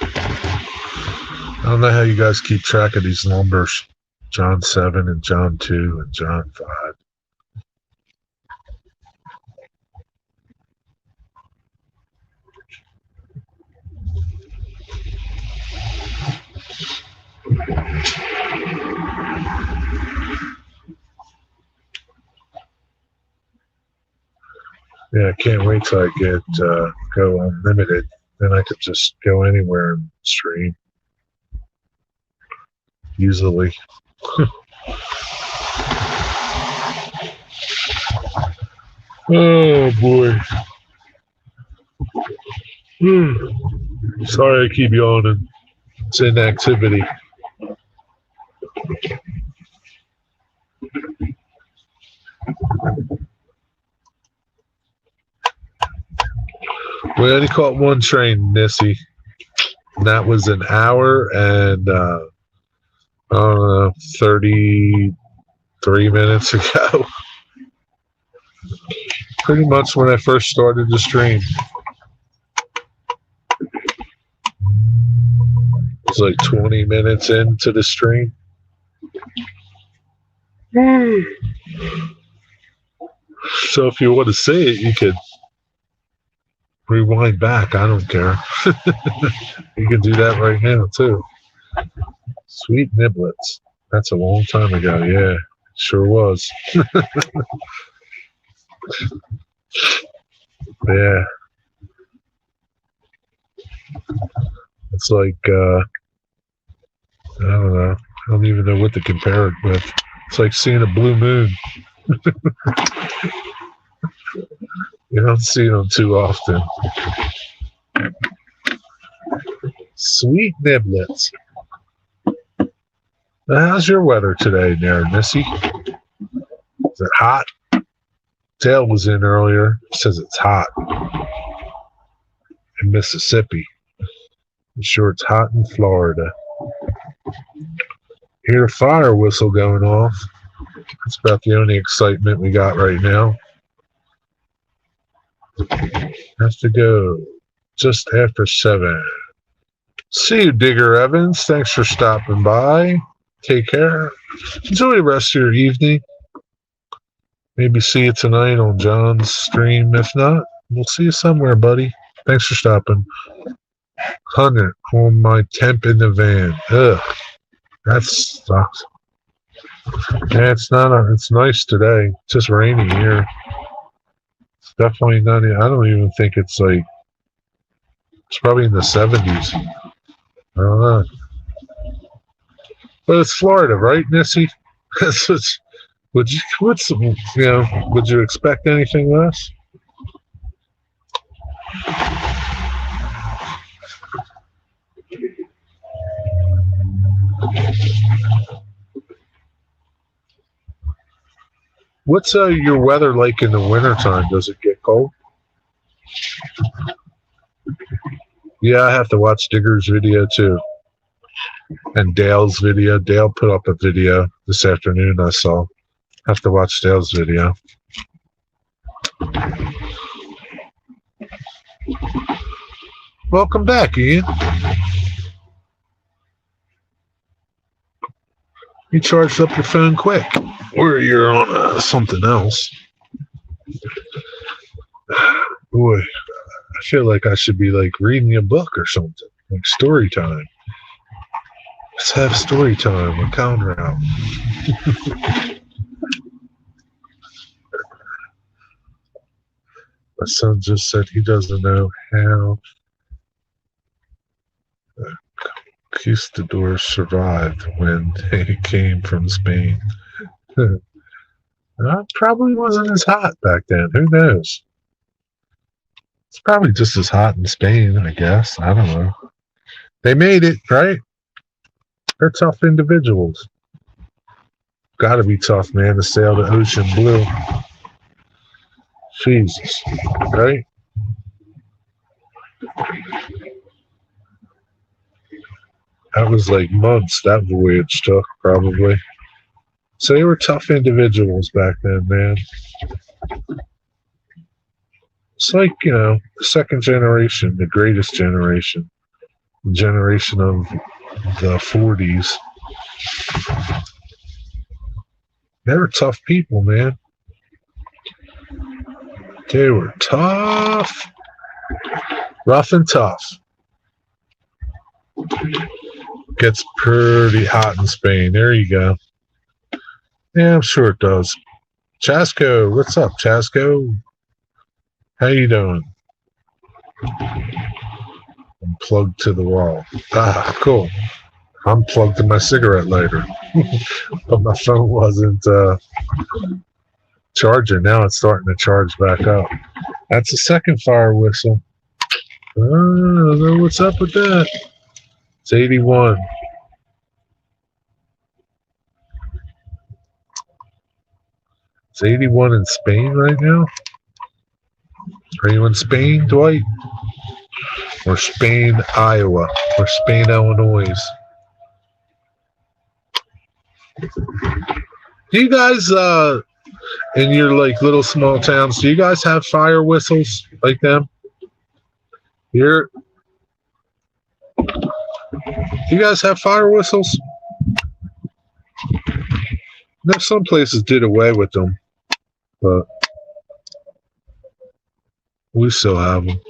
I don't know how you guys keep track of these numbers. John 7 and John 2 and John 5. Yeah, I can't wait till I get go unlimited. Then I could just go anywhere and stream easily. Oh boy. Sorry I keep yawning. It's inactivity. We only caught one train, Nissy. And that was an hour and I don't know, 33 minutes ago. Pretty much when I first started the stream. It's like 20 minutes into the stream. So if you want to see it, you could rewind back. I don't care. You can do that right now, too. Sweet niblets. That's a long time ago. Yeah, sure was. Yeah. It's like, I don't know. I don't even know what to compare it with. It's like seeing a blue moon. You don't see them too often. Sweet niblets. Now, how's your weather today there, Missy? Is it hot? Dale was in earlier. Says it's hot in Mississippi. I'm sure it's hot in Florida. Hear a fire whistle going off. That's about the only excitement we got right now. Has to go just after 7. See you, Digger Evans. Thanks for stopping by. Take care. Enjoy the rest of your evening. Maybe see you tonight on John's stream. If not, we'll see you somewhere, buddy. Thanks for stopping. 100 on my temp in the van. Ugh. That sucks. Yeah, it's nice today. It's just rainy here. It's definitely not. I don't even think it's like. It's probably in the 70s. I don't know. But it's Florida, right, Nissy? Would you expect anything less? What's your weather like in the wintertime? Does it get cold? Yeah, I have to watch Digger's video too. And Dale's video. Dale put up a video this afternoon I saw. Have to watch Dale's video. Welcome back, Ian. You charged up your phone quick. Or you're on something else. Boy, I feel like I should be like reading a book or something. Like story time. Let's have story time with Conrad. My son just said he doesn't know how conquistadors survived when they came from Spain. Probably wasn't as hot back then. Who knows? It's probably just as hot in Spain, I guess. I don't know. They made it, right? They're tough individuals. Gotta be tough, man, to sail the ocean blue. Jesus, right? That was like months that voyage took, probably. So they were tough individuals back then, man. It's like, the second generation, the greatest generation, the generation of the 40s. They were tough people, man. They were tough. Rough and tough. Gets pretty hot in Spain. There you go. Yeah, I'm sure it does. Chasco, what's up, Chasco? How you doing? I'm plugged to the wall. Ah, cool. I'm plugged to my cigarette lighter. But my phone wasn't charging. Now it's starting to charge back up. That's the second fire whistle. I don't know what's up with that. It's 81. It's 81 in Spain right now. Are you in Spain, Dwight? Or Spain, Iowa? Or Spain, Illinois? Do you guys, in your little small towns, do you guys have fire whistles like them? Here, do you guys have fire whistles? Now, some places did away with them, but we still have them.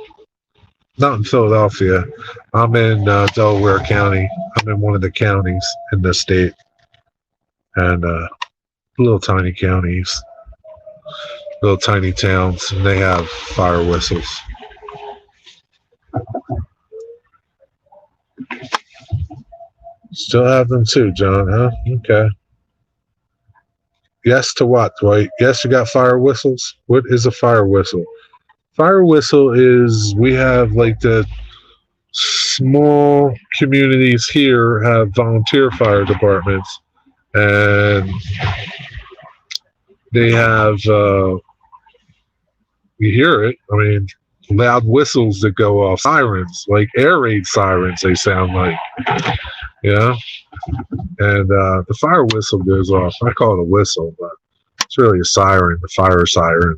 Not in Philadelphia. I'm in Delaware County. I'm in one of the counties in the state. And little tiny counties, little tiny towns, and they have fire whistles. Still have them too, John, huh? Okay. Yes to what, Dwight? Yes, you got fire whistles? What is a fire whistle? Fire whistle is, we have the small communities here have volunteer fire departments, and they have, you hear it, I mean, loud whistles that go off, sirens, like air raid sirens, they sound like. Yeah, and the fire whistle goes off. I call it a whistle, but it's really a siren, the fire siren.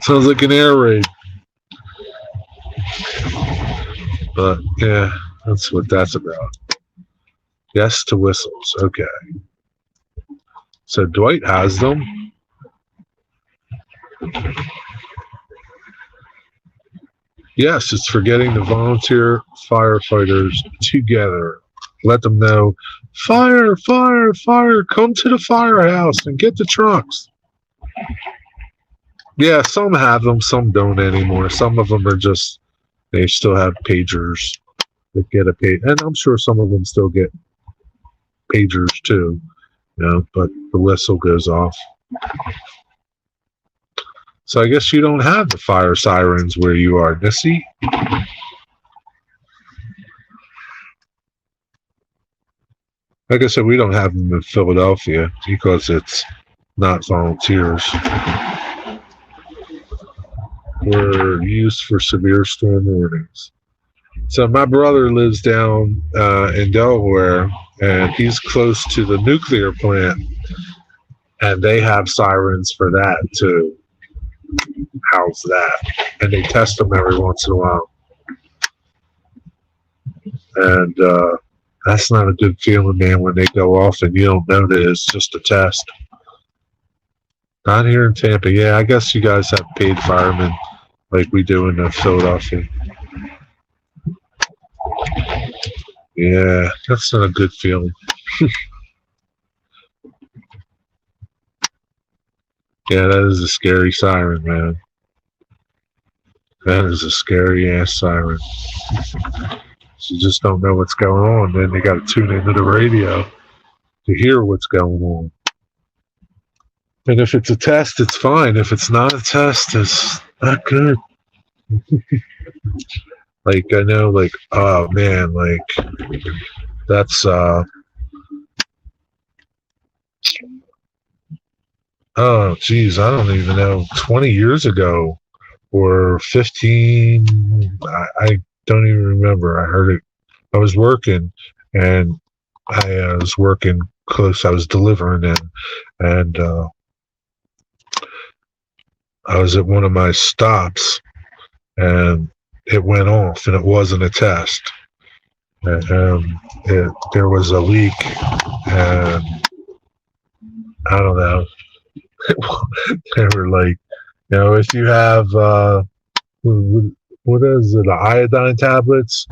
Sounds like an air raid. But yeah, that's what that's about. Yes to whistles. Okay. So Dwight has them. Yes, it's for getting the volunteer firefighters together. Let them know, fire, fire, fire, come to the firehouse and get the trucks. Yeah, some have them, some don't anymore. Some of them are just, they still have pagers that get a page. And I'm sure some of them still get pagers too, but the whistle goes off. So I guess you don't have the fire sirens where you are, Missy. Like I said, we don't have them in Philadelphia because it's not volunteers. We're used for severe storm warnings. So my brother lives down in Delaware, and he's close to the nuclear plant, and they have sirens for that too. How's that? And they test them every once in a while. And that's not a good feeling, man, when they go off and you don't know that it's just a test. Not here in Tampa. Yeah, I guess you guys have paid firemen like we do in Philadelphia. Yeah, that's not a good feeling. Yeah, that is a scary siren, man. That is a scary ass siren. You just don't know what's going on. Then you got to tune into the radio to hear what's going on. And if it's a test, it's fine. If it's not a test, it's not good. Like, I know, like, oh man, like, that's, oh geez, I don't even know, 20 years ago or 15, I don't even remember. I heard it. I was working, and I was working close. I was delivering in, and I was at one of my stops, and it went off, and it wasn't a test. And there was a leak, and I don't know. They were like, you know, if you have what is it, iodine tablets?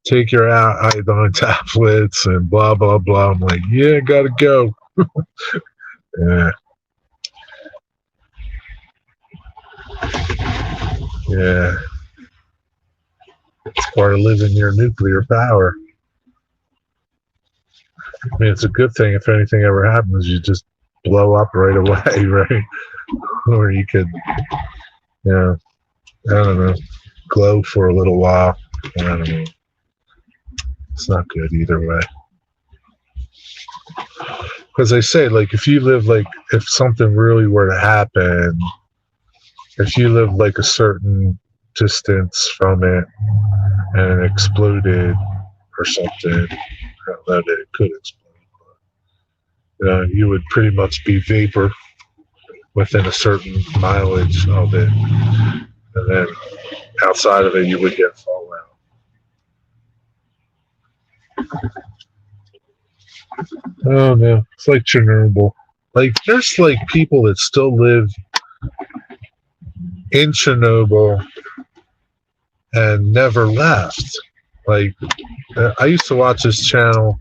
Take your iodine tablets and blah blah blah. I'm like, yeah, gotta go. Yeah. Yeah. It's part of living near nuclear power. I mean, it's a good thing if anything ever happens, you just blow up right away, right? Or you could, you know, I don't know, glow for a little while. I don't know. It's not good either way. Because they say, like, if you live, like, if something really were to happen, if you live, like, a certain distance from it and it exploded or something, I don't know that it could explode, but, you would pretty much be vapor within a certain mileage of it. And then outside of it, you would get fallout. Oh no, it's like Chernobyl. Like, there's like people that still live in Chernobyl and never left. Like, I used to watch this channel,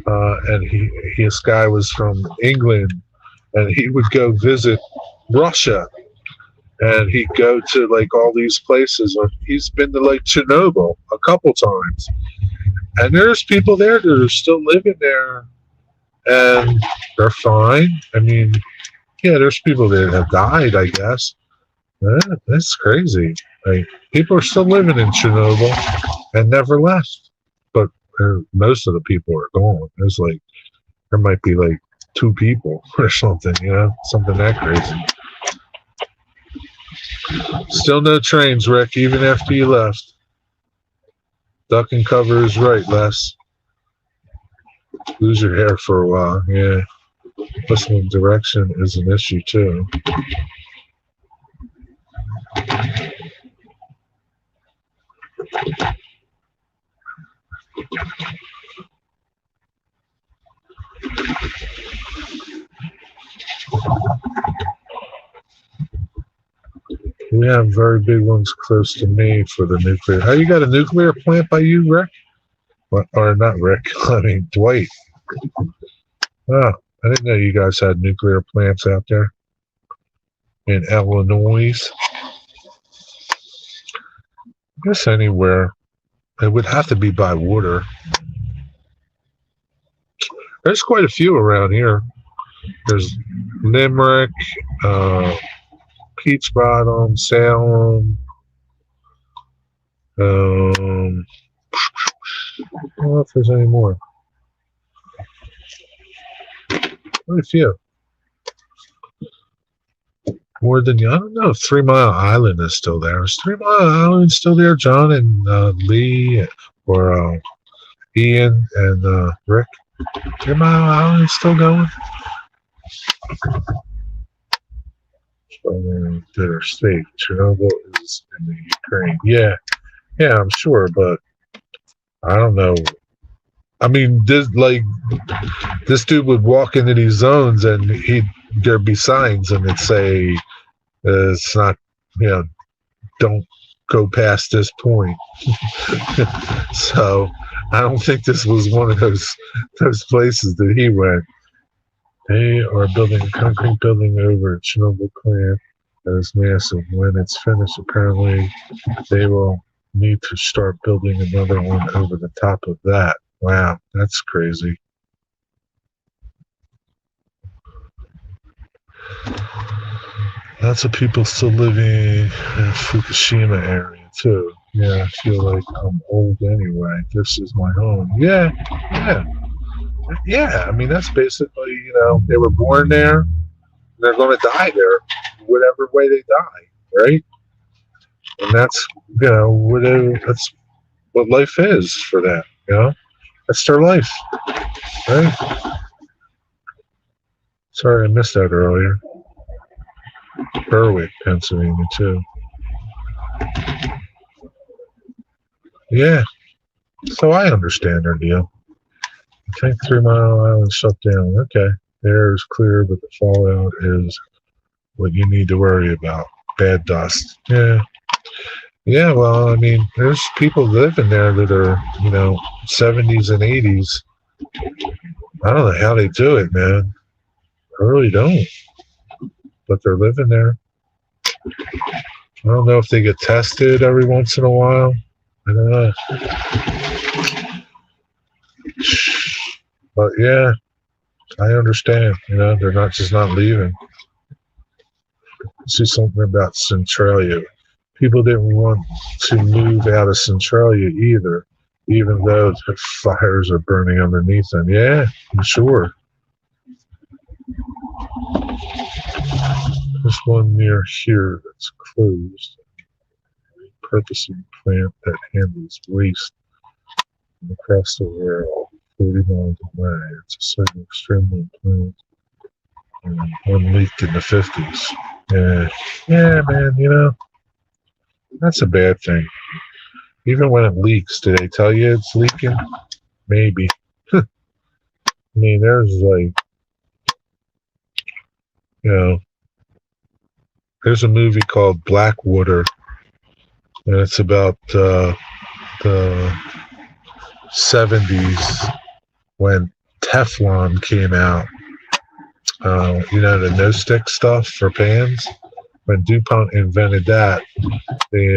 and this guy was from England, and he would go visit Russia, and he'd go to like all these places. He's been to like Chernobyl a couple times, and there's people there that are still living there, and they're fine. I mean, yeah, there's people that have died, I guess. That's crazy. Like, people are still living in Chernobyl and never left. But most of the people are gone. There's like, there might be like 2 people or something, you know, something that crazy. Still no trains, Rick, even after you left. Duck and cover is right, Les. Lose your hair for a while, yeah. Listening direction is an issue too. We have very big ones close to me for the nuclear. How, you got a nuclear plant by you, Rick? Or not Rick, I mean Dwight. Oh, I didn't know you guys had nuclear plants out there in Illinois. I guess anywhere. It would have to be by water. There's quite a few around here. There's Limerick, Peach Bottom, Salem. I don't know if there's any more. Quite a few. More than you. I don't know if 3 Mile Island is still there. Is 3 Mile Island still there, John and Lee, or Ian and Rick? 3 Mile Island still going? That are safe. Chernobyl is in the Ukraine. Yeah, I'm sure, but I don't know. I mean, this dude would walk into these zones, and there'd be signs, and it'd say, "It's not, you know, don't go past this point." So I don't think this was one of those places that he went. They are building a concrete building over at Chernobyl plant that is massive. When it's finished, apparently they will need to start building another one over the top of that. Wow, that's crazy. Lots of people still living in Fukushima area too. Yeah, I feel like I'm old anyway. This is my home. Yeah. I mean, that's basically, they were born there. They're going to die there, whatever way they die, right? And that's, that's what life is for them. That's their life, right? Sorry, I missed that earlier. Berwick, Pennsylvania, too. Yeah, so I understand their deal. I think 3 Mile Island shut down. Okay, the air is clear, but the fallout is what you need to worry about. Bad dust. Yeah. Yeah, well, I mean, there's people living there that are, 70s and 80s. I don't know how they do it, man. I really don't. But they're living there. I don't know if they get tested every once in a while. I don't know. But yeah, I understand. They're not leaving. See something about Centralia. People didn't want to move out of Centralia either, even though the fires are burning underneath them. Yeah, I'm sure. There's one near here that's closed. Repurposing plant that handles waste across the world, 40 miles away. It's a site of extremely plant. One leaked in the 50s. Yeah, man, that's a bad thing. Even when it leaks, do they tell you it's leaking? Maybe. I mean, there's there's a movie called Blackwater, and it's about the 70s when Teflon came out. The no-stick stuff for pans. When DuPont invented that, they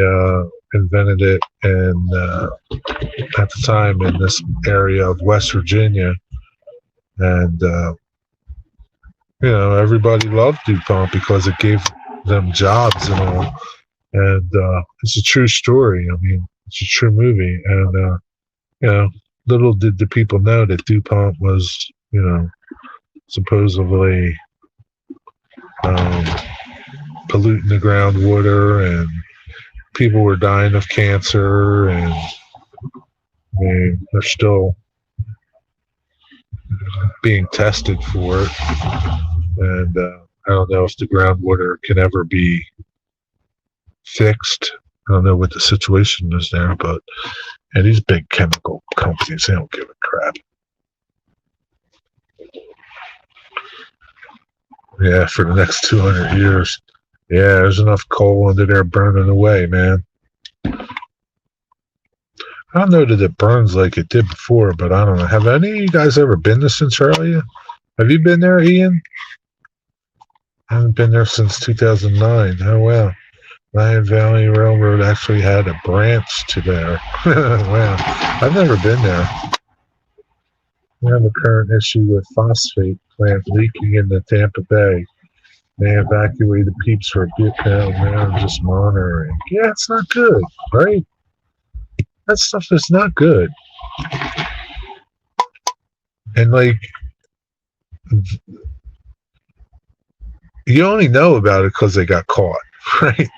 invented it at the time in this area of West Virginia. And, everybody loved DuPont because it gave them jobs and all. And it's a true story. I mean, it's a true movie. And, little did the people know that DuPont was, supposedly polluting the groundwater, and people were dying of cancer, and they're still being tested for it. And I don't know if the groundwater can ever be fixed. I don't know what the situation is there, but these big chemical companies, they don't give a crap. Yeah, for the next 200 years. Yeah, there's enough coal under there burning away, man. I don't know that it burns like it did before, but I don't know. Have any of you guys ever been to Centralia? Have you been there, Ian? I haven't been there since 2009. Oh, wow. Lyon Valley Railroad actually had a branch to there. Wow. I've never been there. We have a current issue with phosphate plant leaking into Tampa Bay. They evacuated peeps for a bit down there and just monitoring. Yeah, it's not good, right? That stuff is not good. And you only know about it because they got caught, right?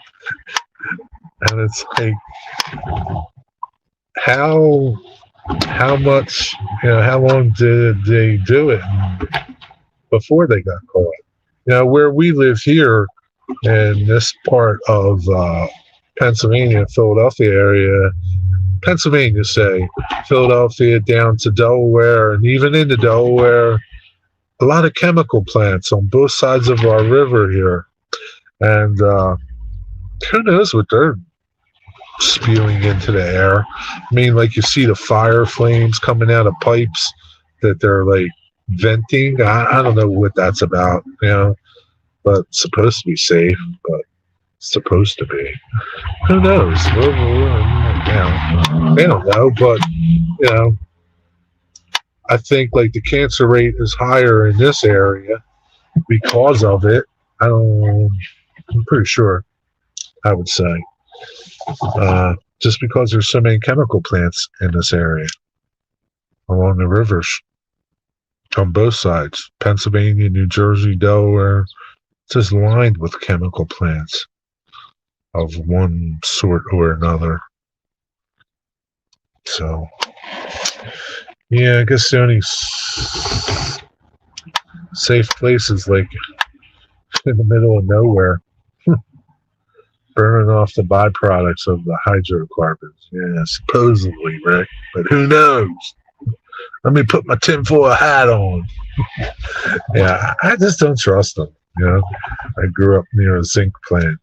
And it's how much, how long did they do it before they got caught? Where we live here in this part of Pennsylvania, Philadelphia area, Pennsylvania, say, Philadelphia down to Delaware, and even into Delaware, a lot of chemical plants on both sides of our river here. And who knows what they're spewing into the air. I mean, you see the fire flames coming out of pipes that they're venting. I don't know what that's about, but it's supposed to be safe, but it's supposed to be. Who knows? Yeah, now. They don't know, but I think like the cancer rate is higher in this area because of it. I'm pretty sure. I would say, just because there's so many chemical plants in this area along the rivers on both sides, Pennsylvania, New Jersey, Delaware, it's just lined with chemical plants of one sort or another. So, yeah, I guess the only safe place is like in the middle of nowhere. Burning off the byproducts of the hydrocarbons. Yeah, supposedly, Rick. But who knows? Let me put my tinfoil hat on. Yeah, I just don't trust them. I grew up near a zinc plant.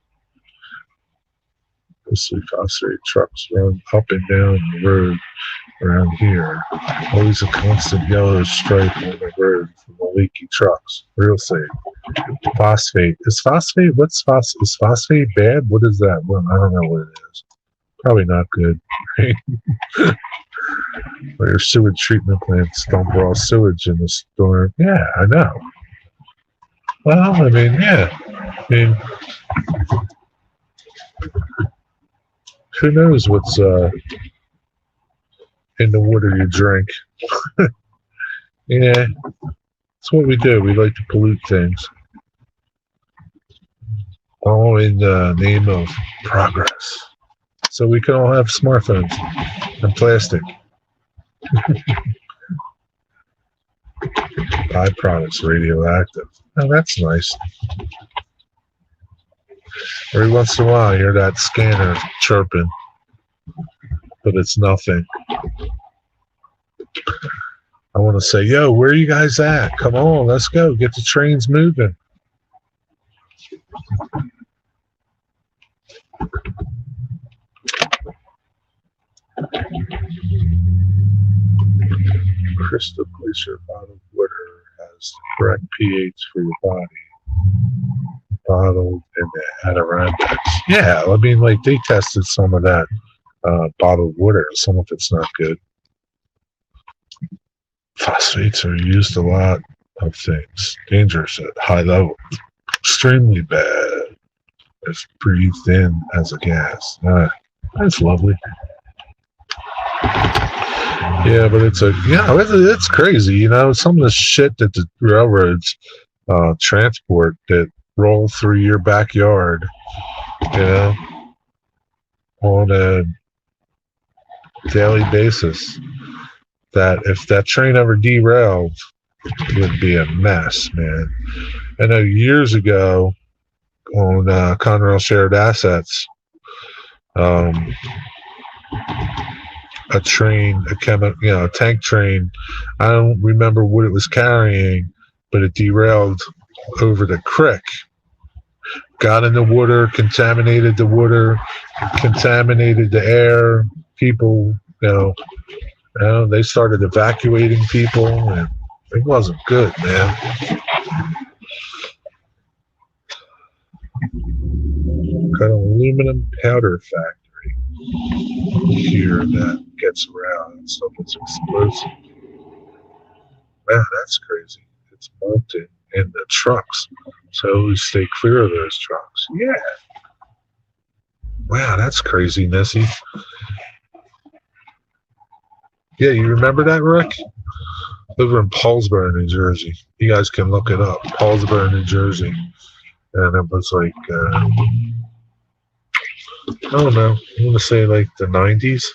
Mostly phosphate trucks run up and down the road around here. Always a constant yellow stripe on the road from the leaky trucks. Real safe. Phosphate. Is phosphate bad? What is that? Well, I don't know what it is. Probably not good. Right? Or your sewage treatment plants dump raw sewage in the storm. Yeah, I know. Well, I mean, yeah. I mean, who knows what's in the water you drink? Yeah, that's what we do. We like to pollute things. All in the name of progress. So we can all have smartphones and plastic. Byproducts radioactive. Oh, that's nice. Every once in a while, you hear that scanner chirping, but it's nothing. I want to say, yo, where are you guys at? Come on, let's go. Get the trains moving. Crystal Glacier bottled water has the correct pH for your body. Bottled in the Adirondacks. Yeah, I mean, like they tested some of that bottled water. Some of it's not good. Phosphates are used a lot of things. Dangerous at high level. Extremely bad if breathed in as a gas. That's lovely. Yeah, but it's crazy, some of the shit that the railroads transport that roll through your backyard, on a daily basis, that if that train ever derailed, it would be a mess, man. I know years ago on Conrail Shared Assets, a train, a tank train. I don't remember what it was carrying, but it derailed over the creek. Got in the water, contaminated the water, contaminated the air. People, they started evacuating people, and it wasn't good, man. Got an aluminum powder factory here that gets around and stuff. It's explosive. Man, that's crazy. It's molten in the trucks, so we stay clear of those trucks. Yeah. Wow, that's crazy, Nessie. Yeah, you remember that, Rick? Over in Paulsboro, New Jersey. You guys can look it up. Paulsboro, New Jersey. And it was like, I don't know. I want to say like the 90s.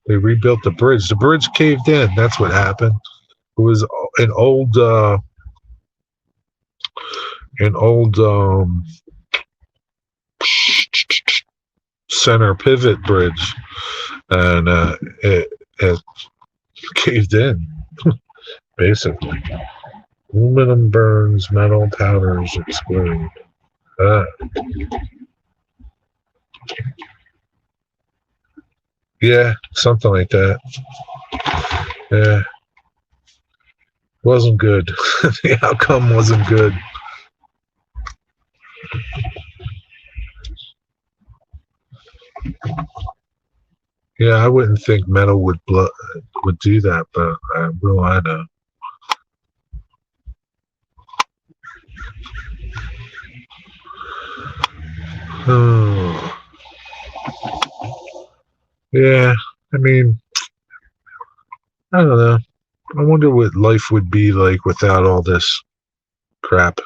They rebuilt the bridge. The bridge caved in. That's what happened. It was an old center pivot bridge, and it caved in, basically. Aluminum burns, metal powders explode. Yeah, something like that. Yeah. Wasn't good. The outcome wasn't good. Yeah, I wouldn't think metal would do that, but will I know? Oh, yeah. I mean, I don't know. I wonder what life would be like without all this crap,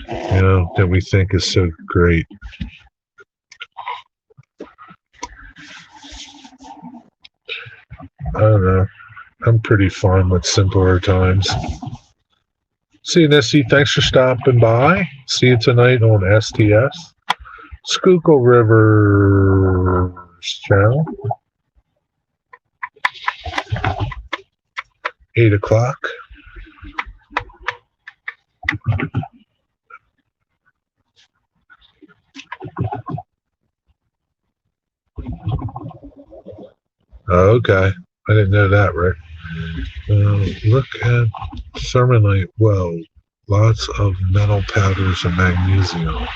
that we think is so great. I don't know. I'm pretty fine with simpler times. See you, Nessie. Thanks for stopping by. See you tonight on STS. Schuylkill River's channel. 8 o'clock. Oh, okay. I didn't know that, Rick. Look at thermalite. Well, lots of metal powders and magnesium.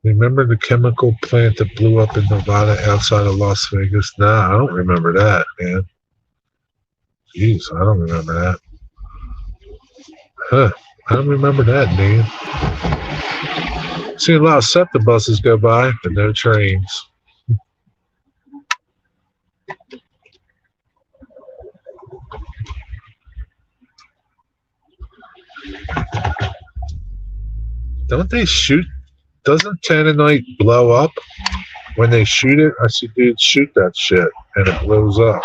Remember the chemical plant that blew up in Nevada outside of Las Vegas? Nah, I don't remember that, man. Jeez, I don't remember that. Huh. I don't remember that, man. Seen a lot of SEPTA buses go by, but no trains. Don't they shoot? Doesn't tanninite blow up when they shoot it? I see dudes shoot that shit and it blows up.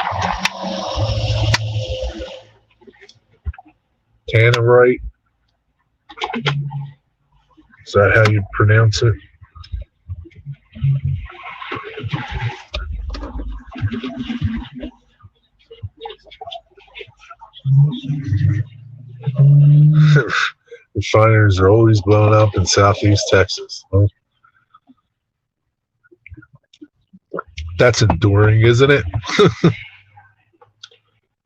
Tannerite. Is that how you pronounce it? Refineries are always blowing up in southeast Texas. Huh? That's enduring, isn't it?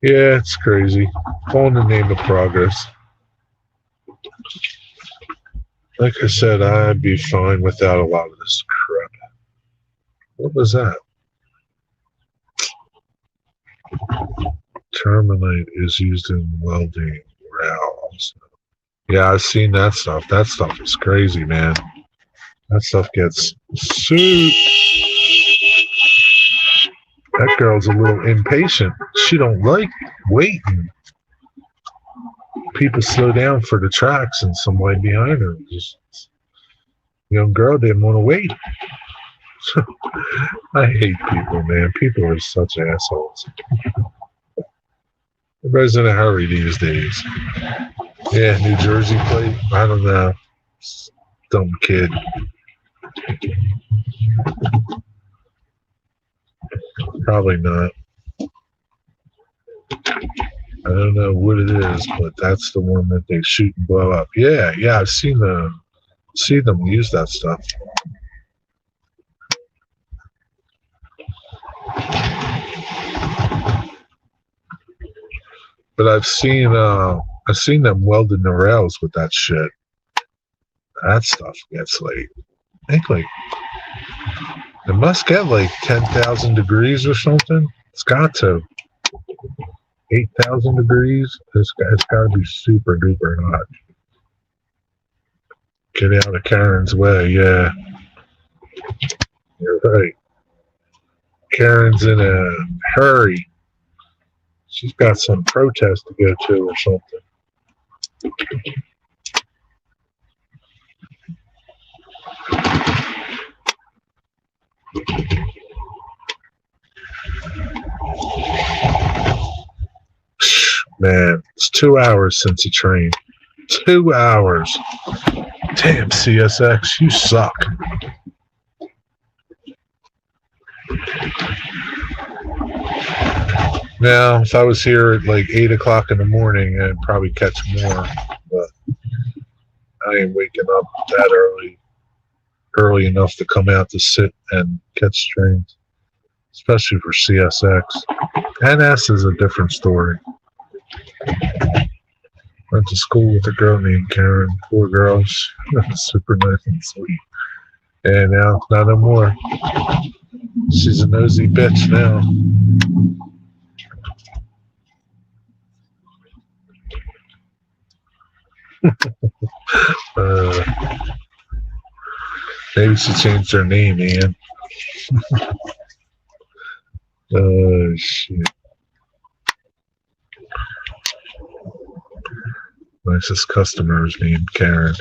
Yeah, it's crazy. All in the name of progress. Like I said, I'd be fine without a lot of this crap. What was that? Terminite is used in welding rails. Yeah, I've seen that stuff. That stuff is crazy, man. That stuff gets sued. That girl's a little impatient. She don't like waiting. People slow down for the tracks and somebody behind her. Just young girl didn't want to wait. I hate people, man. People are such assholes. Everybody's in a hurry these days. Yeah, New Jersey plate. I don't know. Dumb kid. Probably not. I don't know what it is, but that's the one that they shoot and blow up. Yeah, I've seen them use that stuff. But I've seen them welding the rails with that shit. That stuff gets like, I think like, it must get like 10,000 degrees or something. It's got to. 8,000 degrees. It's got to be super duper hot. Get out of Karen's way, yeah. You're right. Karen's in a hurry. She's got some protest to go to or something. Man, it's 2 hours since the train. 2 hours. Damn, CSX, you suck. Now, if I was here at like 8 o'clock in the morning, I'd probably catch more. But I ain't waking up that early enough to come out to sit and catch trains, especially for CSX. NS is a different story. Went to school with a girl named Karen. Poor girl. She was super nice and sweet. And now, not no more. She's a nosy bitch now. Maybe she changed her name, man. Oh, shit. Nicest customer is named Karen.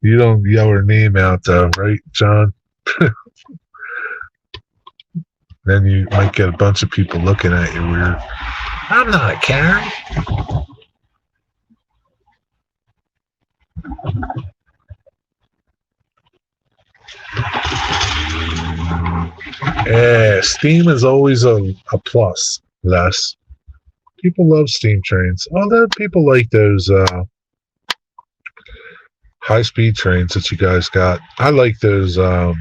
You don't yell her name out, though, right, John? Then you might get a bunch of people looking at you weird. I'm not a Karen. Yeah, steam is always a plus. Less. People love steam trains. Although people like those high-speed trains that you guys got. I like those the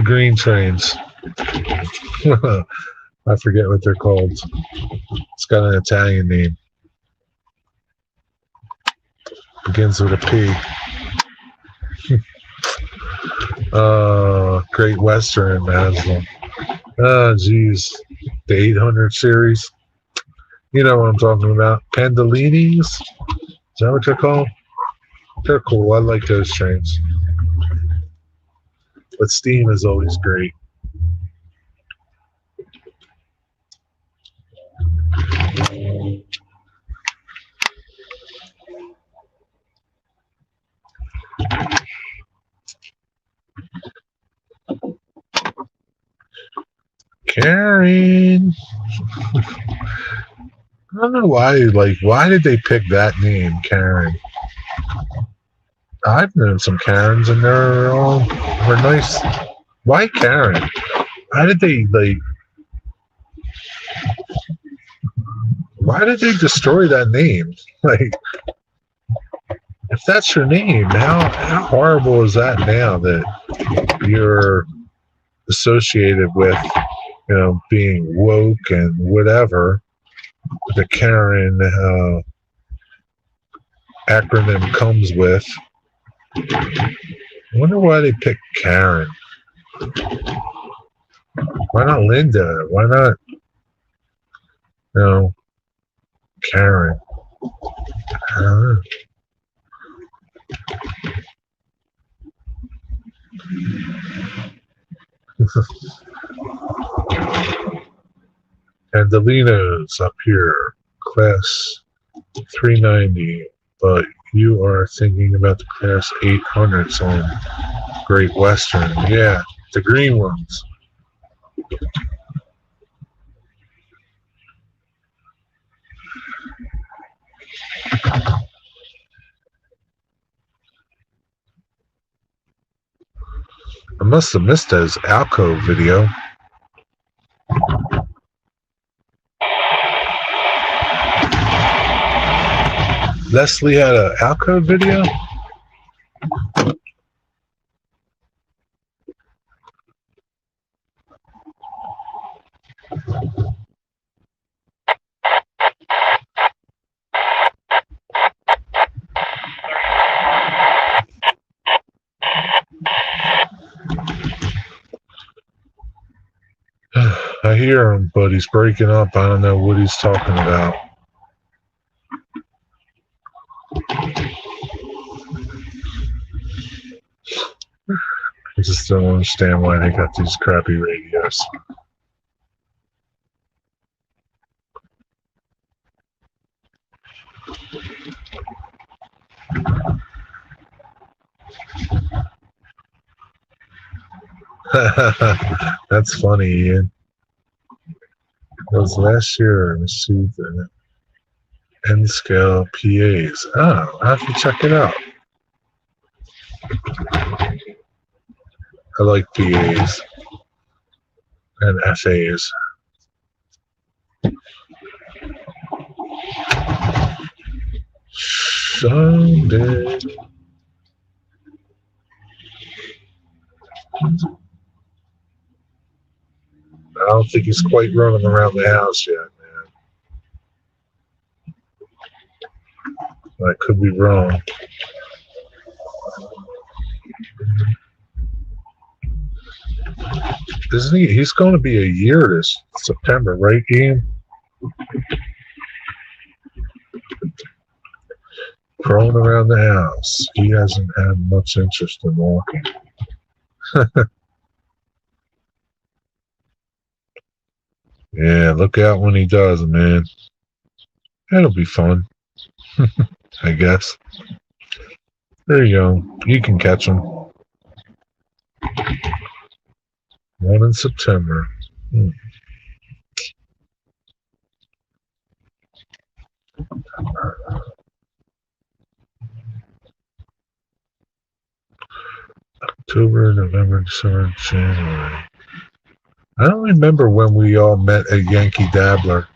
green trains. I forget what they're called. It's got an Italian name. Begins with a P. Great Western has them. Oh, geez. The 800 series. You know what I'm talking about. Pendolinis? Is that what they're called? They're cool. I like those trains. But steam is always great. Karen. I don't know why, why did they pick that name, Karen? I've known some Karens and they're nice. Why Karen? How did they, why did they destroy that name? If that's your name, how horrible is that now that you're associated with, being woke and whatever the Karen acronym comes with. I wonder why they picked Karen. Why not Linda? Why not, Karen? I don't know. And Delino's up here, class 390, but you are thinking about the class 800s on Great Western. Yeah, the green ones. I must have missed his alcove video. Leslie had an alcove video? I hear him, but he's breaking up. I don't know what he's talking about. I just don't understand why they got these crappy radios. That's funny, Ian. It was last year I received the N-scale PAs. Oh, I have to check it out. I like PAs and FAs. Someday. I don't think he's quite running around the house yet, man. I could be wrong. Isn't he? He's going to be a year this September, right, Ian? Crawling around the house. He hasn't had much interest in walking. Yeah, look out when he does, man. It'll be fun, I guess. There you go. You can catch him. One in September. October, November, December, January. I don't remember when we all met at Yankee Dabbler.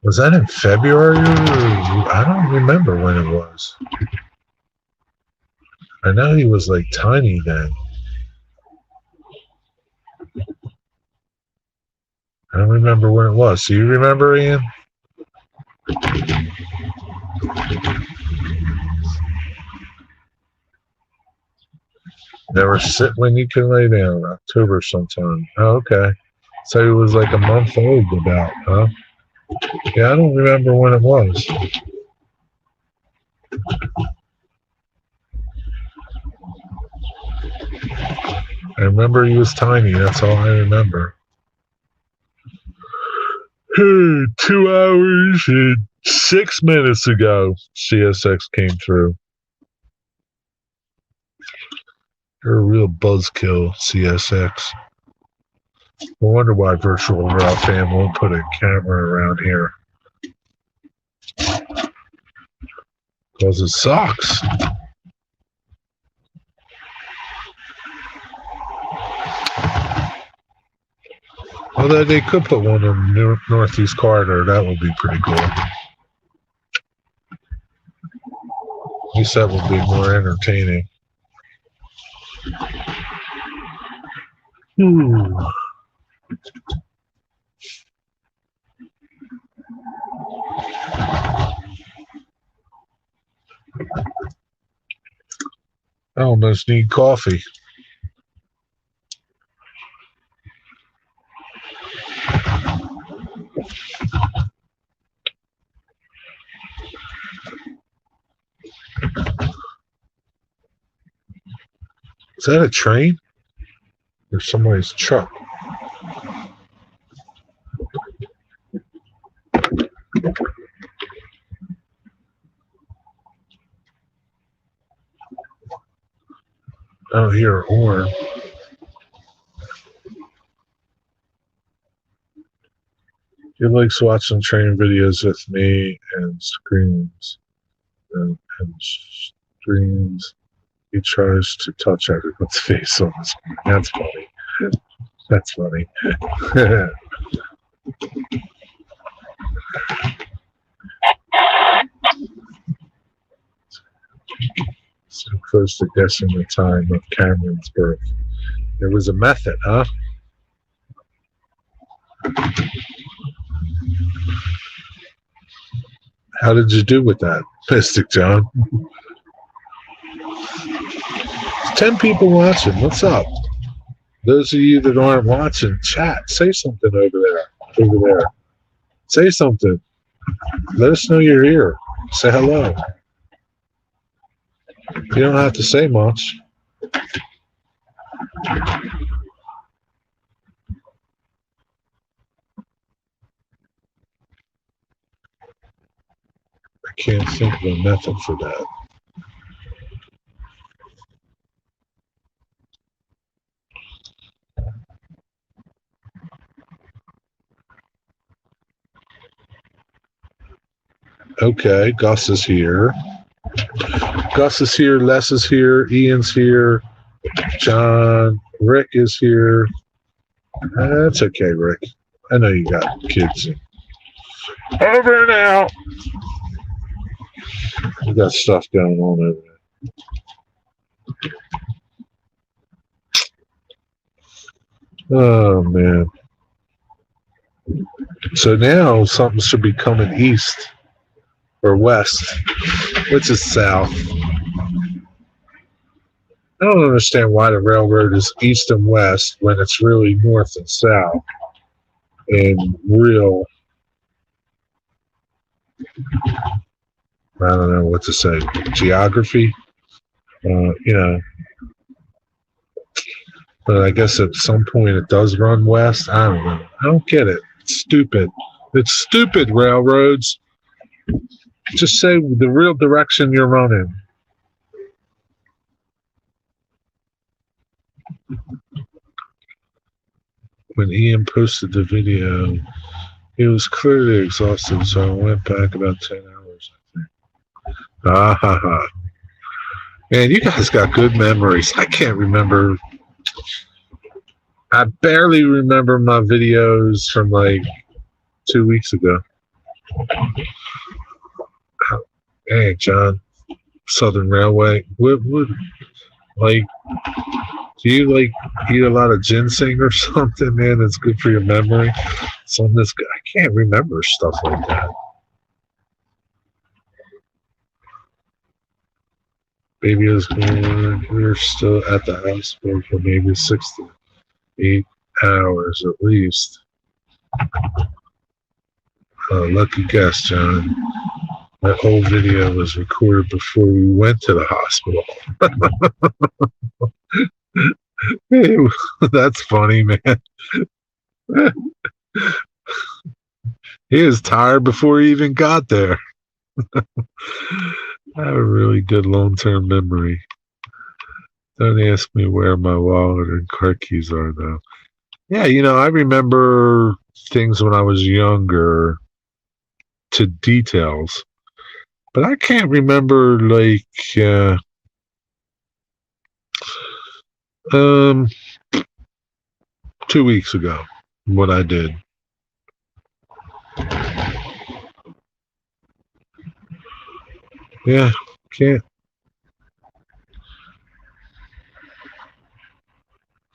Was that in February? I don't remember when it was. I know he was like tiny then. I don't remember when it was. Do you remember, Ian? Never sit when you can lay down. October sometime. Oh, okay. So it was like a month old about, huh? Yeah, I don't remember when it was. I remember he was tiny. That's all I remember. 2 hours and 6 minutes ago, CSX came through. They're a real buzzkill, CSX. I wonder why Virtual Raw Fan won't put a camera around here. Because it sucks. Although they could put one on Northeast Corridor, that would be pretty cool. At least that would be more entertaining. I almost need coffee. Is that a train? Or somebody's truck? I don't hear a horn. He likes watching train videos with me and screams and streams. He tries to touch everyone's face on the screen. That's funny. That's funny. So close to guessing the time of Cameron's birth. There was a method, huh? How did you do with that, Mystic John? 10 people watching. What's up? Those of you that aren't watching, chat. Say something over there. Over there. Say something. Let us know you're here. Say hello. You don't have to say much. I can't think of a method for that. Okay, Gus is here. Gus is here. Les is here. Ian's here. John. Rick is here. That's okay, Rick. I know you got kids. Over and out. We got stuff going on over there. Oh, man. So now something should be coming east or west, which is south. I don't understand why the railroad is east and west when it's really north and south in real, I don't know what to say, geography. But I guess at some point it does run west. I don't know. I don't get it. It's stupid. It's stupid, railroads. Just say the real direction you're running. When Ian posted the video, he was clearly exhausted, so I went back about 10 hours, I think. Ah ha ha. Man, you guys got good memories. I can't remember. I barely remember my videos from like 2 weeks ago. Hey, John, Southern Railway. What, like, do you like eat a lot of ginseng or something, man? That's good for your memory. So this, I can't remember stuff like that. Baby is born. We're still at the hospital for maybe 6 to 8 hours at least. Lucky guess, John. That whole video was recorded before we went to the hospital. Hey, that's funny, man. He was tired before he even got there. I have a really good long-term memory. Don't ask me where my wallet and car keys are, though. Yeah, I remember things when I was younger to details, but I can't remember, like, 2 weeks ago what I did. Yeah, can't.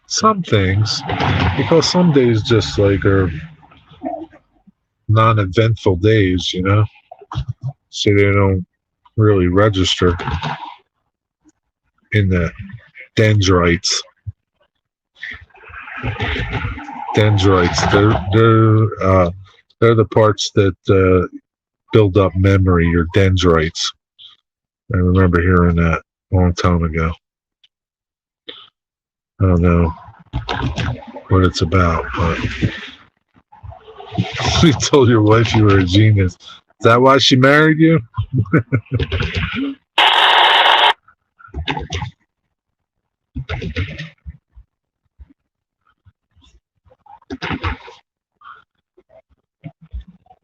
Some things, because some days just like are non-eventful days, so they don't really register in the dendrites. Dendrites, they're the parts that build up memory. Your dendrites. I remember hearing that a long time ago. I don't know what it's about, but you told your wife you were a genius. Is that why she married you?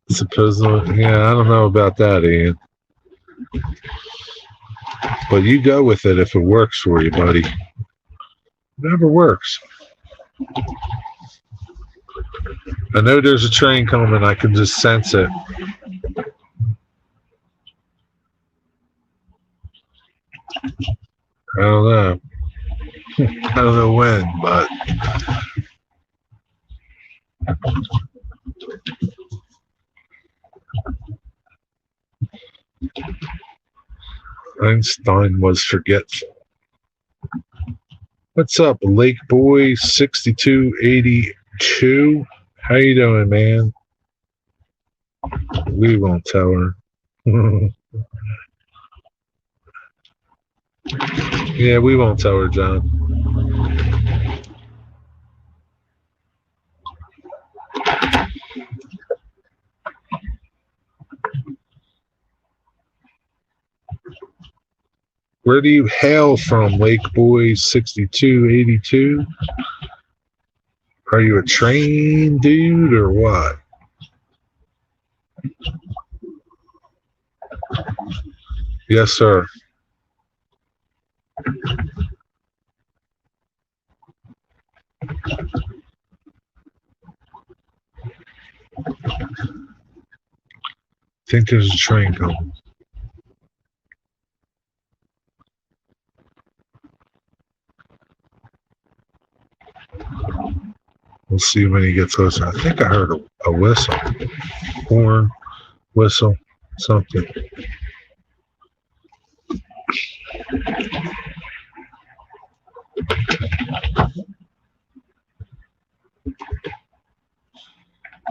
Supposedly, yeah, I don't know about that, Ian. But you go with it if it works for you, buddy. Whatever works. I know there's a train coming. I can just sense it. I don't know. I don't know when, but Einstein was forgetful. What's up, Lake Boy 6282? How you doing, man? We won't tell her. Yeah, we won't tell her, John. Where do you hail from, Lake Boy 6282? Are you a train dude or what? Yes, sir. I think there's a train coming. We'll see when he gets closer. I think I heard a whistle, horn, whistle, something.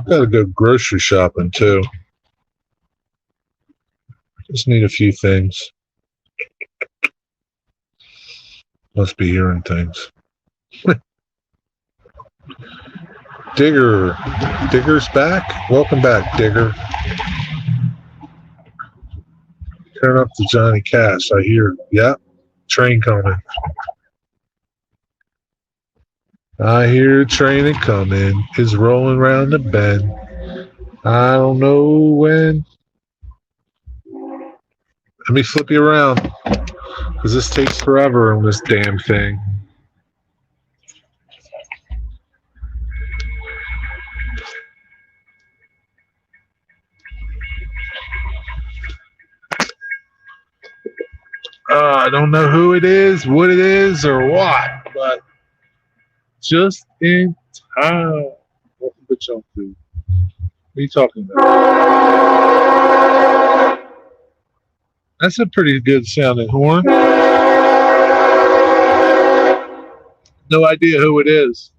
Gotta go grocery shopping too. Just need a few things. Must be hearing things. Digger. Digger's back? Welcome back, Digger. Turn up to Johnny Cash. I hear, yep, train coming. I hear a train coming. It's rolling round the bend. I don't know when. Let me flip you around, because this takes forever on this damn thing. I don't know who it is, what it is, or what, but just in time. Welcome to Junk Food. What are you talking about? That's a pretty good sounding horn. No idea who it is.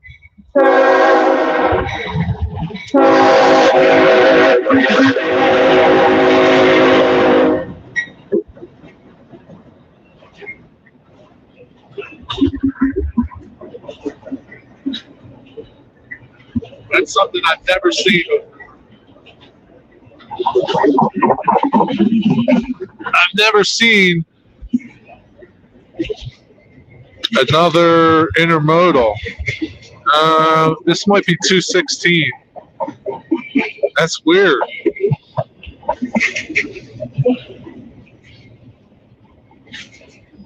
That's something I've never seen. I've never seen another intermodal. This might be 216. That's weird.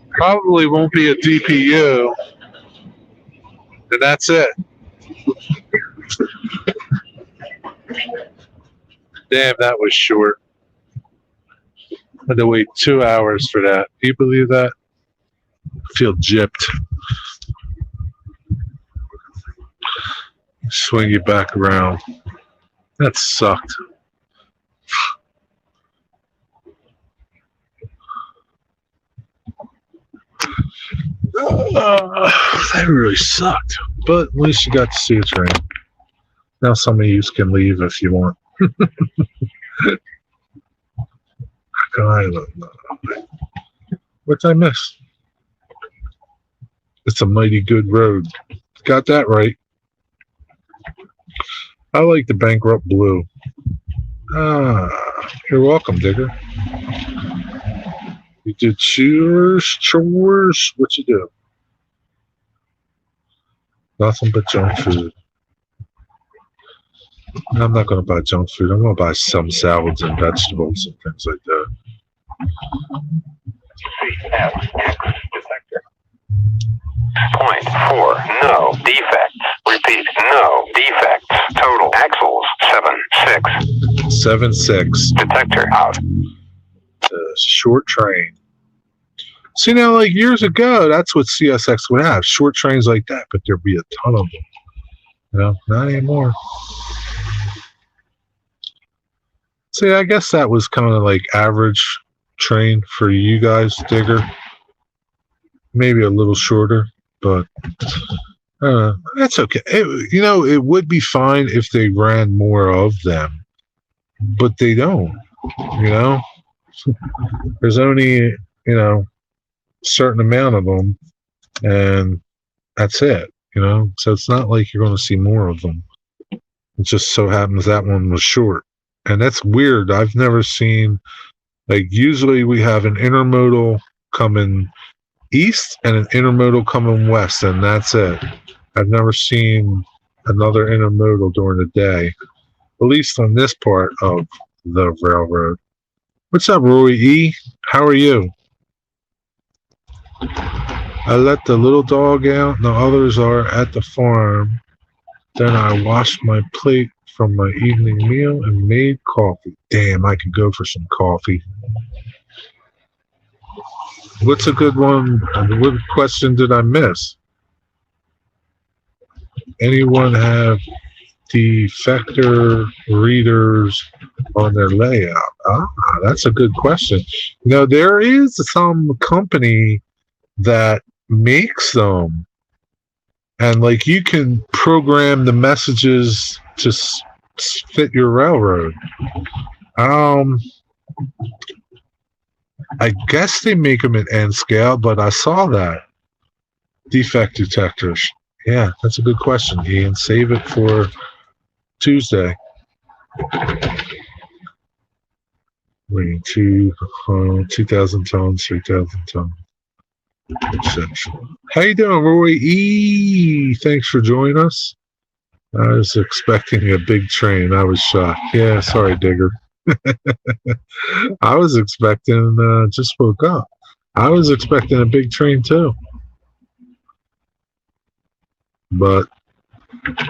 Probably won't be a DPU. And that's it. Damn, that was short. I had to wait 2 hours for that. Do you believe that? I feel gypped. Swing you back around. That sucked. That really sucked. But at least you got to see a train. Now some of you can leave if you want. What'd I miss? It's a mighty good road. Got that right. I like the bankrupt blue. You're welcome, Digger. You did chores? What you do? Nothing but junk food. I'm not going to buy junk food. I'm going to buy some salads and vegetables and things like that. CSX detector. Point 4. No defects. Repeat. No defects. Total axles 7.6. 7.6. Detector out. Short train. See, now, like years ago, that's what CSX would have. Short trains like that, but there'd be a ton of them. You know, not anymore. See, I guess that was kind of like average train for you guys, Digger. Maybe a little shorter, but that's okay. It would be fine if they ran more of them, but they don't. There's only a certain amount of them, and that's it. So it's not like you're going to see more of them. It just so happens that one was short. And that's weird. I've never seen, like, usually we have an intermodal coming east and an intermodal coming west, and that's it. I've never seen another intermodal during the day, at least on this part of the railroad. What's up, Roy E? How are you? I let the little dog out, and the others are at the farm. Then I washed my plate from my evening meal and made coffee. Damn, I could go for some coffee. What's a good one? What question did I miss? anyone have defector readers on their layout? That's a good question. There is some company that makes them, and like you can program the messages to fit your railroad. I guess they make them in N scale, but I saw that. Defect detectors. Yeah, that's a good question, Ian. Save it for Tuesday. 2,000 tons, 3,000 tons. How you doing, Roy E? Thanks for joining us. I was expecting a big train. I was shocked. Yeah, sorry, Digger. I was expecting, just woke up. I was expecting a big train too. But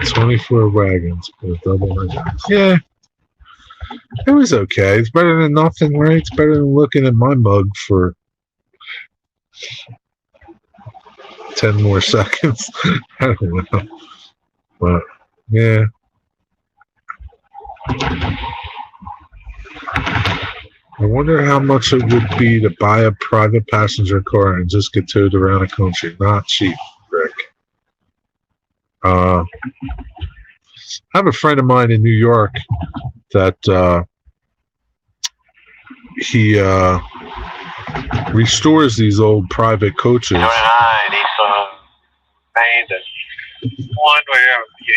24 wagons with double wagons. Yeah. It was okay. It's better than nothing, right? It's better than looking at my mug for 10 more seconds. I don't know. But, yeah. I wonder how much it would be to buy a private passenger car and just get towed around the country. Not cheap, Rick. I have a friend of mine in New York that he restores these old private coaches. One where you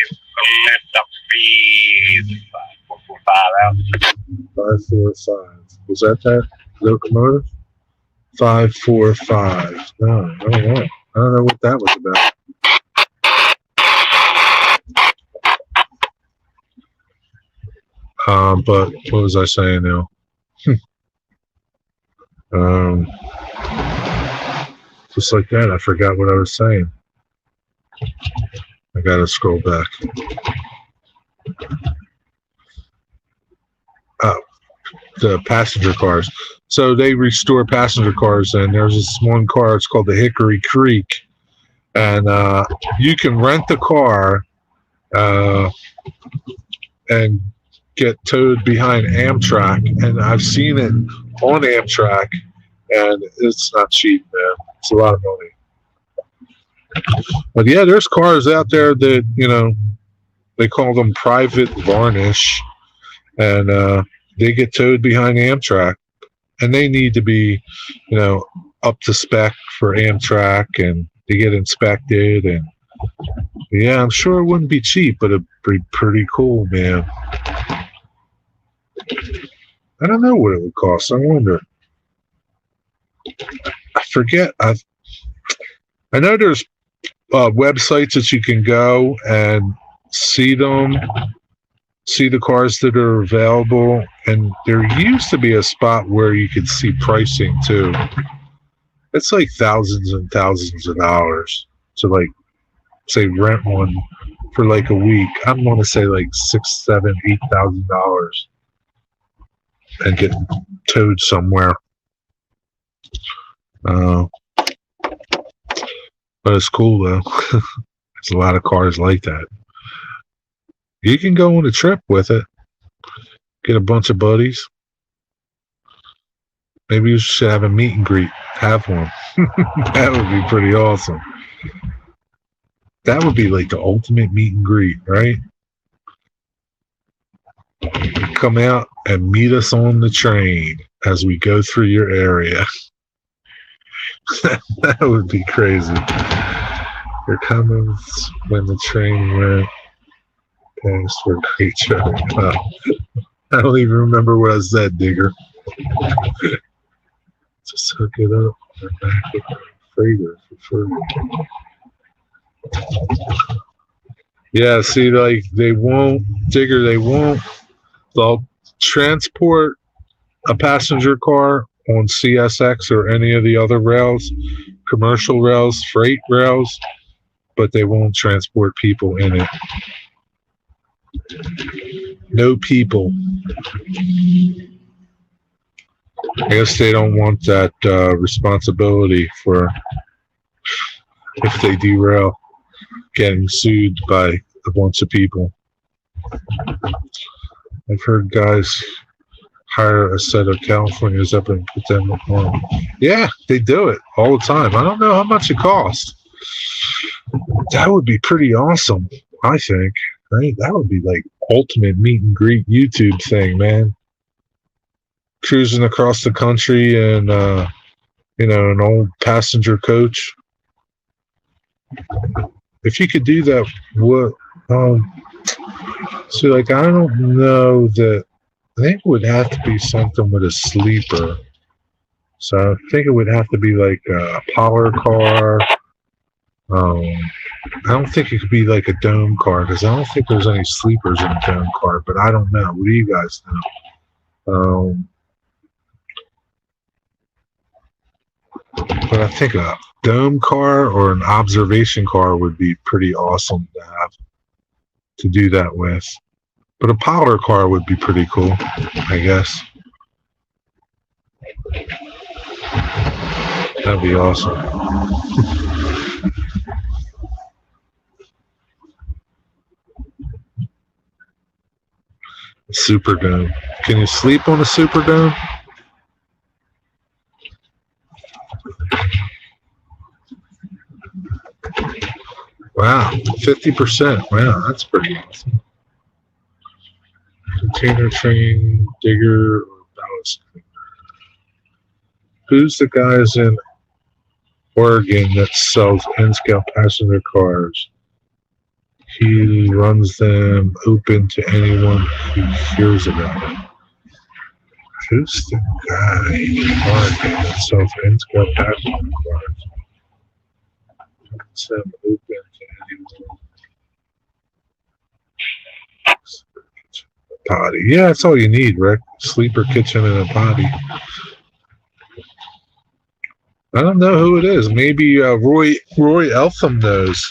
lift up speed 545. Was that locomotive? 545. No, I don't know. I don't know what that was about. But what was I saying now? Just like that, I forgot what I was saying. I gotta scroll back. Oh, the passenger cars. So they restore passenger cars, and there's this one car. It's called the Hickory Creek, and you can rent the car and get towed behind Amtrak. And I've seen it on Amtrak, and it's not cheap, man. It's a lot of money. But yeah, there's cars out there that, they call them private varnish, and they get towed behind Amtrak, and they need to be, up to spec for Amtrak, and they get inspected. And yeah, I'm sure it wouldn't be cheap, but it'd be pretty cool, man. I don't know what it would cost. I wonder. I forget. I know there's websites that you can go and see the cars that are available, and there used to be a spot where you could see pricing too. It's like thousands and thousands of dollars to, like, say, rent one for like a week. I'm going to say like $6,000, $7,000, $8,000 and get towed somewhere. But it's cool though. There's a lot of cars like that. You can go on a trip with it. Get a bunch of buddies. Maybe you should have a meet and greet. Have one. That would be pretty awesome. That would be like the ultimate meet and greet, right? Come out and meet us on the train as we go through your area. That would be crazy. Here comes when the train went past for great show. I don't even remember what I said, Digger. Just hook it up and back with the freighter for free. Yeah, see, like, they'll transport a passenger car on CSX or any of the other rails, commercial rails, freight rails, but they won't transport people in it. No people. I guess they don't want that responsibility for if they derail. getting sued by a bunch of people. I've heard guys hire a set of Californians up and put them on. Yeah, they do it all the time. I don't know how much it costs. That would be pretty awesome, I think. Right? That would be like ultimate meet and greet YouTube thing, man. Cruising across the country and an old passenger coach. If you could do that, what? So like I don't know that. I think it would have to be something with a sleeper. So I think it would have to be like a power car. I don't think it could be like a dome car because I don't think there's any sleepers in a dome car. But I don't know. What do you guys know? But I think a dome car or an observation car would be pretty awesome to have to do that with. But a power car would be pretty cool, I guess. That'd be awesome. Superdome. Can you sleep on a Superdome? Wow, 50%. Wow, that's pretty awesome. Container train, digger, or ballast. Who's the guys in Oregon that sells N-scale passenger cars? He runs them open to anyone who hears about it. Who's the guy in Oregon that sells N-scale passenger cars? Runs them open to anyone. Potty. Yeah, that's all you need, Rick. Sleeper, kitchen, and a potty. I don't know who it is. Maybe Roy Eltham knows.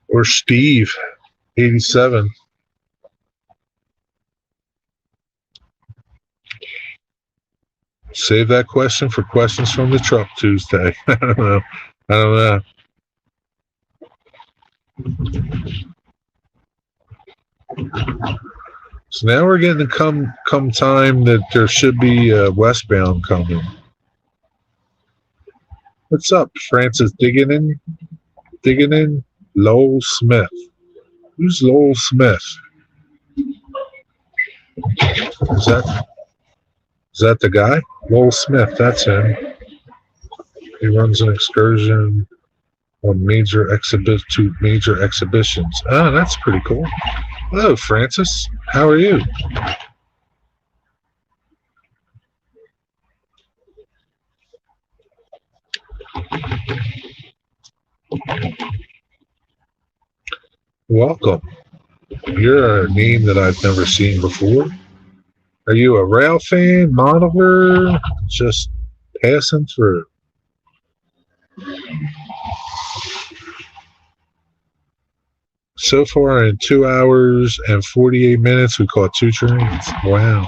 Or Steve, 87. Save that question for questions from the truck Tuesday. I don't know. So now we're getting to come time that there should be westbound coming. What's up, Francis? Digging in. Lowell Smith. Who's Lowell Smith? Is that the guy? Lowell Smith, that's him. He runs an excursion on major exhibitions. Ah, that's pretty cool. Hello, Francis. How are you? Welcome. You're a name that I've never seen before. Are you a rail fan, monover, just passing through? So far in 2 hours and 48 minutes, we caught 2 trains. Wow.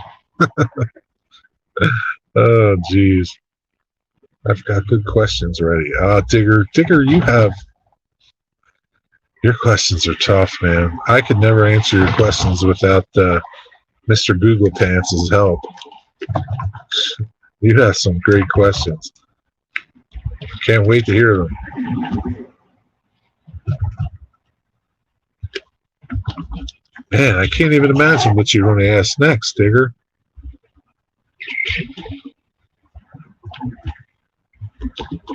Oh, geez. I've got good questions ready. Digger, you have... Your questions are tough, man. I could never answer your questions without Mr. Google Pants' help. You have some great questions. Can't wait to hear them. Man, I can't even imagine what you're going to ask next, Digger.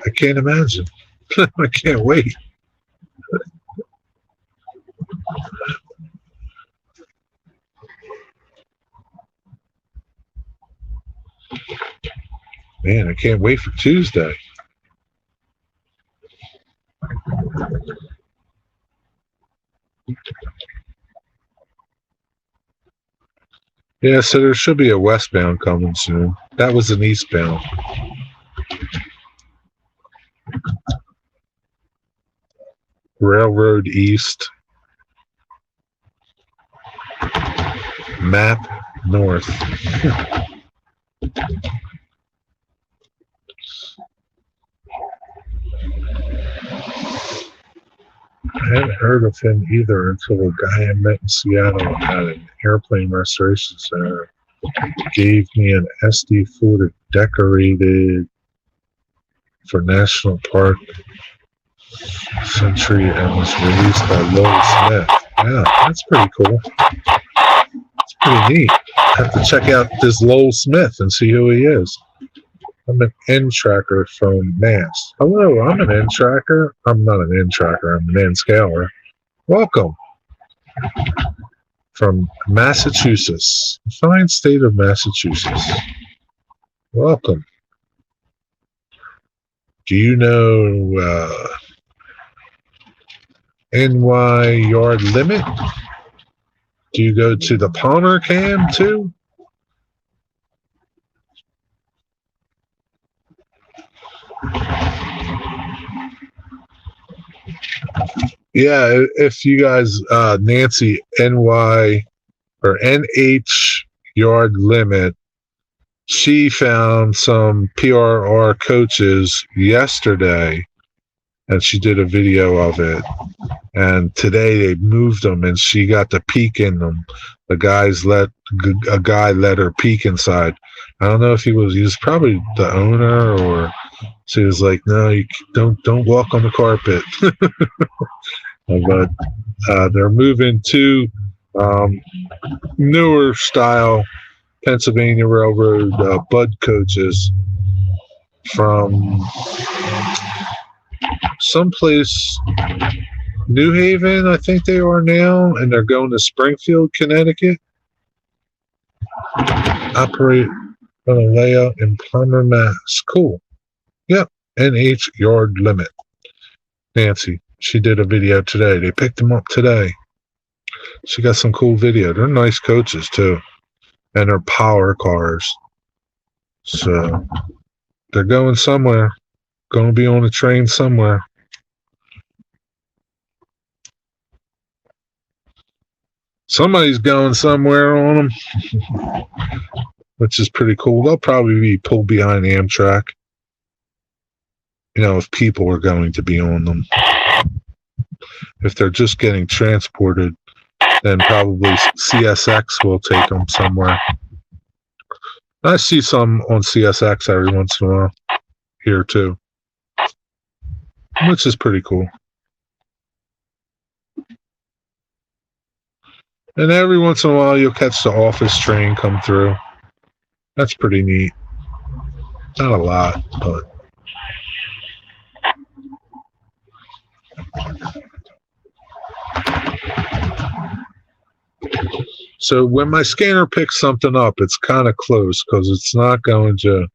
I can't imagine. I can't wait. Man, I can't wait for Tuesday. Yeah, so there should be a westbound coming soon. That was an eastbound. Railroad East. Map North. I hadn't heard of him either until a guy I met in Seattle at an airplane restoration center gave me an SD folder decorated for National Park Century and was released by Lowell Smith. Yeah, that's pretty cool. It's pretty neat. I have to check out this Lowell Smith and see who he is. I'm an N tracker from Mass. Hello, I'm an N tracker. I'm not an N tracker, I'm an N scaler. Welcome. From Massachusetts, the fine state of Massachusetts. Welcome. Do you know NY yard limit? Do you go to the Palmer cam too? Yeah, if you guys, Nancy, NY or NH yard limit, she found some PRR coaches yesterday and she did a video of it. And today they moved them and she got to peek in them. A guy let her peek inside. I don't know if he was probably the owner, or she was like, no, you don't walk on the carpet. But they're moving to newer style Pennsylvania Railroad Bud coaches from someplace, New Haven, I think they are now, and they're going to Springfield, Connecticut. Operate on a layout in Palmer, Mass. Cool. Yep. NH yard limit. Nancy, she did a video today. They picked them up today. She got some cool video. They're nice coaches too. And they're power cars. So they're going somewhere. Going to be on a train somewhere. Somebody's going somewhere on them, which is pretty cool. They'll probably be pulled behind Amtrak. You know, if people are going to be on them. If they're just getting transported, then probably CSX will take them somewhere. I see some on CSX every once in a while here too, which is pretty cool. And every once in a while you'll catch the office train come through. That's pretty neat. Not a lot, but so when my scanner picks something up, it's kind of close because it's not going to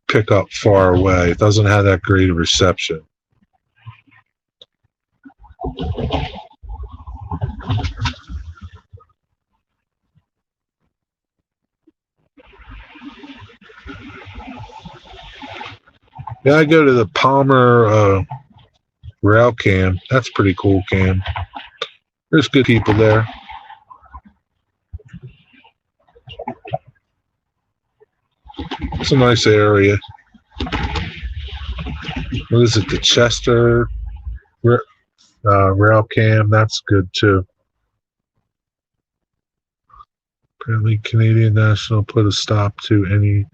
pick up far away. It doesn't have that great a reception. Yeah, I go to the Palmer rail cam. That's pretty cool cam. There's good people there. It's a nice area. What is it? The Chester rail cam. That's good too. Apparently, Canadian National put a stop to any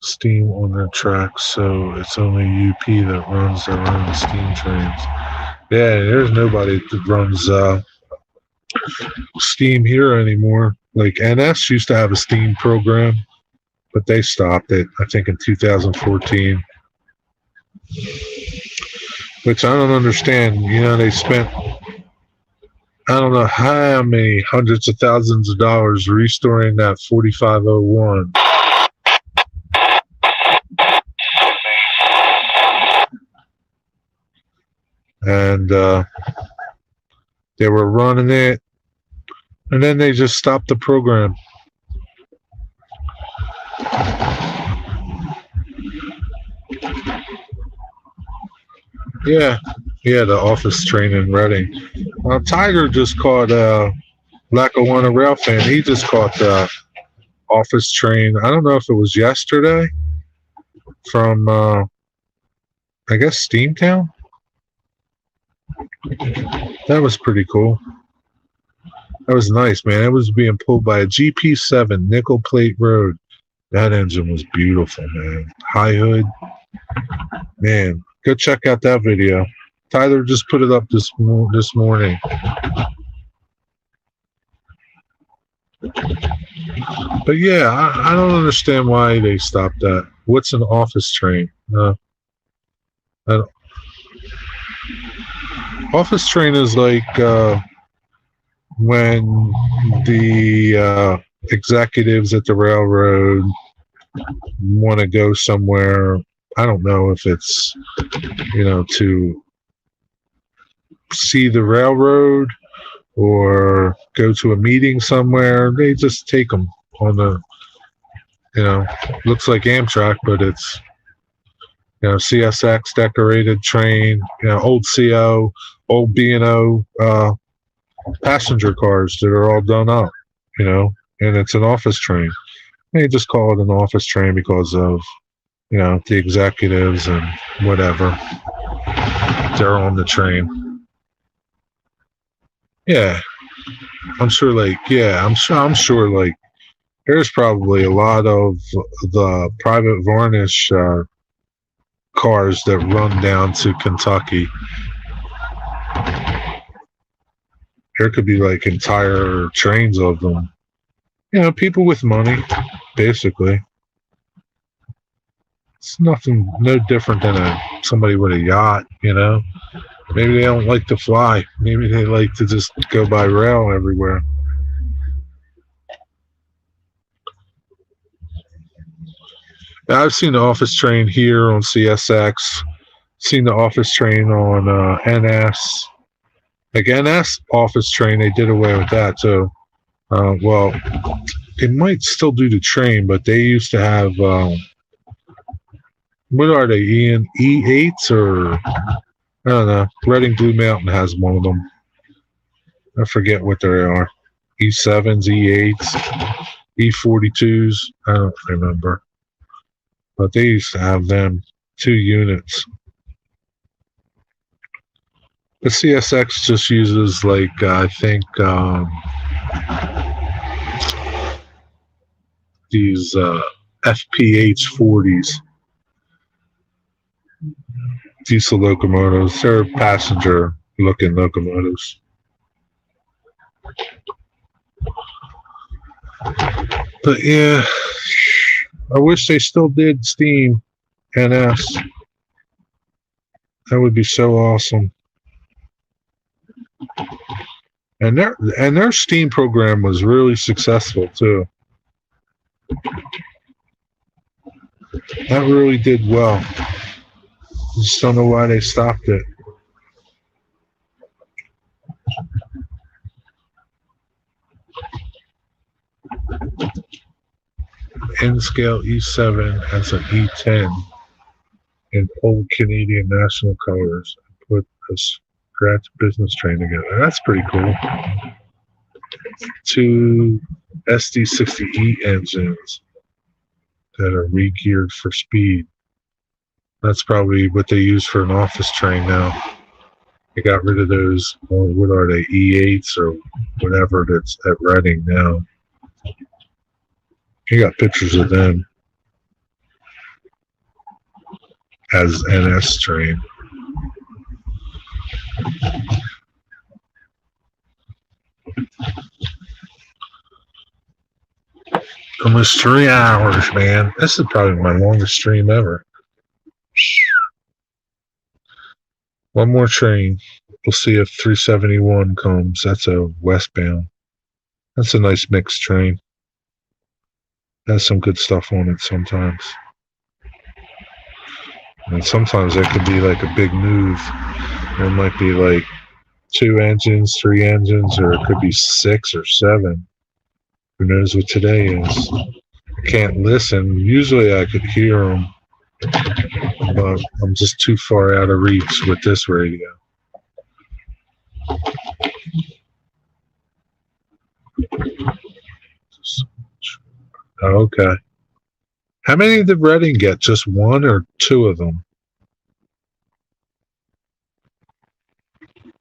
steam on their tracks, so it's only UP that runs their own steam trains. Yeah, there's nobody that runs steam here anymore. Like NS used to have a steam program, but they stopped it, I think, in 2014. Which I don't understand. You know, they spent, I don't know how many hundreds of thousands of dollars restoring that 4501. And they were running it, and then they just stopped the program. Yeah, the office train in Reading. Tiger just caught Lackawanna Rail fan. He just caught the office train. I don't know if it was yesterday from, I guess, Steamtown. That was pretty cool. That was nice, man. It was being pulled by a GP7 nickel plate road. That engine was beautiful, man. High hood. Man, go check out that video. Tyler just put it up this morning. But yeah, I don't understand why they stopped that. What's an office train? Office train is like when the executives at the railroad want to go somewhere. I don't know if it's, to see the railroad or go to a meeting somewhere. They just take them on the, looks like Amtrak, but it's, CSX decorated train, old CO, old B&O passenger cars that are all done up, and it's an office train. They just call it an office train because of, the executives and whatever. They're on the train. Yeah. I'm sure there's probably a lot of the private varnish cars that run down to Kentucky. There could be like entire trains of them. People with money, basically. It's no different than somebody with a yacht, Maybe they don't like to fly. Maybe they like to just go by rail everywhere. Now, I've seen the office train here on CSX. Seen the office train on NS. Like NS office train, they did away with that too. Well, they might still do the train, but they used to have what are they? E8s or I don't know. Reading Blue Mountain has one of them. I forget what they are. E7s, E8s, E42s. I don't remember. But they used to have them, 2 units. The CSX just uses like I think these FPH 40s. Diesel locomotives. They're passenger looking locomotives. But yeah, I wish they still did steam NS. That would be so awesome. And their steam program was really successful too. That really did well. Just don't know why they stopped it. N-scale E7 has an E10 in old Canadian national colors and put a scratch business train together. That's pretty cool. 2 SD60E engines that are re-geared for speed. That's probably what they use for an office train now. They got rid of those, what are they, E8s or whatever that's at Reading now. You got pictures of them as NS train. Almost 3 hours, man. This is probably my longest stream ever. One more train. We'll see if 371 comes. That's a westbound. That's a nice mixed train. Has some good stuff on it sometimes. And sometimes that could be like a big move. There might be like 2 engines, 3 engines, or it could be 6 or 7. Who knows what today is? I can't listen. Usually I could hear them. But I'm just too far out of reach with this radio. Okay. How many did Reading get? Just 1 or 2 of them?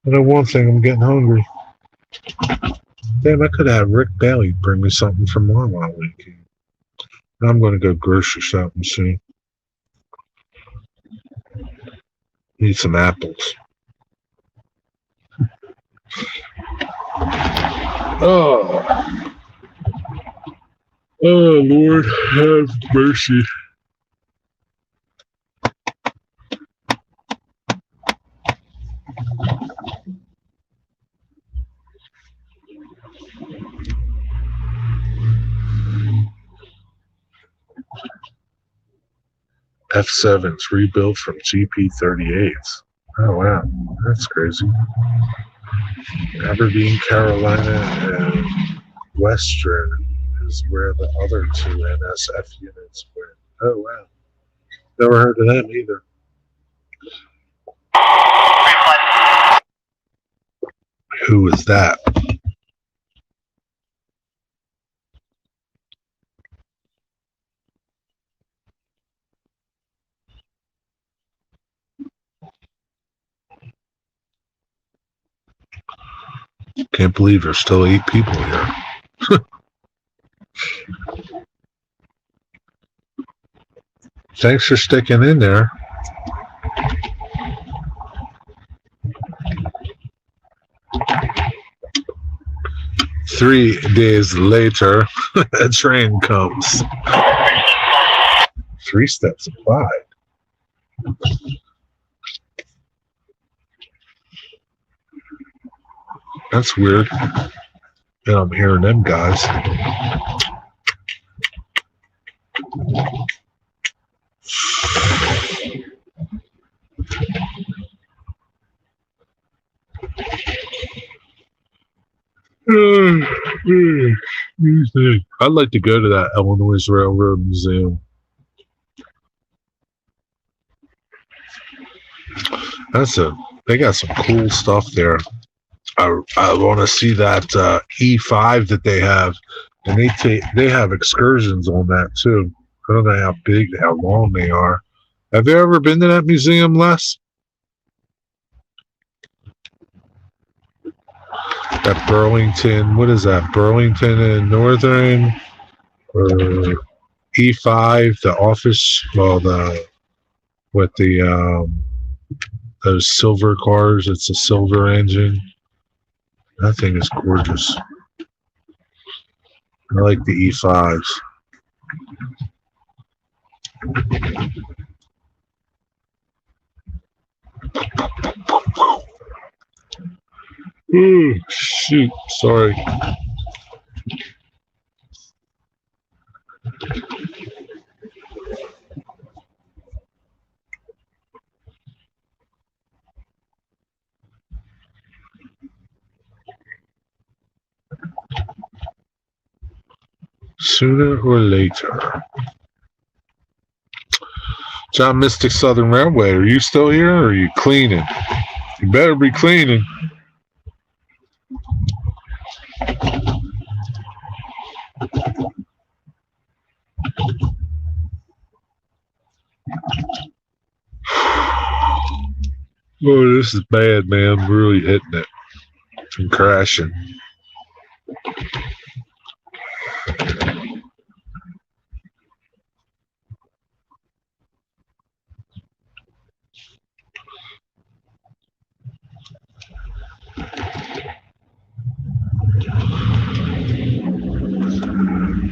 I know one thing, I'm getting hungry. Damn, I could have Rick Bailey bring me something from Wawa when he came. I'm going to go grocery shopping soon. Need some apples. Oh. Oh, Lord, have mercy. F7s rebuilt from GP38s. Oh, wow. That's crazy. Aberdeen, Carolina, and Western is where the other two NSF units were. Oh, wow. Never heard of them either. Who is that? Can't believe there's still 8 people here. Thanks for sticking in there. Three days later, a train comes. 3 steps applied. That's weird. And I'm hearing them guys. I'd like to go to that Illinois Railroad Museum. They got some cool stuff there. I want to see that E5 that they have, and they have excursions on that too. I don't know how big, how long they are. Have you ever been to that museum, Les? That Burlington, what is that? Burlington and Northern, or E5, the office, well, those silver cars. It's a silver engine. That thing is gorgeous. I like the E5s. Ooh, shoot, sorry. Sooner or later. John Mystic Southern Railway, are you still here or are you cleaning? You better be cleaning. Oh, this is bad, man. I'm really hitting it and crashing.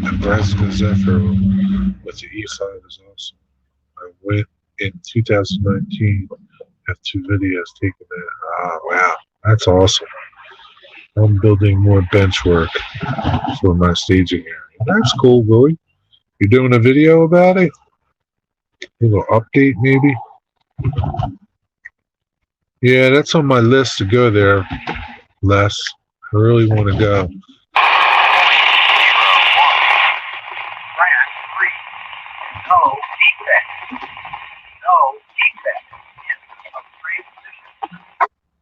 Nebraska Zephyr with the E5 is awesome. I went in 2019. Have 2 videos taken there. Ah, wow. That's awesome. I'm building more bench work for my staging area. That's cool, Willie. You're doing a video about it? A little update, maybe? Yeah, that's on my list to go there, Les. I really want to go.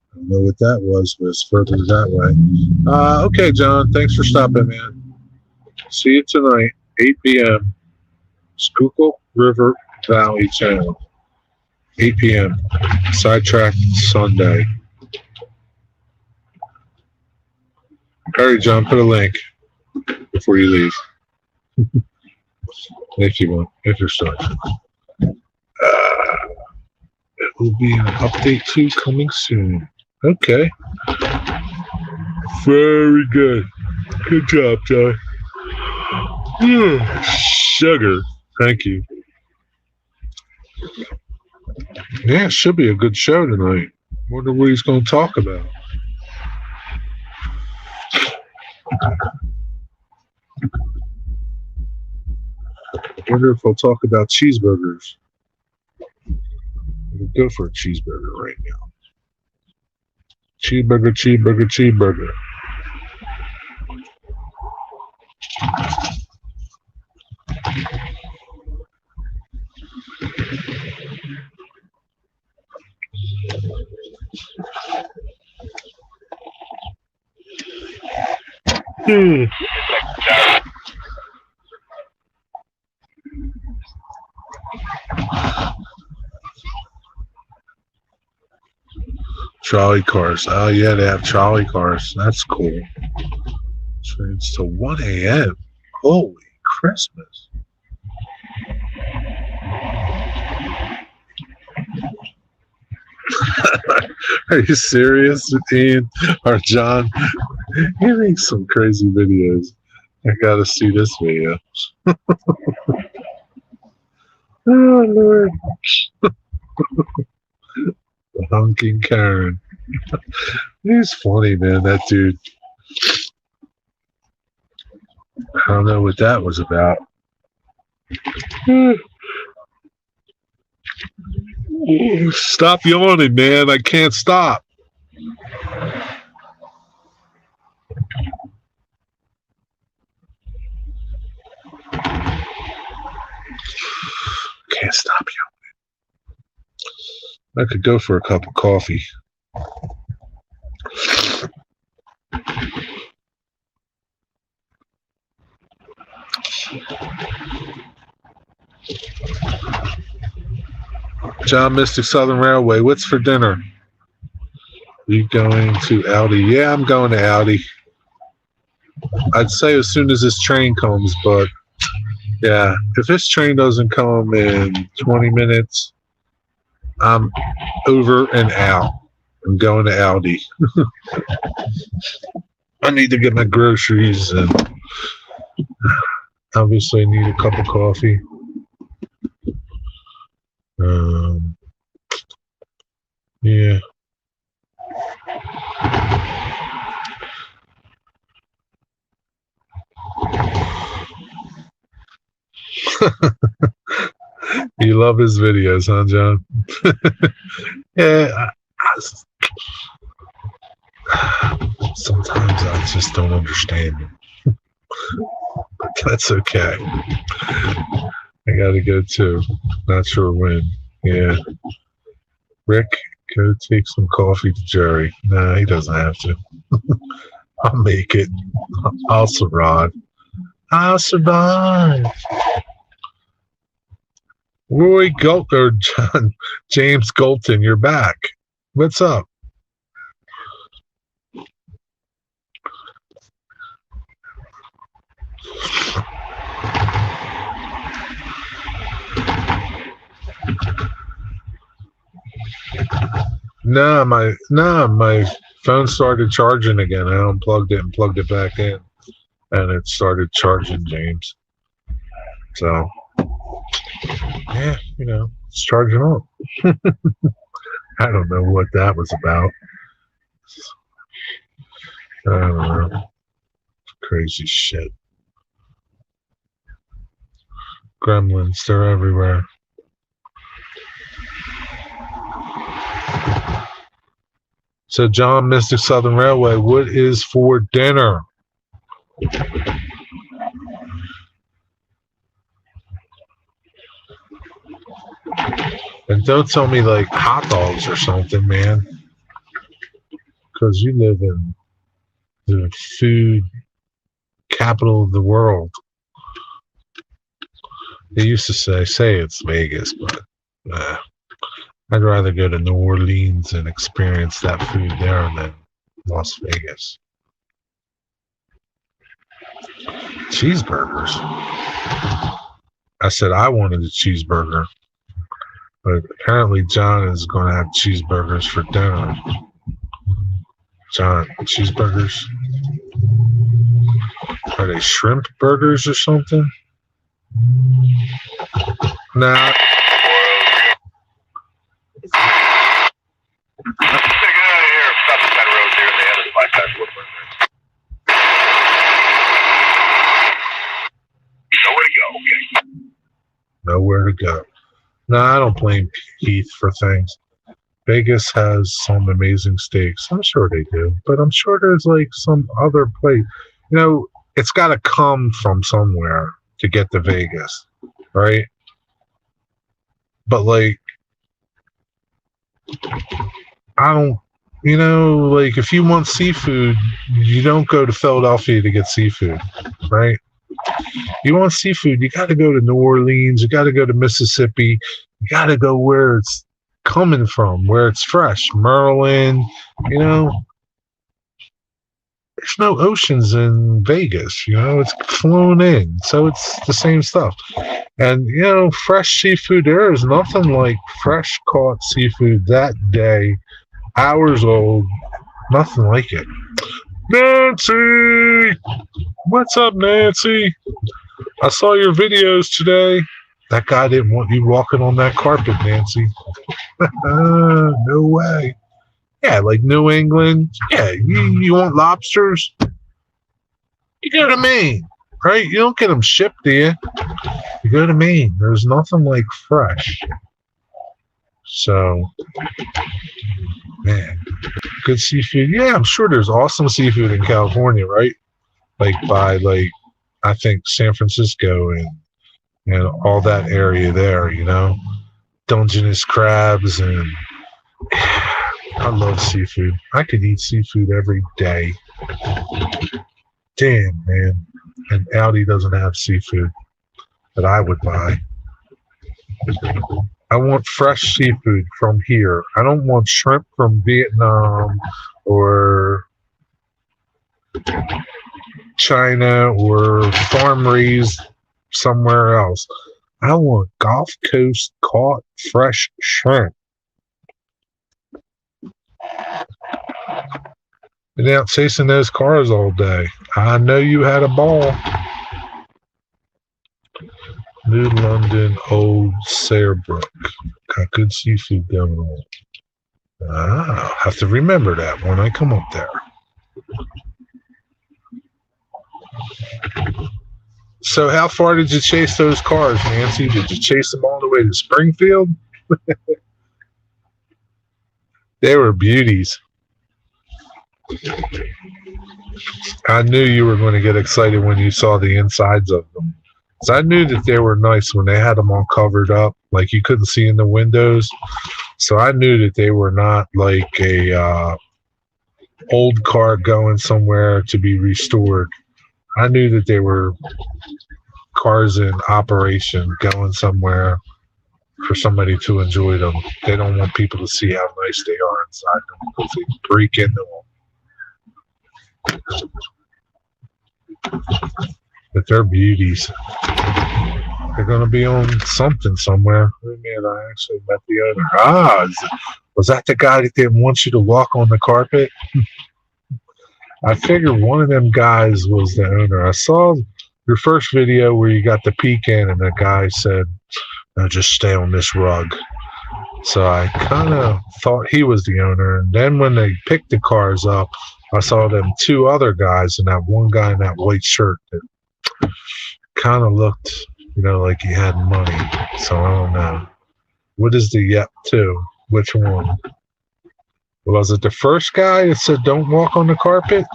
I don't know what that was, but it's further that way. Okay, John. Thanks for stopping, man. See you tonight, 8 p.m. Schuylkill River Valley Channel. 8 p.m. Sidetrack Sunday. Hurry, John, put a link before you leave. If you want, if you're still. It will be an update 2 coming soon. Okay. Very good. Good job, John. Sugar. Thank you. Yeah, it should be a good show tonight. Wonder what he's going to talk about. Wonder if he'll talk about cheeseburgers. We'll go for a cheeseburger right now. Cheeseburger, cheeseburger, cheeseburger. Trolley cars. Oh, yeah, they have trolley cars. That's cool. Trains till 1 a.m. Holy Christmas. Are you serious, Ian or John? He makes some crazy videos. I gotta see this video. Oh, Lord. The honking Karen. He's funny, man, that dude. I don't know what that was about. Stop yawning, man. I can't stop. Can't stop yawning. I could go for a cup of coffee. John Mystic Southern Railway, what's for dinner? Are you going to Aldi? Yeah, I'm going to Aldi. I'd say as soon as this train comes, but yeah, if this train doesn't come in 20 minutes, I'm over and out. I'm going to Aldi. I need to get my groceries and obviously I need a cup of coffee. Yeah. You love his videos, huh, John? Yeah. Sometimes I just don't understand him. But that's okay. I gotta go too. Not sure when. Yeah. Rick, go take some coffee to Jerry. Nah, he doesn't have to. I'll make it. I'll survive. I'll survive. Roy Gult or John James Golton, you're back. What's up? No, my phone started charging again. I unplugged it and plugged it back in, and it started charging, James. So, yeah, it's charging up. I don't know what that was about. I don't know. Crazy shit. Gremlins, they're everywhere. So, John Mystic Southern Railway, what is for dinner? And don't tell me like hot dogs or something, man. Because you live in the food capital of the world. They used to say it's Vegas, but I'd rather go to New Orleans and experience that food there than Las Vegas. Cheeseburgers. I said I wanted a cheeseburger, but apparently John is going to have cheeseburgers for dinner. John, cheeseburgers? Are they shrimp burgers or something? Nah. Get out of here. Stop at that road there. They have a bypass Woodland. Nowhere to go. Okay. Nowhere to go. No, I don't blame Keith for things. Vegas has some amazing steaks. I'm sure they do. But I'm sure there's like some other place. You know, it's got to come from somewhere to get to Vegas, right? But like, I don't, you know, like if you want seafood, you don't go to Philadelphia to get seafood, right? You want seafood, you got to go to New Orleans, you got to go to Mississippi, you got to go where it's coming from, where it's fresh. Maryland, you know, there's no oceans in Vegas, you know, it's flown in, so it's the same stuff. And, you know, fresh seafood, there is nothing like fresh caught seafood that day, hours old, nothing like it. Nancy! What's up, Nancy? I saw your videos today. That guy didn't want you walking on that carpet, Nancy. No way. Yeah, like New England. Yeah, you want lobsters? You go to Maine, right? You don't get them shipped, do you? You go to Maine. There's nothing like fresh. So, man, good seafood. Yeah, I'm sure there's awesome seafood in California, right? Like by I think San Francisco and all that area there, you know, Dungeness crabs, and I love seafood. I could eat seafood every day. Damn, man. And Audi doesn't have seafood that I would buy. I want fresh seafood from here. I don't want shrimp from Vietnam or China or farm raised somewhere else. I want Gulf Coast caught fresh shrimp. Been out chasing those cars all day. I know you had a ball. New London, Old Sarebrook. Got good seafood going on. I'll have to remember that when I come up there. So how far did you chase those cars, Nancy? Did you chase them all the way to Springfield? They were beauties. I knew you were going to get excited when you saw the insides of them. So I knew that they were nice when they had them all covered up, like you couldn't see in the windows. So I knew that they were not like a old car going somewhere to be restored. I knew that they were cars in operation going somewhere for somebody to enjoy them. They don't want people to see how nice they are inside them because they break into them. But they're beauties. They're going to be on something somewhere. Oh, man, I actually met the owner. Was that the guy that didn't want you to walk on the carpet? I figured one of them guys was the owner. I saw your first video where you got the peek in and the guy said, no, just stay on this rug. So I kind of thought he was the owner. And then when they picked the cars up, I saw them two other guys and that one guy in that white shirt that kind of looked, you know, like he had money. So I don't know. What is the yep to? Which one? Was it the first guy that said don't walk on the carpet?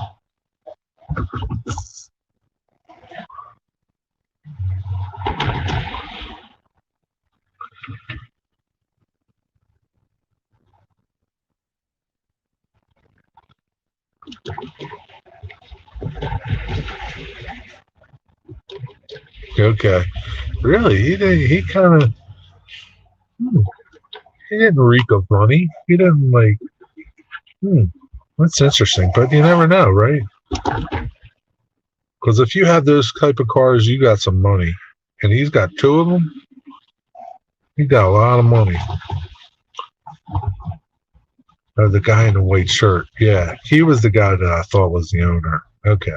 Okay. Really? He kind of, he didn't reek of money. He didn't like, that's interesting, but you never know, right? Because if you have those type of cars, you got some money. And he's got 2 of them. He got a lot of money. The guy in the white shirt. Yeah, he was the guy that I thought was the owner. Okay.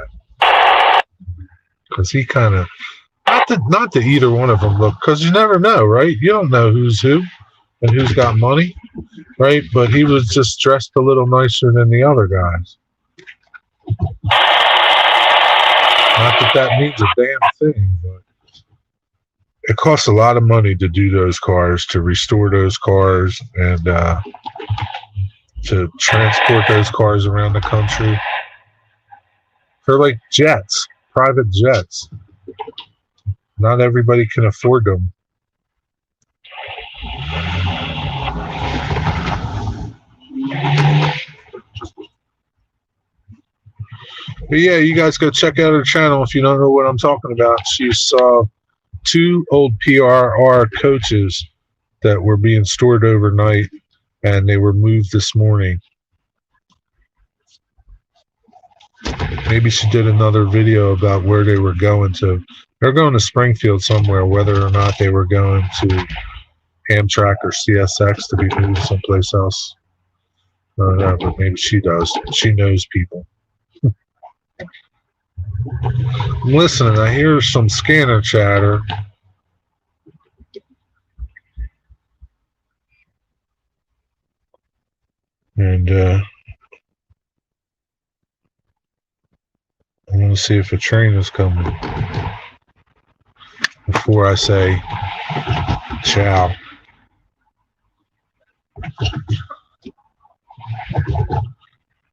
Because he kind of, not that either one of them look, because you never know, right? You don't know who's who and who's got money, right? But he was just dressed a little nicer than the other guys. Not that that means a damn thing, but it costs a lot of money to do those cars, to restore those cars, and to transport those cars around the country. They're like jets, private jets. Not everybody can afford them. But yeah, you guys go check out her channel if you don't know what I'm talking about. She saw 2 old PRR coaches that were being stored overnight, and they were moved this morning. Maybe she did another video about where they were going to. They're going to Springfield somewhere, whether or not they were going to Amtrak or CSX to be moved someplace else. I don't know, but maybe she does. She knows people. I'm listening. I hear some scanner chatter. And I want to see if a train is coming before I say ciao.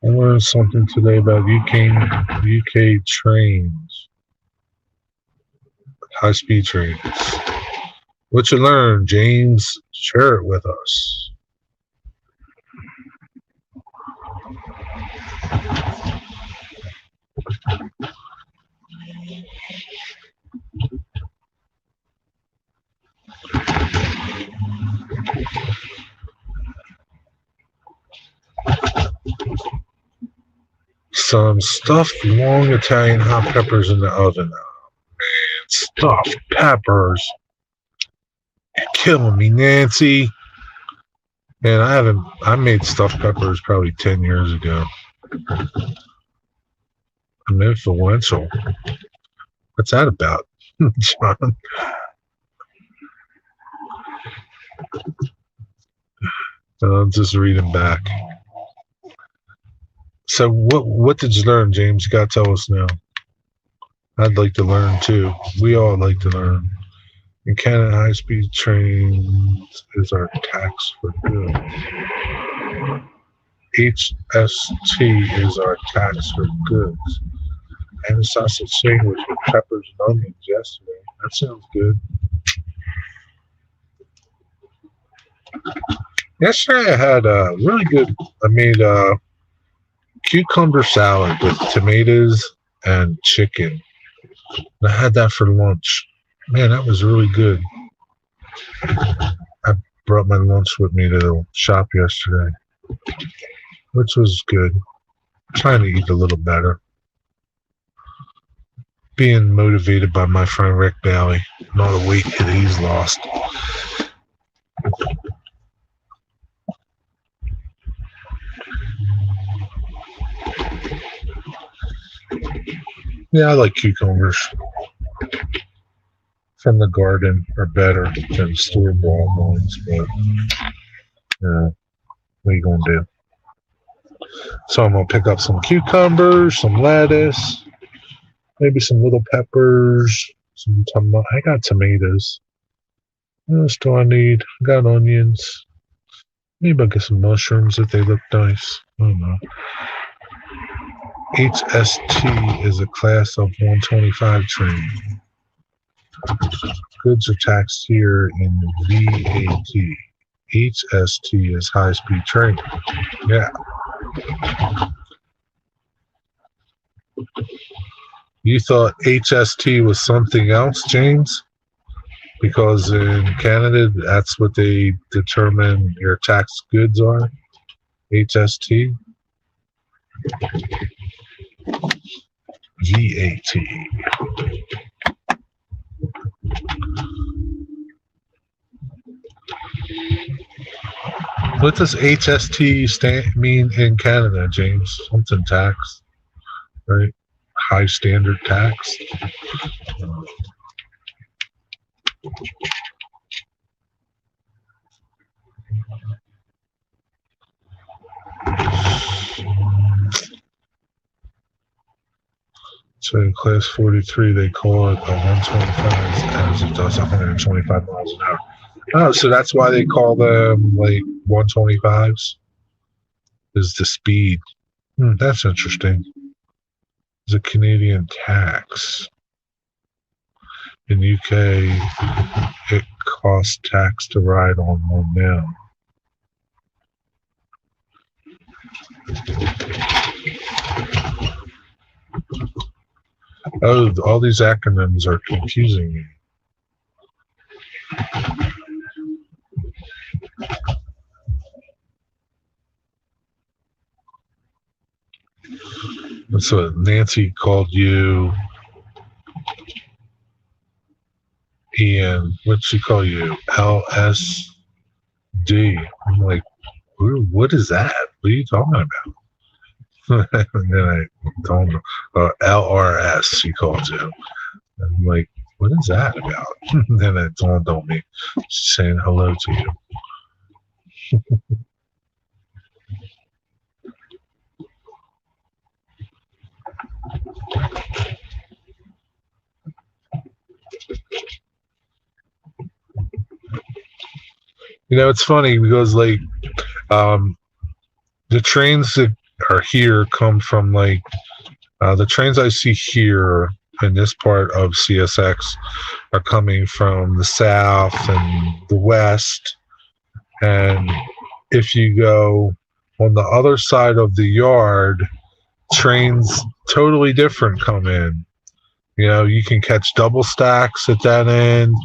I learned something today about UK trains, high-speed trains. What you learned, James? Share it with us. Some stuffed long Italian hot peppers in the oven. Oh, man, stuffed peppers. You're killing me, Nancy. Man, I made stuffed peppers probably 10 years ago. I'm influential. What's that about, John? I'm just reading back. So what did you learn, James? You got to tell us now. I'd like to learn too. We all like to learn. In Canada, high-speed trains is our tax for goods. HST is our tax for goods. And a sausage sandwich with peppers and onions yesterday. That sounds good. Yesterday I had a really good, I made a cucumber salad with tomatoes and chicken. And I had that for lunch. Man, that was really good. I brought my lunch with me to the shop yesterday, which was good. Trying to eat a little better. Being motivated by my friend Rick Bailey and all the weight that he's lost. Yeah, I like cucumbers. From the garden are better than store-bought ones, but what are you going to do? So I'm going to pick up some cucumbers, some lettuce, maybe some little peppers, some I got tomatoes. What else do I need? I got onions. Maybe I'll get some mushrooms if they look nice. I don't know. HST is a class of 125 train. Goods are taxed here in VAT. HST is high-speed train. Yeah. You thought HST was something else, James? Because in Canada, that's what they determine your taxed goods are? HST? VAT. What does HST mean in Canada, James? Something tax, right? High standard tax. So in class 43, they call it a 125 as it does 125 miles an hour. Oh, so that's why they call them like 125s, is the speed. That's interesting. It's a Canadian tax. In UK, it costs tax to ride on one now. Oh, all these acronyms are confusing me. That's what Nancy called you. Ian, what'd she call you? LSD. I'm like, what is that? What are you talking about? And then I told her, LRS, she called you. I'm like, what is that about? And then it dawned on me, she's saying hello to you. You know, it's funny because like the trains that are here come from like the trains I see here in this part of CSX are coming from the south and the west. And if you go on the other side of the yard, trains totally different come in. You know, you can catch double stacks at that end.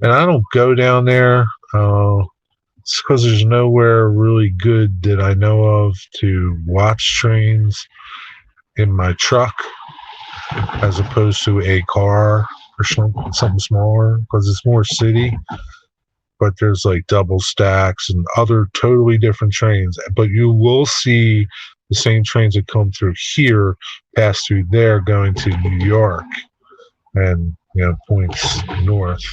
And I don't go down there. It's because there's nowhere really good that I know of to watch trains in my truck as opposed to a car or something smaller, because it's more city. But there's like double stacks and other totally different trains. But you will see the same trains that come through here pass through there going to New York and, you know, points north.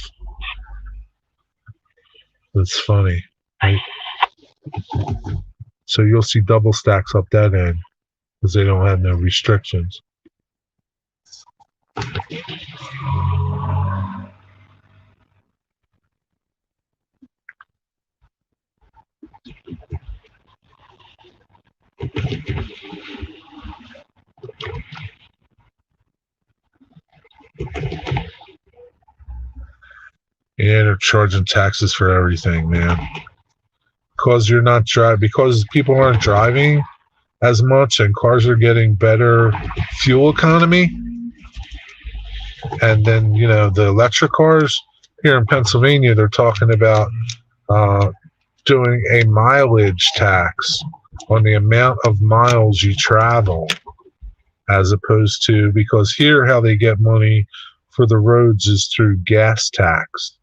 That's funny, right? So you'll see double stacks up that end because they don't have no restrictions. Yeah, they're charging taxes for everything, man. Because you're not driving, because people aren't driving as much and cars are getting better fuel economy. And then, you know, the electric cars here in Pennsylvania, they're talking about doing a mileage tax on the amount of miles you travel, as opposed to, because here how they get money for the roads is through gas tax.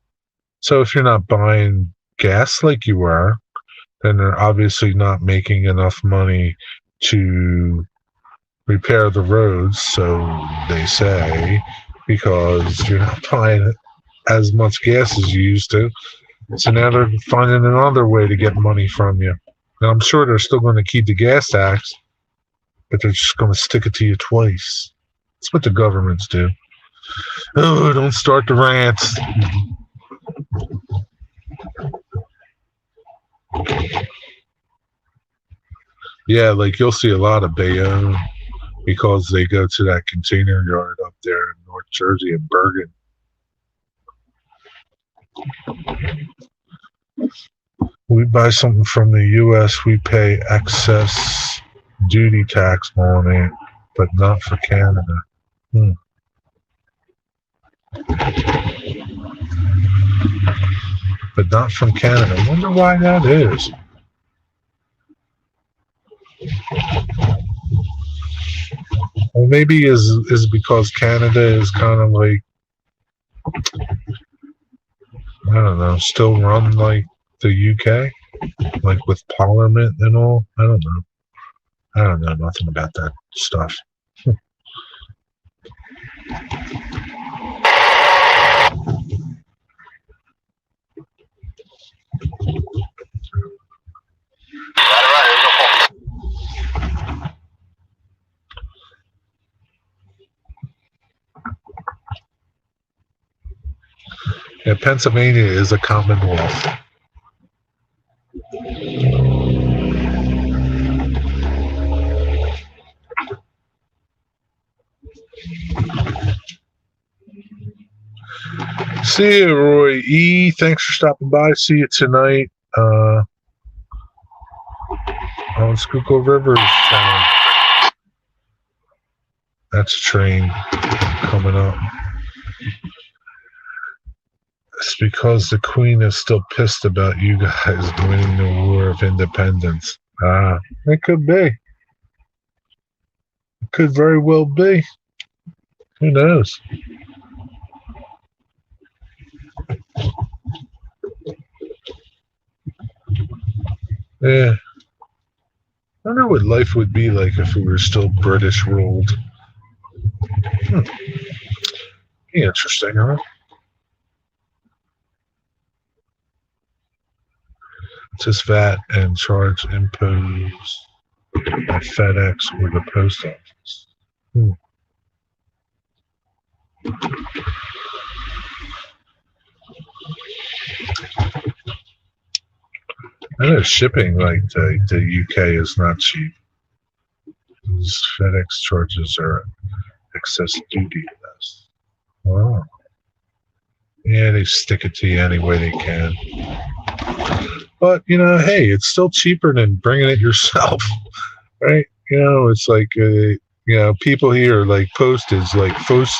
So if you're not buying gas like you were, then they're obviously not making enough money to repair the roads, so they say, because you're not buying as much gas as you used to. So now they're finding another way to get money from you. And I'm sure they're still going to keep the gas tax, but they're just going to stick it to you twice. That's what the governments do. Oh, don't start the rants. Yeah, like you'll see a lot of Bayonne because they go to that container yard up there in North Jersey and Bergen. We buy something from the U.S., we pay excess duty tax on it, but not for Canada. But not from Canada. I wonder why that is. I Well, maybe is because Canada is kind of like, I don't know, still run like the UK, like with Parliament and all. I don't know. I don't know nothing about that stuff. Yeah, Pennsylvania is a commonwealth. See you, Roy E. Thanks for stopping by. See you tonight on Schuylkill River Town. That's a train coming up. It's because the Queen is still pissed about you guys winning the War of Independence. It could be. It could very well be. Who knows? Yeah. I wonder what life would be like if we were still British ruled. Be interesting, huh? Just VAT and charge imposed by FedEx or the post office. I know shipping like the UK is not cheap. FedEx charges are excess duty less. Wow. Yeah, they stick it to you any way they can. But, hey, it's still cheaper than bringing it yourself, right? It's like, people here like postage, like first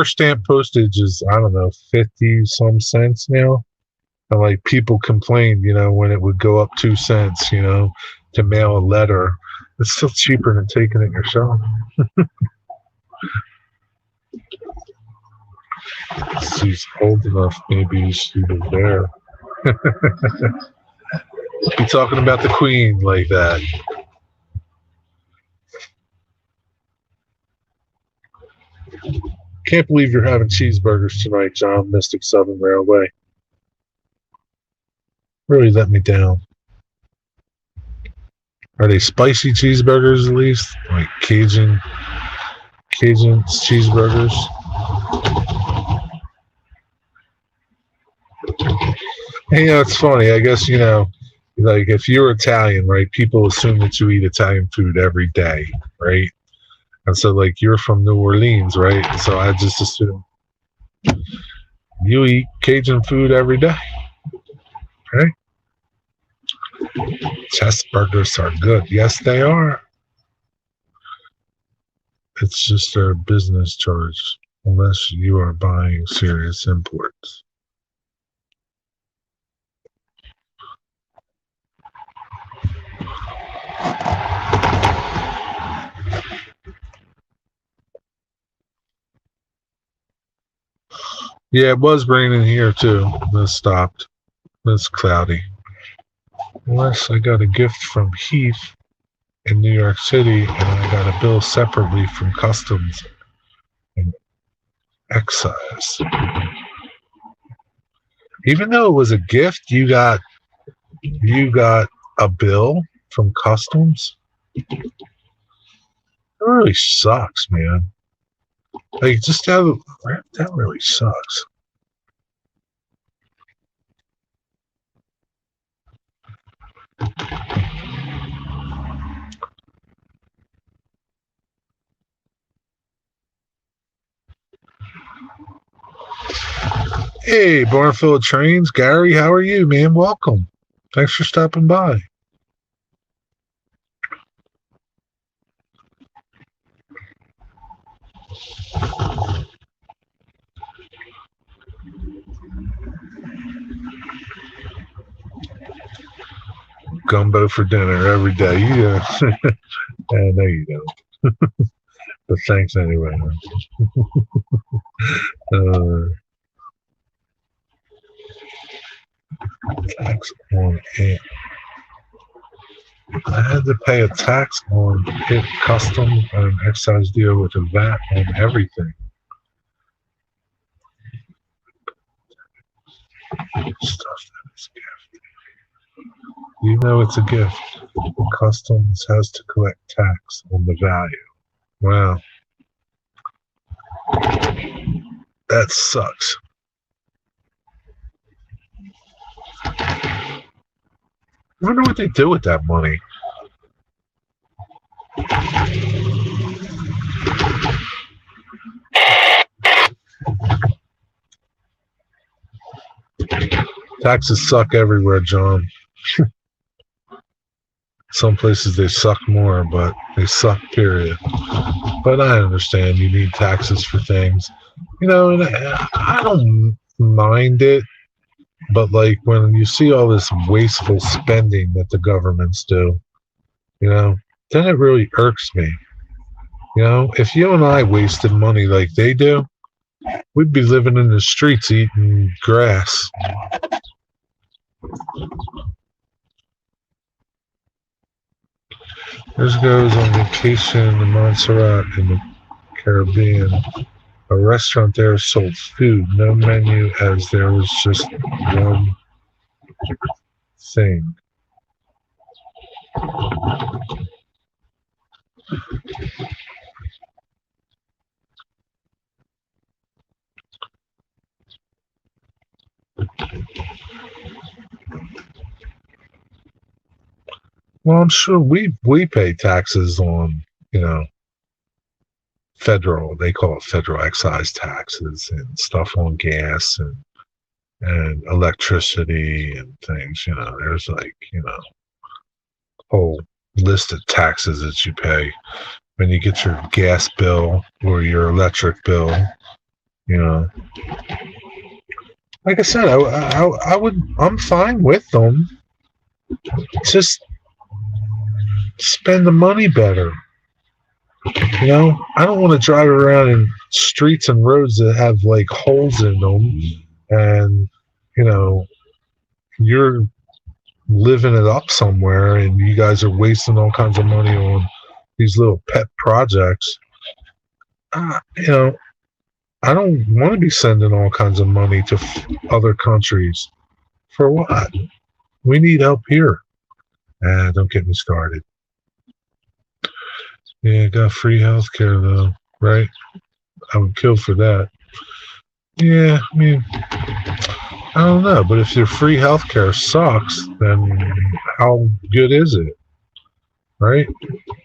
stamp postage is, I don't know, 50 some cents now. And like people complained, when it would go up 2 cents, to mail a letter. It's still cheaper than taking it yourself. She's old enough, maybe she was there. Be talking about the Queen like that. Can't believe you're having cheeseburgers tonight, John, Mystic Southern Railway. Really let me down. Are they spicy cheeseburgers at least? Like Cajun cheeseburgers? Hey, it's funny. I guess, like if you're Italian, right, people assume that you eat Italian food every day, right? And so, like, you're from New Orleans, right? So I just assume you eat Cajun food every day, right? Chest burgers are good. Yes, they are. It's just their business charge, unless you are buying serious imports. Yeah, it was raining here too. It stopped. It's cloudy. Unless I got a gift from Heath in New York City, and I got a bill separately from Customs and Excise. Even though it was a gift, you got a bill from Customs. It really sucks, man. Like, just that really sucks. Hey, Barnfield Trains. Gary, how are you, man? Welcome. Thanks for stopping by. Gumbo for dinner every day. Yeah. No, you don't. But thanks anyway. uh, tax on it. I had to pay a tax on it, custom and excise deal with a VAT on everything. Stuff that is gift. You know it's a gift. Customs has to collect tax on the value. Wow. That sucks. I wonder what they do with that money. Taxes suck everywhere, John. Some places they suck more, but they suck, period. But I understand you need taxes for things. You know, and I don't mind it. But like when you see all this wasteful spending that the governments do, you know, then it really irks me. You know, if you and I wasted money like they do, we'd be living in the streets eating grass. This goes on vacation in Montserrat in the Caribbean. A restaurant there sold food, no menu, as there was just one thing. Well, I'm sure we pay taxes on, you know, federal, they call it federal excise taxes and stuff on gas and electricity and things, you know, there's like, you know, a whole list of taxes that you pay when you get your gas bill or your electric bill, you know. Like I said, I'm fine with them. Just spend the money better. You know, I don't want to drive around in streets and roads that have like holes in them and, you know, you're living it up somewhere and you guys are wasting all kinds of money on these little pet projects. You know, I don't want to be sending all kinds of money to other countries. For what? We need help here. Don't get me started. Yeah, got free healthcare though, right? I would kill for that. Yeah, I mean, I don't know, but if your free healthcare sucks, then how good is it? Right?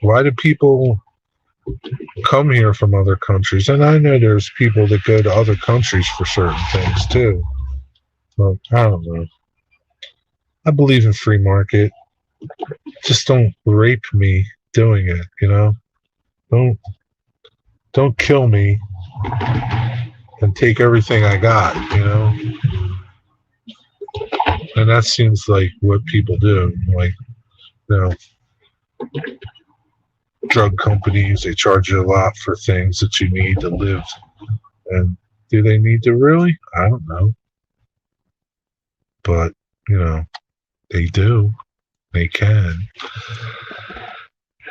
Why do people come here from other countries? And I know there's people that go to other countries for certain things too. But I don't know. I believe in free market. Just don't rape me doing it, you know? Don't kill me and take everything I got, you know? And that seems like what people do. Like, you know, drug companies, they charge you a lot for things that you need to live. And do they need to really? I don't know. But, you know, they do. They can.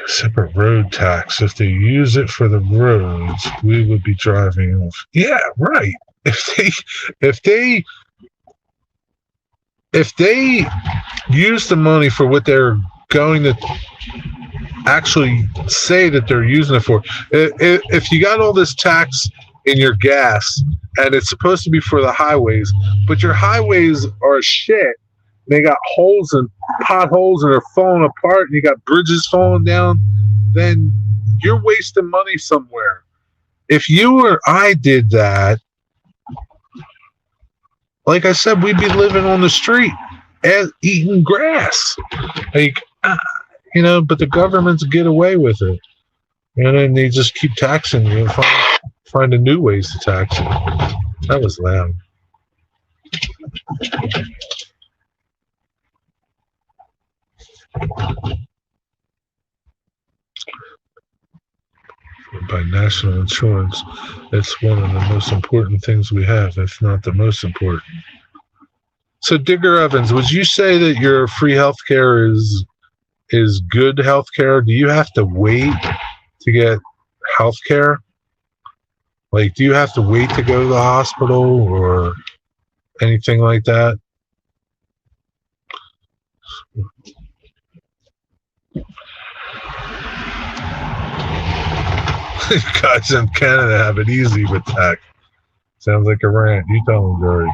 Separate road tax. If they use it for the roads, we would be driving off. Yeah, right. If they use the money for what they're going to actually say that they're using it for, if you got all this tax in your gas and it's supposed to be for the highways, but your highways are shit, they got holes and potholes and they're falling apart and you got bridges falling down, then you're wasting money somewhere. If you or I did that, like I said, we'd be living on the street and eating grass. Like, you know, but the governments get away with it. And then they just keep taxing you and finding new ways to tax you. That was loud. by national insurance. It's one of the most important things we have, if not the most important. So, Digger Evans, would you say that your free healthcare is good healthcare? Do you have to wait to get healthcare? Like, do you have to wait to go to the hospital or anything like that? You guys in Canada have it easy with tech. Sounds like a rant. You tell them, Gary.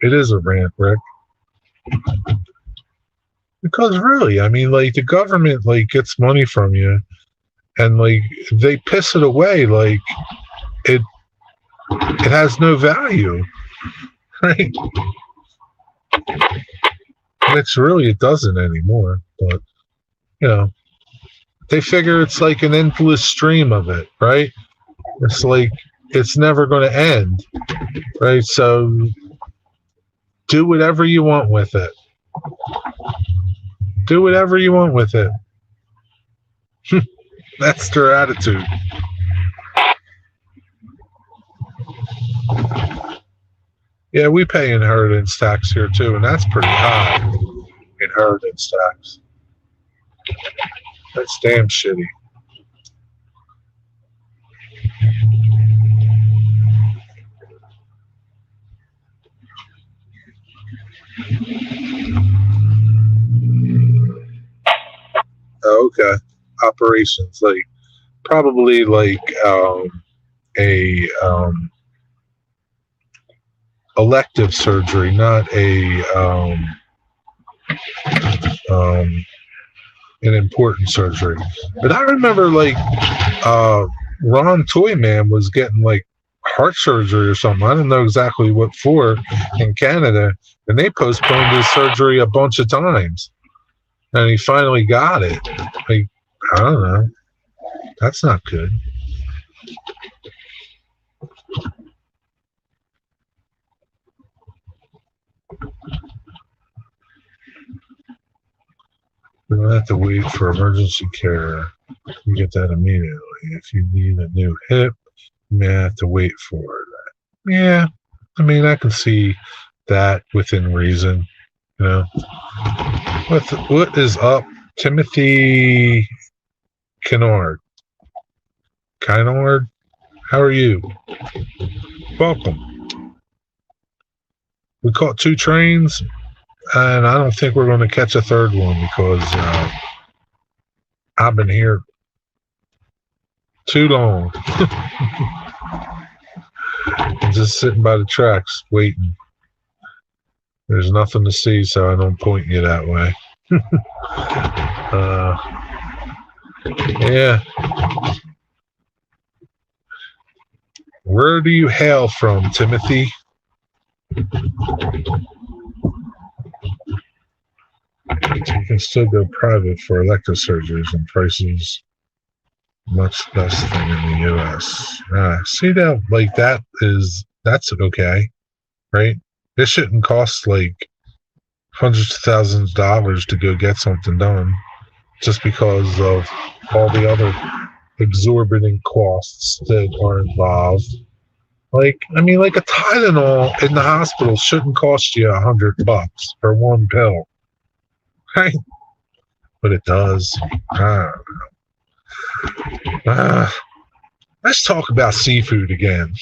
It is a rant, Rick. Because really, I mean, like, the government, like, gets money from you, and, like, they piss it away like it has no value, right? Which really it doesn't anymore, but, you know, they figure it's like an endless stream of it, right? It's like it's never going to end, right? So do whatever you want with it. Do whatever you want with it. That's their attitude. Yeah, we pay inheritance tax here too, and that's pretty high. Inheritance tax. That's damn shitty. Oh, okay. Operations, like probably like a elective surgery, not a an important surgery. But I remember like Ron Toyman was getting like heart surgery or something. I don't know exactly what for in Canada, and they postponed his surgery a bunch of times, and he finally got it. Like, I don't know. That's not good. We don't have to wait for emergency care. You get that immediately. If you need a new hip, you may have to wait for it. Yeah, I mean, I can see that within reason. You know, what is up, Timothy Kennard? Kennard, how are you? Welcome. We caught 2 trains, and I don't think we're going to catch a third one because I've been here too long. I'm just sitting by the tracks waiting. There's nothing to see, so I don't point you that way. Yeah. Where do you hail from, Timothy? You can still go private for elective surgeries and prices much less than in the U.S. See that, like that's okay, right? It shouldn't cost like hundreds of thousands of dollars to go get something done just because of all the other exorbitant costs that are involved. Like, I mean, like a Tylenol in the hospital shouldn't cost you $100 for one pill, right? But it does. I don't know. Let's talk about seafood again.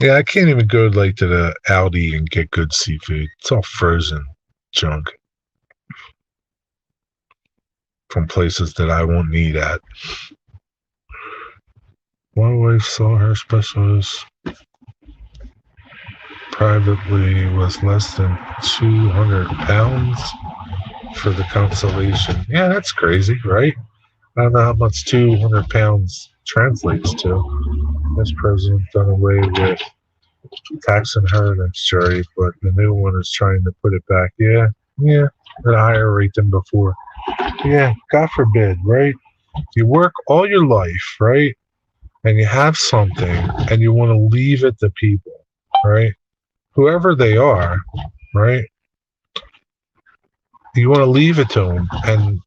Yeah, I can't even go like to the Aldi and get good seafood. It's all frozen junk from places that I won't eat at. My wife saw her specialist privately was less than 200 pounds for the consultation. Yeah, that's crazy, right? I don't know how much 200 pounds translates to. This president done away with tax inheritance jury, but the new one is trying to put it back. Yeah, at a higher rate than before. Yeah, God forbid, right? You work all your life, right? and you have something and you want to leave it to people, right? Whoever they are, right? You want to leave it to them. And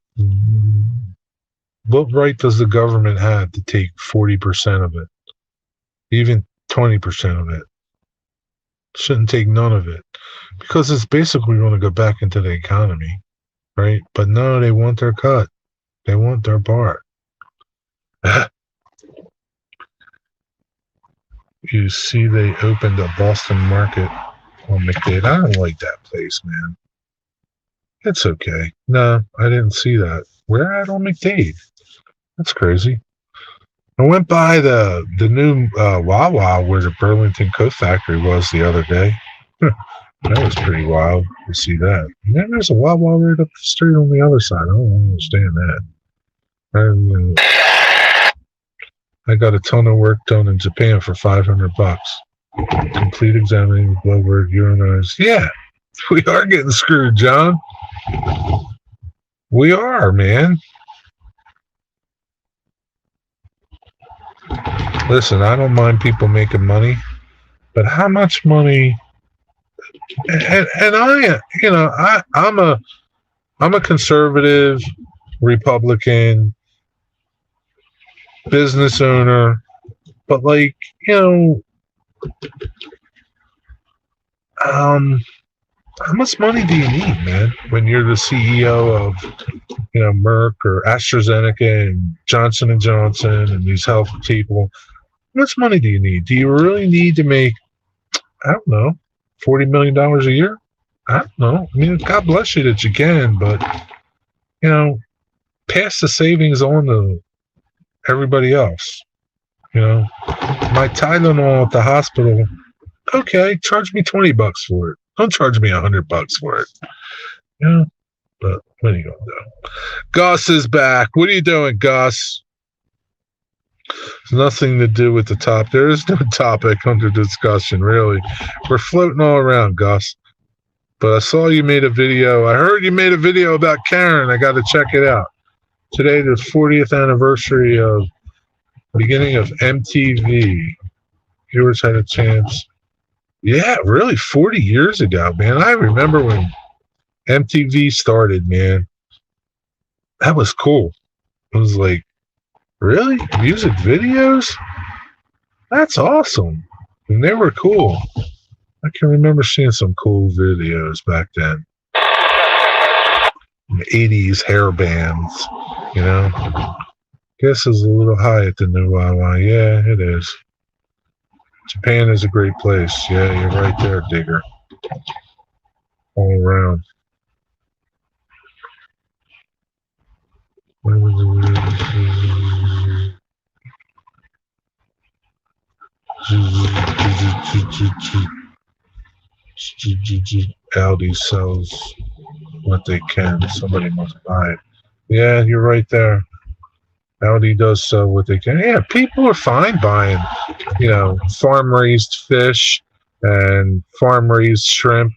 what right does the government have to take 40% of it? Even 20% of it? Shouldn't take none of it. Because it's basically going to go back into the economy, right? But no, they want their cut. They want their part. You see, they opened a Boston Market on McDade. I don't like that place, man. It's okay. No, I didn't see that. Where at on McDade? That's crazy. I went by the new Wawa where the Burlington Coat Factory was the other day. That was pretty wild to see that. And then there's a Wawa right up the street on the other side. I don't understand that. And, I got a ton of work done in Japan for $500. Complete examining blood work, urinars. Yeah, we are getting screwed, John. We are, man. Listen, I don't mind people making money, but how much money? And I'm a conservative Republican business owner, but how much money do you need, man, when you're the CEO of Merck or AstraZeneca and Johnson and Johnson and these health people? How much money do you need? Do you really need to make, I don't know, $40 million a year? I don't know. I mean, God bless you that you can, but pass the savings on to everybody else. My Tylenol at the hospital, okay, charge me $20 for it. Don't charge me $100 for it. But what are you gonna do? Gus is back. What are you doing, Gus? It's nothing to do with the top. There is no topic under discussion, really. We're floating all around, Gus. But I saw you made a video. I heard you made a video about Karen. I got to check it out. Today, the 40th anniversary of beginning of MTV. Viewers had a chance. Yeah, really, 40 years ago, man. I remember when MTV started, man. That was cool. It was like, really? Music videos? That's awesome. And they were cool. I can remember seeing some cool videos back then. 80s hair bands, Guess is a little high at the new Wawa. Yeah, it is. Japan is a great place. Yeah, you're right there, Digger. All around. Audi sells what they can. Somebody must buy it. Yeah, you're right there. Audi does sell what they can. Yeah, people are fine buying, farm-raised fish and farm-raised shrimp.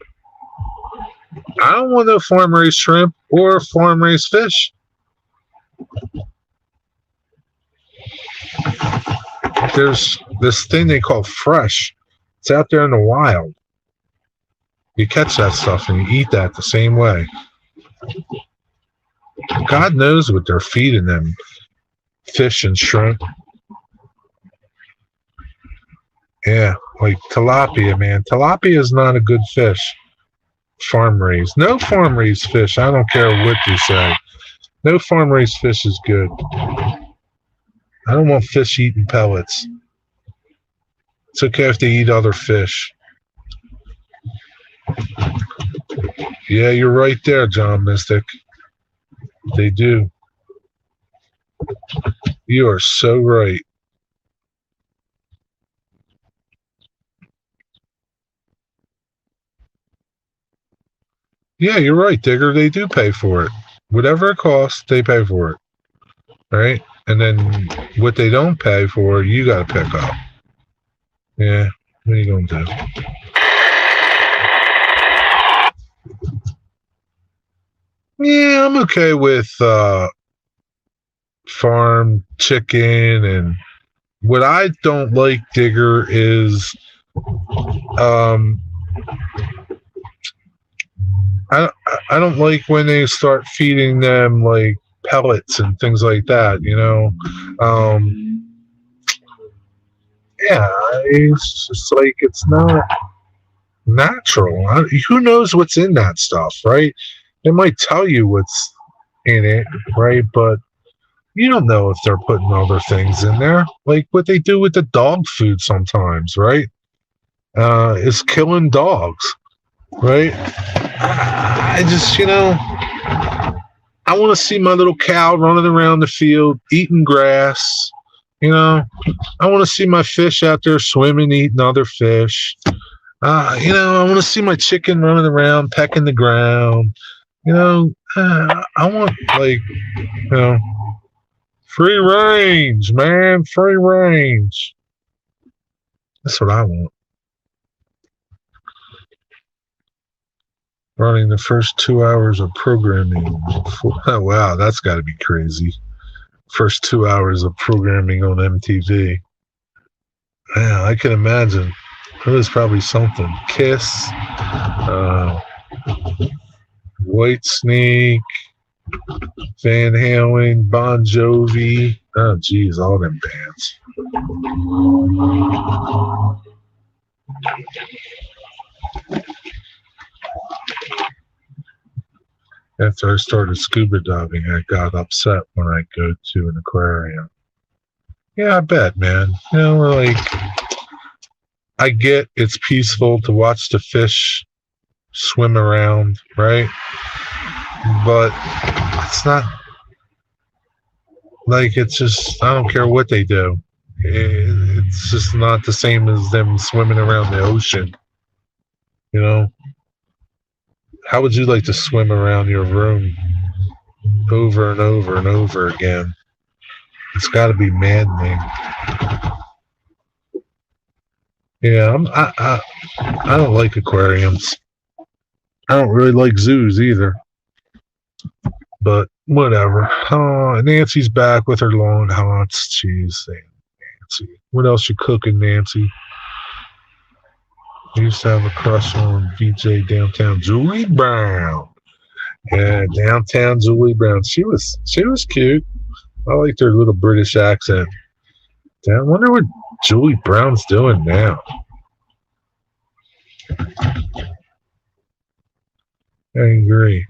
I don't want no farm-raised shrimp or farm-raised fish. There's this thing they call fresh. It's out there in the wild. You catch that stuff and you eat that the same way. God knows what they're feeding them. Fish and shrimp. Yeah, like tilapia, man. Tilapia is not a good fish. Farm raised. No farm raised fish. I don't care what you say. No farm raised fish is good. I don't want fish eating pellets. It's okay if they eat other fish. Yeah, you're right there, John Mystic. They do. You are so right. Yeah, you're right, Digger. They do pay for it. Whatever it costs, they pay for it. Right? And then what they don't pay for, you got to pick up. Yeah, what are you going to do? Yeah, I'm okay with farm chicken and what I don't like, Digger, is I don't like when they start feeding them like pellets and things like that. Yeah, it's just like it's not natural. Who knows what's in that stuff, right? They might tell you what's in it, right? But you don't know if they're putting other things in there, like what they do with the dog food sometimes, right? Is killing dogs, right? I just, I want to see my little cow running around the field eating grass. I want to see my fish out there swimming, eating other fish. I want to see my chicken running around, pecking the ground. I want free range, man, free range. That's what I want. Running the first 2 hours of programming. Oh, wow, that's got to be crazy. First 2 hours of programming on MTV. Yeah, I can imagine. It was probably something. Kiss, White Snake, Van Halen, Bon Jovi. Oh, geez, all them bands. After I started scuba diving, I got upset when I go to an aquarium. Yeah, I bet, man. I get it's peaceful to watch the fish swim around, right? But it's not like it's just, I don't care what they do. It's just not the same as them swimming around the ocean. How would you like to swim around your room over and over and over again? It's got to be maddening. Yeah, I don't like aquariums. I don't really like zoos either. But whatever. Oh, Nancy's back with her long hots. Jeez, Nancy. What else you cooking, Nancy? I used to have a crush on VJ Downtown Julie Brown. Yeah, Downtown Julie Brown. She was cute. I liked her little British accent. I wonder what Julie Brown's doing now. Angry.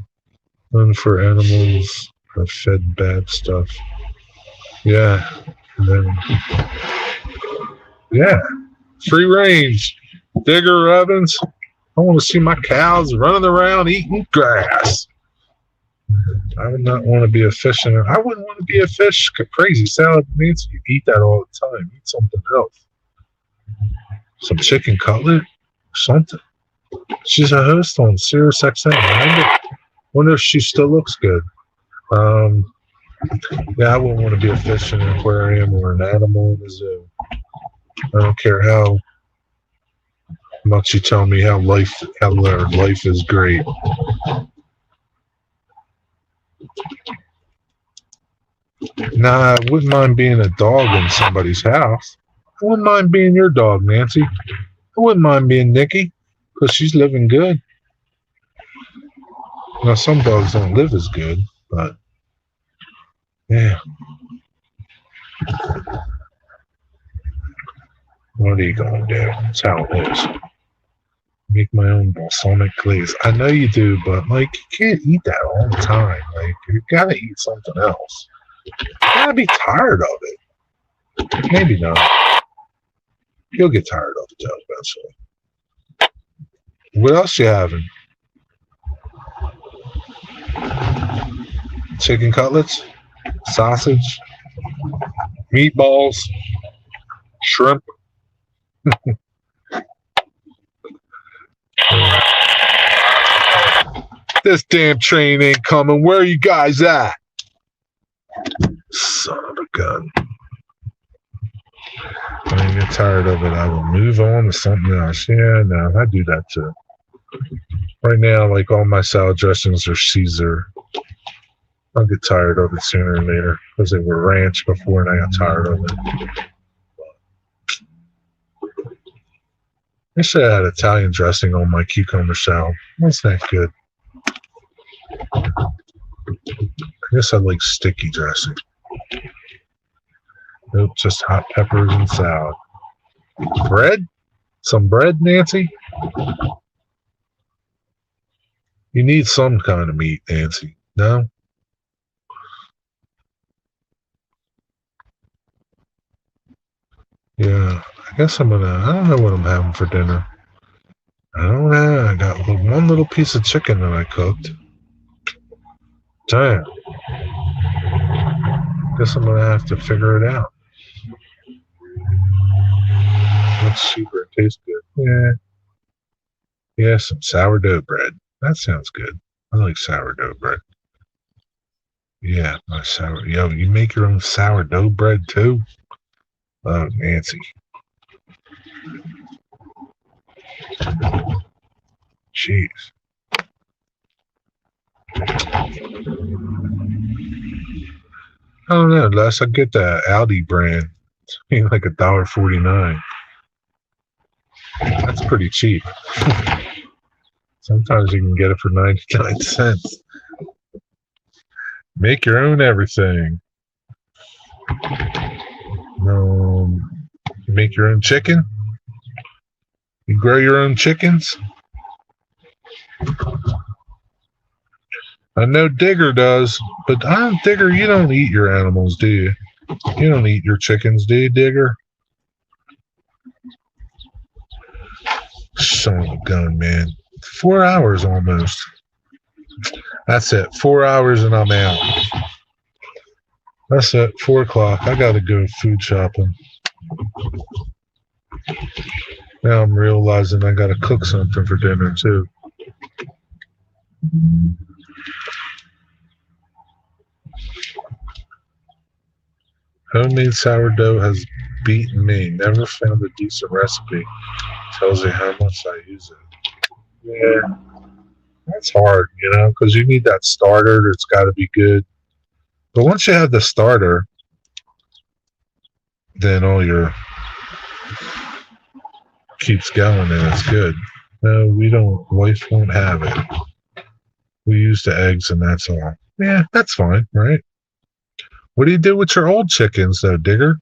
None for animals are fed bad stuff. Yeah. And then, yeah. Free range. Digger Evans. I want to see my cows running around eating grass. I would not want to be a fish. I wouldn't want to be a fish. Crazy salad, Nancy. You eat that all the time. Eat something else. Some chicken cutlet. Something. She's a host on CSX. I wonder if she still looks good. Yeah, I wouldn't want to be a fish in an aquarium or an animal in a zoo. I don't care how much you tell me how their life is great. Nah, I wouldn't mind being a dog in somebody's house. I wouldn't mind being your dog, Nancy. I wouldn't mind being Nikki, because she's living good. Now, some dogs don't live as good, but yeah. What are you going to do? That's how it is. Make my own balsamic glaze. I know you do, but you can't eat that all the time. You gotta eat something else. You gotta be tired of it. Maybe not. You'll get tired of it eventually. What else you having? Chicken cutlets, sausage, meatballs, shrimp. This damn train ain't coming. Where are you guys at? Son of a gun. When I get tired of it, I will move on to something else. Yeah, no, I do that too. Right now, all my salad dressings are Caesar. I'll get tired of it sooner or later because they were ranch before and I got tired of it. But I should have had Italian dressing on my cucumber salad. That's not good. I guess I like sticky dressing. Nope, just hot peppers and salad. Bread? Some bread, Nancy? You need some kind of meat, Nancy. No? Yeah, I guess I don't know what I'm having for dinner. I don't know. I got one little piece of chicken that I cooked. Damn. Guess I'm gonna have to figure it out. Looks super. It tastes good. Yeah. Yeah, some sourdough bread. That sounds good. I like sourdough bread. Yeah, my sour. Yo, you make your own sourdough bread too? Oh, Nancy. Jeez. I don't know. Unless I get the Aldi brand, it's like $1.49. That's pretty cheap. Sometimes you can get it for 99 cents. Make your own everything. You make your own chicken? You grow your own chickens? I know Digger does, but Digger, you don't eat your animals, do you? You don't eat your chickens, do you, Digger? Son of a gun, man. 4 hours almost. That's it. 4 hours and I'm out. That's it. 4 o'clock. I gotta go food shopping. Now I'm realizing I gotta cook something for dinner too. Homemade sourdough has beaten me. Never found a decent recipe. Tells you how much I use it. Yeah, that's hard, because you need that starter. It's got to be good. But once you have the starter, then all your keeps going and it's good. No, we don't. Wife won't have it. We use the eggs and that's all. Yeah, that's fine, right? What do you do with your old chickens, though, Digger?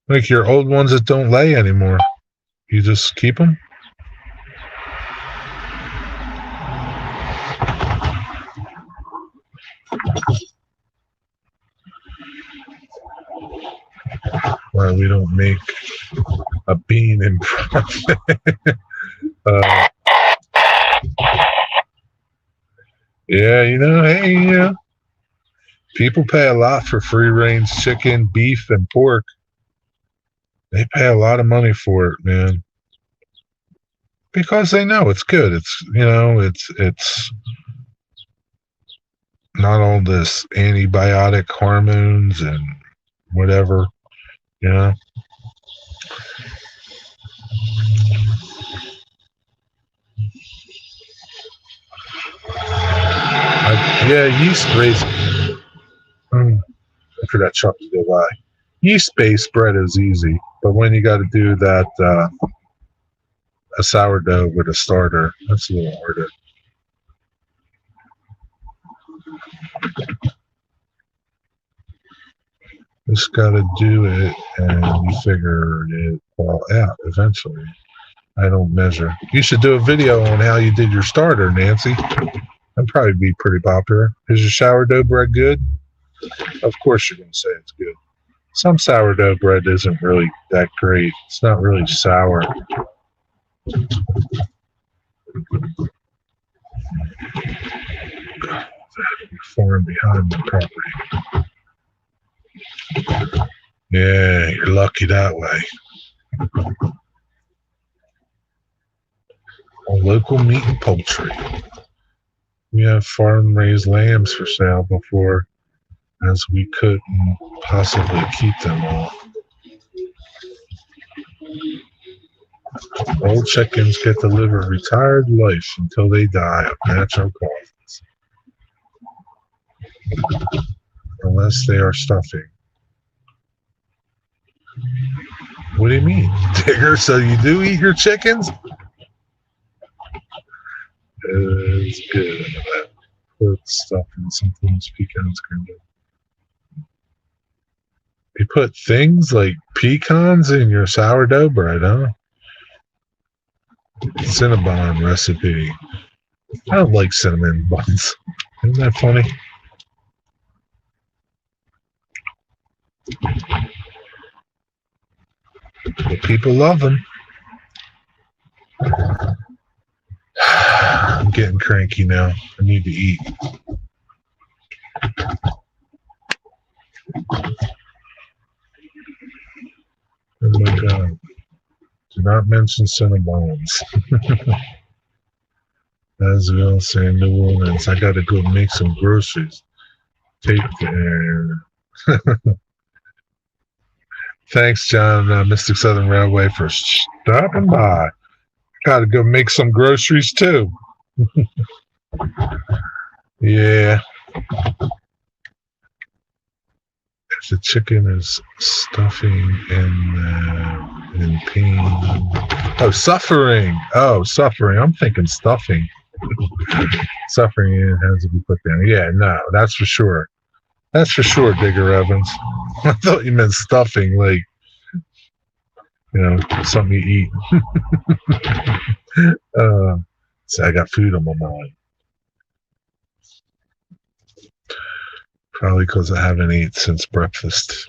Like your old ones that don't lay anymore. You just keep them? Well, we don't make a bean in profit. Yeah, hey, people pay a lot for free-range chicken, beef, and pork. They pay a lot of money for it, man. Because they know it's good. It's not all this antibiotic hormones and whatever, yeast raised. For that truck to go by. Yeast-based bread is easy, but when you got to do that, a sourdough with a starter, that's a little harder. Just got to do it, and you figure it all out eventually. I don't measure. You should do a video on how you did your starter, Nancy. That'd probably be pretty popular. Is your sourdough bread good? Of course you're going to say it's good. Some sourdough bread isn't really that great. It's not really sour. Farm behind the property. Yeah, you're lucky that way. Local meat and poultry. We have farm-raised lambs for sale before, as we couldn't possibly keep them all. Old chickens get to live a retired life until they die of natural causes, unless they are stuffing. What do you mean, Digger? So you do eat your chickens? It's good. Put stuff in something pecans cream. You put things like pecans in your sourdough bread, huh? Cinnabon recipe. I don't like cinnamon buns. Isn't that funny? But people love them. I'm getting cranky now. I need to eat. Oh my God. Do not mention Cinnabons. As well as saying New Orleans. I got to go make some groceries. Take care. Thanks, John, Mystic Southern Railway, for stopping by. Got to go make some groceries, too. Yeah. If the chicken is stuffing in pain. Oh, suffering. Oh, suffering. I'm thinking stuffing. Suffering has to be put down. Yeah, no, that's for sure. That's for sure, Digger Evans. I thought you meant stuffing, like, something you eat. So I got food on my mind. Probably because I haven't eaten since breakfast.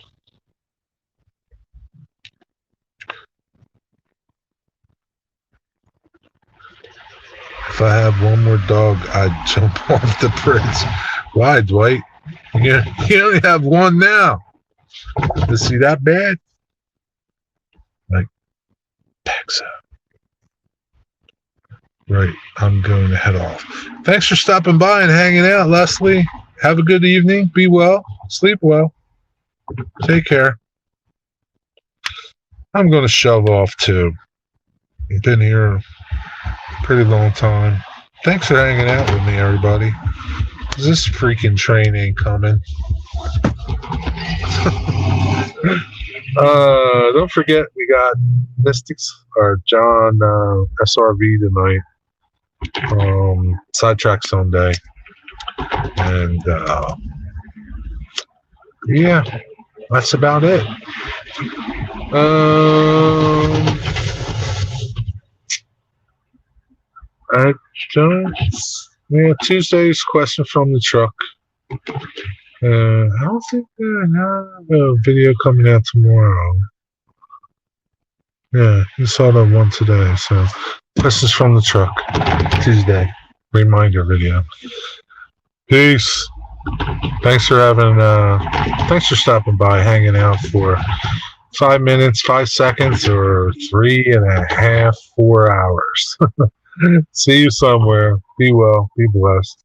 If I have one more dog, I'd jump off the bridge. Why, Dwight? You only have one now. Is he that bad? Like, backs up. Right, I'm going to head off. Thanks for stopping by and hanging out, Leslie. Have a good evening. Be well. Sleep well. Take care. I'm going to shove off, too. I've been here a pretty long time. Thanks for hanging out with me, everybody. This freaking train ain't coming. Don't forget, we got Mystics or John SRV tonight. Sidetrack Sunday. And yeah, that's about it. Tuesday's question from the truck. I don't think I have a video coming out tomorrow. Yeah, you saw that one today. So, questions from the truck, Tuesday. Reminder video. Peace. Thanks for stopping by, hanging out for 5 minutes, 5 seconds, or 3.5, 4 hours. See you somewhere. Be well. Be blessed.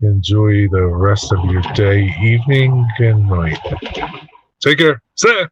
Enjoy the rest of your day, evening, and night. Take care. See ya.